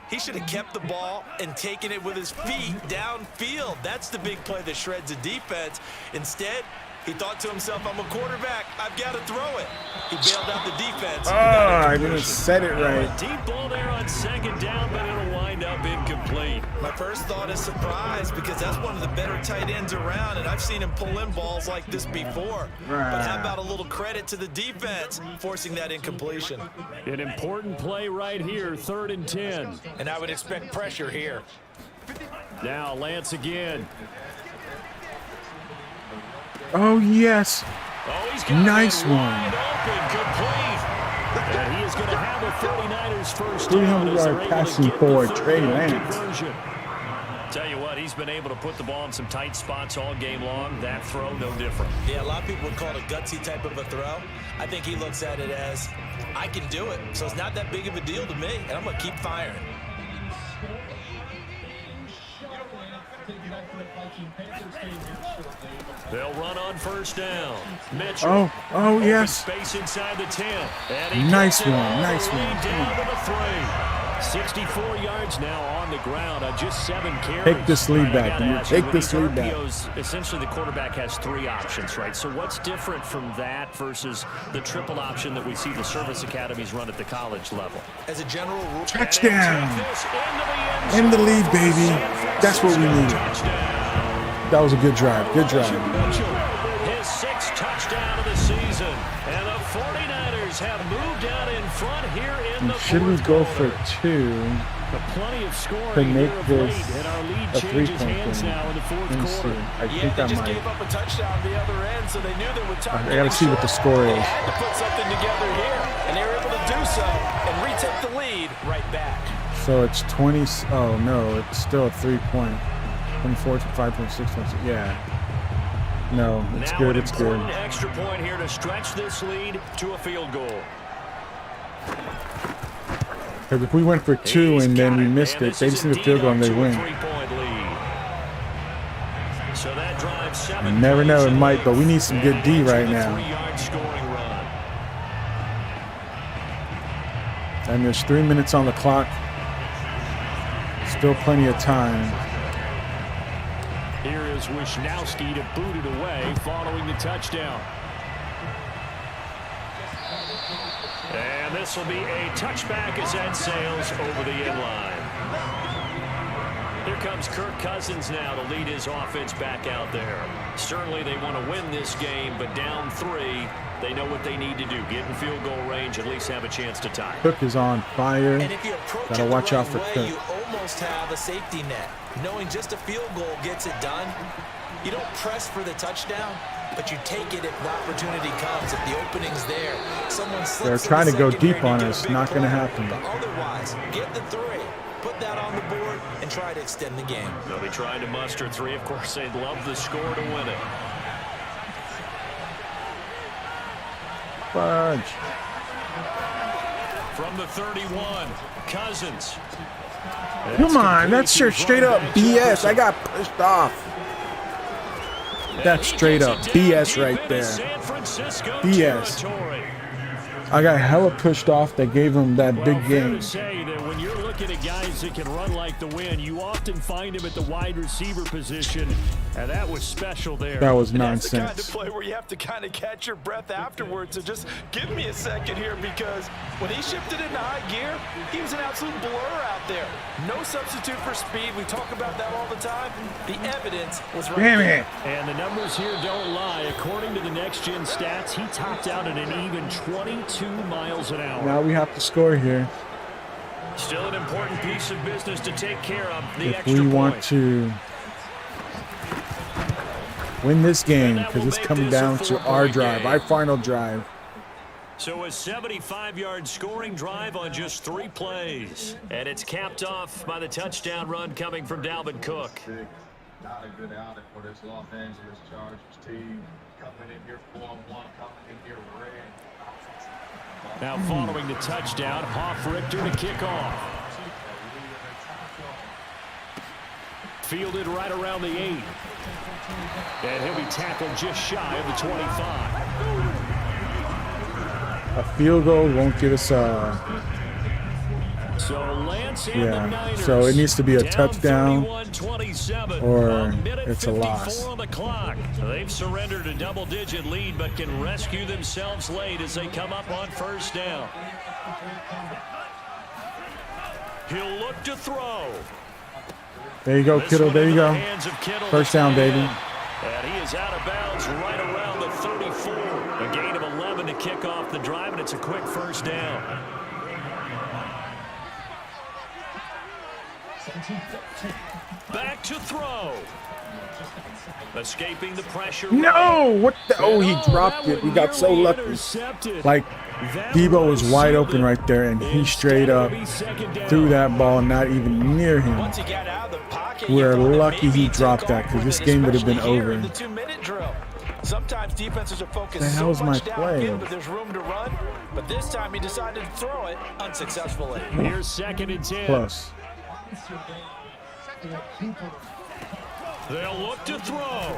he should have kept the ball and taken it with his feet downfield. That's the big play that shreds a defense. Instead, he thought to himself, I'm a quarterback. I've got to throw it. He bailed out the defense.
I didn't set it right.
Deep ball there on 2nd down, but it'll wind up incomplete.
My first thought is surprise because that's one of the better tight ends around, and I've seen him pull in balls like this before. But how about a little credit to the defense forcing that incompletion?
An important play right here, 3rd and 10.
And I would expect pressure here.
Now Lance again.
Oh, yes.
Oh, he's got
Nice one.
wide open, complete. And he is going to have a 49ers first down.
300-yard passing for T.Lance.
Conversion. Tell you what, he's been able to put the ball in some tight spots all game long. That throw, no different.
Yeah, a lot of people would call it a gutsy type of a throw. I think he looks at it as, I can do it. So it's not that big of a deal to me, and I'm going to keep firing.
They'll run on first down. Mitchell.
Oh, yes.
Space inside the 10. And he
Nice
gets it
one,
all
nice
the way
one.
down to the 3. 64 yards now on the ground on just 7 carries.
Take this lead
All right, I
back,
gotta
dude.
ask you,
Take
with
this
these
lead back.
RPOs, essentially the quarterback has 3 options, right? So what's different from that versus the triple option that we see the service academies run at the college level?
As a general rule,
Touchdown. In the lead, baby. That's what we needed. That was a good drive. Good drive.
His 6th touchdown of the season. And the 49ers have moved out in front here in the
Should we go for 2
plenty of scoring
to make
here of
this
late, and our lead
a
changes
3-point
hands
game?
now in the 4th
Let me see.
quarter.
I think
They
I
just
might.
gave up a touchdown the other end, so they knew they were tough.
I gotta see what the score
They
is.
had to put something together here, and they were able to do so and retake the lead right back.
So it's 20. Oh, no. It's still a 3-point. 24 to 5.6. Yeah. No, it's
Now
good.
an
It's good.
important extra point here to stretch this lead to a field goal.
Because if we went for 2 and then we missed
And
it, they
this
just
is
need a field goal and they
indeed
win.
up to a 3-point lead. So that drives 7
You never know, it
plays
might, but we need some good
and
D
into
right
the
now.
3-yard scoring run.
And there's 3 minutes on the clock. Still plenty of time.
Here is Wisnowski to boot it away following the touchdown. And this will be a touchback as that sails over the end line. Here comes Kirk Cousins now to lead his offense back out there. Certainly they want to win this game, but down 3, they know what they need to do. Get in field goal range, at least have a chance to tie.
Cook is on fire.
And if you approach
Gotta
it
watch
the
out
right
for
way,
Cook.
you almost have a safety net. Knowing just a field goal gets it done. You don't press for the touchdown, but you take it if the opportunity comes. If the opening's there, someone slips.
They're trying to go deep on us. Not going to happen.
But otherwise, get the 3. Put that on the board and try to extend the game.
They'll be trying to muster 3. Of course, they'd love the score to win it.
Fudge.
From the 31, Cousins.
Come on, that's your straight up BS. I got pushed off. That's straight up BS right there. BS. I got hella pushed off. They gave him that big
Fair
game.
to say that when you're looking at guys that can run like the wind, you often find him at the wide receiver position. And that was special there.
That was
And that's the kind of
nonsense.
play where you have to kind of catch your breath afterwards. So just give me a second here, because when he shifted into high gear, he was an absolute blur out there. No substitute for speed. We talk about that all the time. The evidence was right
Damn
there.
it.
And the numbers here don't lie. According to the next-gen stats, he topped out at an even 22 miles an hour.
Now we have to score here.
Still an important piece of business to take care of. The
If
extra
we
point.
want to win this game, because it's coming down to our drive, our final drive.
So a 75-yard scoring drive on just 3 plays. And it's capped off by the touchdown run coming from Dalvin Cook.
Not a good outing for this Los Angeles Chargers team. Coming in here 4-1, coming in here red.
Now following the touchdown, Hoff Richter to kick off. Fielded right around the 8. And he'll be tackled just shy of the 25.
A field goal won't get us
So Lance and the Niners,
so it needs to be a
down
touchdown
31-27,
or
a minute
it's a
54
loss.
on the clock. They've surrendered a double-digit lead, but can rescue themselves late as they come up on first down. He'll look to throw.
There you go,
This
Kittle.
one
There you
into the
go.
hands of Kittle,
First
the
down,
tight
baby.
end. And he is out of bounds right around the 34. A gain of 11 to kick off the drive, and it's a quick first down. Back to throw. Escaping the pressure.
No! What the? Oh, he dropped it. We got so lucky. Like, Debo was wide open right there, and he straight up threw that ball not even near him.
Once he got out of the pocket,
We're
you thought
lucky
maybe
he
took
dropped that,
off
because
with
this
it,
game would have been
especially here
over.
in the 2-minute drill. Sometimes defenses are focused
The
so
hell's my
much
play?
downfield that there's room to run, but this time he decided to throw it unsuccessfully.
Here's 2nd and 10.
Plus.
They'll look to throw.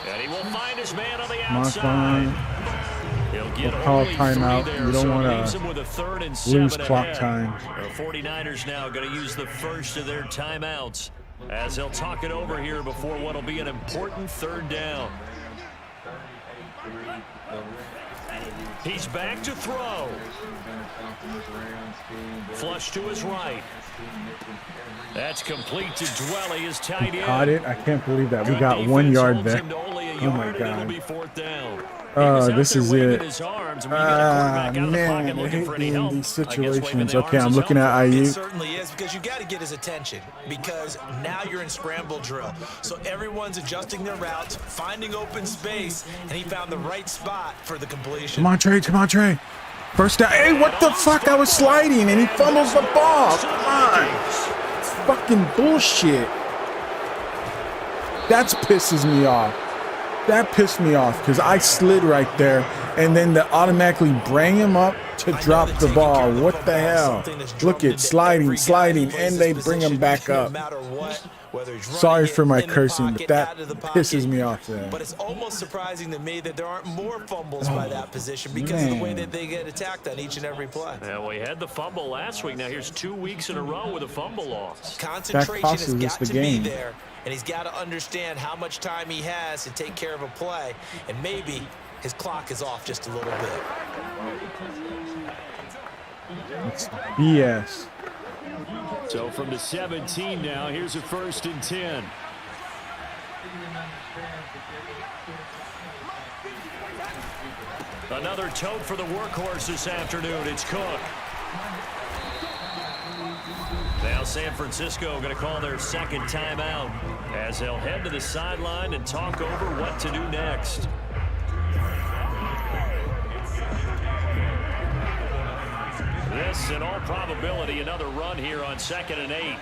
And he will find his man on the
Mark
outside.
on.
He'll get
We'll call
only
timeout.
3 there,
We don't
so it
wanna
leaves him with a 3rd and
lose
7
clock
ahead.
time.
The 49ers now going to use the first of their timeouts as they'll talk it over here before what will be an important 3rd down. He's back to throw. Flush to his right. That's complete to Dwelly, his tight end.
Caught it. I can't believe that. We
Good
got 1
defense
yard
holds
back.
him to only a
Oh
yard,
my
and it'll
God.
be 4th down. He was out
This
there
is
waving
it.
his arms, and when you get a quarterback out of the pocket
Man, I
looking
hate
for any
being in
help,
these
I guess waving
situations.
the
Okay,
arms
I'm
is
looking at
helpful.
It
IU.
certainly is, because you got to get his attention, because now you're in scramble drill. So everyone's adjusting their routes, finding open space, and he found the right spot for the completion.
Come on, Trey. Come on, Trey. First down. Hey, what the fuck? I was sliding, and he fumbles the ball. Come on. It's fucking bullshit. That pisses me off. That pissed me off because I slid right there, and then they automatically bring him up to drop the ball. What the hell? Look at sliding, and they bring him back up. Sorry for my cursing, but that pisses me off there.
But it's almost surprising to me that there aren't more fumbles by that position because of the way that they get attacked on each and every play.
Yeah, we had the fumble last week. Now here's 2 weeks in a row with a fumble loss.
Concentration
costs
has
us
got
the
to
game.
be there, and he's got to understand how much time he has to take care of a play, and maybe his clock is off just a little bit.
It's BS.
So from the 17 now, here's a 1st and 10. Another tote for the workhorse this afternoon. It's Cook. Now San Francisco going to call their 2nd timeout as they'll head to the sideline and talk over what to do next. This, in all probability, another run here on 2nd and 8.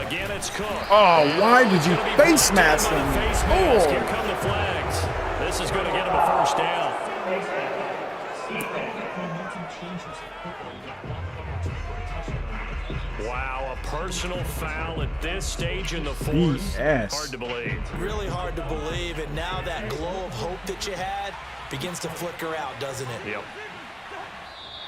Again, it's Cook.
Oh, why did you face mask him?
Here come the flags. This is going to get him a 1st down. Wow, a personal foul at this stage in the 4th.
BS.
Hard to believe.
Really hard to believe, and now that glow of hope that you had begins to flicker out, doesn't it?
Yep.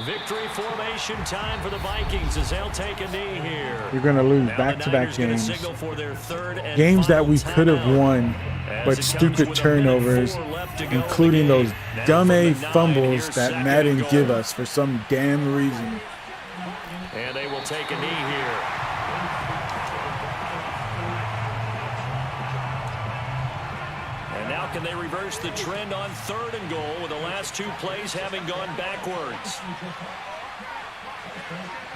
Victory formation time for the Vikings as they'll take a knee here.
You're going to lose
Now
back-to-back
the Niners
games.
gonna signal for their third and
Games that we
final
could have
timeout.
won,
As
but
it comes
stupid
with
turnovers,
1:04 left to go in the
including those
game. Now
dumb
from
A
the 9,
fumbles
here's
that
second
Madden
and
give
goal.
us for some damn reason.
And they will take a knee here. And now can they reverse the trend on 3rd and goal with the last 2 plays having gone backwards?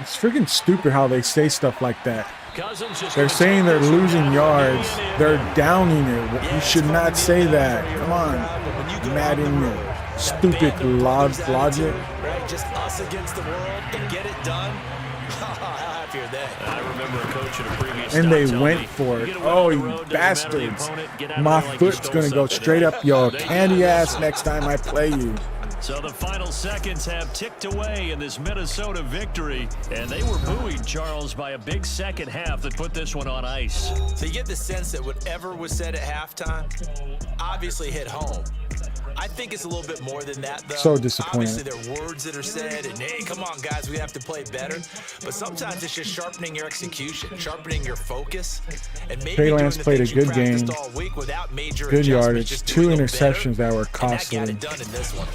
It's freaking stupid how they say stuff like that.
Cousins just
They're
gonna
saying
take
they're
this one
losing
down
yards.
and in.
They're downing it. You should not say that. Come on. Madden, stupid logic.
Right, just us against the world and get it done. How happy are they?
I remember a coach at a previous
And
stop
they
tell
went
me,
for
you
it.
get a win
Oh,
on the
you
road, doesn't matter the
bastards.
opponent, get out of
My
there like you
foot's
stole
going to go
something.
straight up your
They
candy
got
ass
this one.
next time I play you.
So the final seconds have ticked away in this Minnesota victory, and they were buoyed, Charles, by a big second half that put this one on ice.
So you get the sense that whatever was said at halftime obviously hit home. I think it's a little bit more than that, though.
So disappointed.
Obviously, there are words that are said, and hey, come on, guys, we have to play better. But sometimes it's just sharpening your execution, sharpening your focus, and maybe
T.Lance
doing the
played a
things you
good game.
practiced all week without major
Good
adjustments,
yardage.
just
2
doing it better,
interceptions that were
and that
costly.
got it done in this one.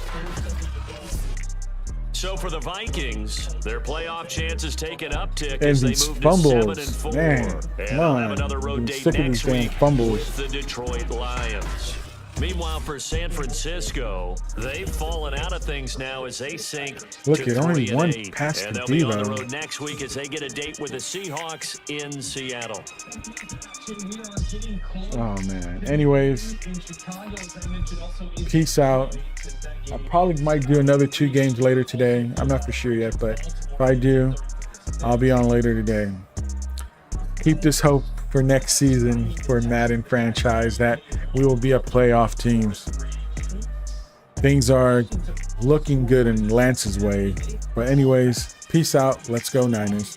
So for the Vikings, their playoff chances take an uptick
And
as they
these
move
fumbles.
to 7-4.
Man,
and
come
they'll
on.
have another road
I'm
date
sick of these
next
damn
week
fumbles.
with the Detroit Lions. Meanwhile, for San Francisco, they've fallen out of things now as they sink
Look,
to
it only
3-8.
one pass
And
to
they'll be on the
Devo.
road next week as they get a date with the Seahawks in Seattle.
Oh, man. Anyways, peace out. I probably might do another 2 games later today. I'm not for sure yet, but if I do, I'll be on later today. Keep this hope for next season for Madden franchise that we will be a playoff team. Things are looking good in Lance's way. But anyways, peace out. Let's go Niners.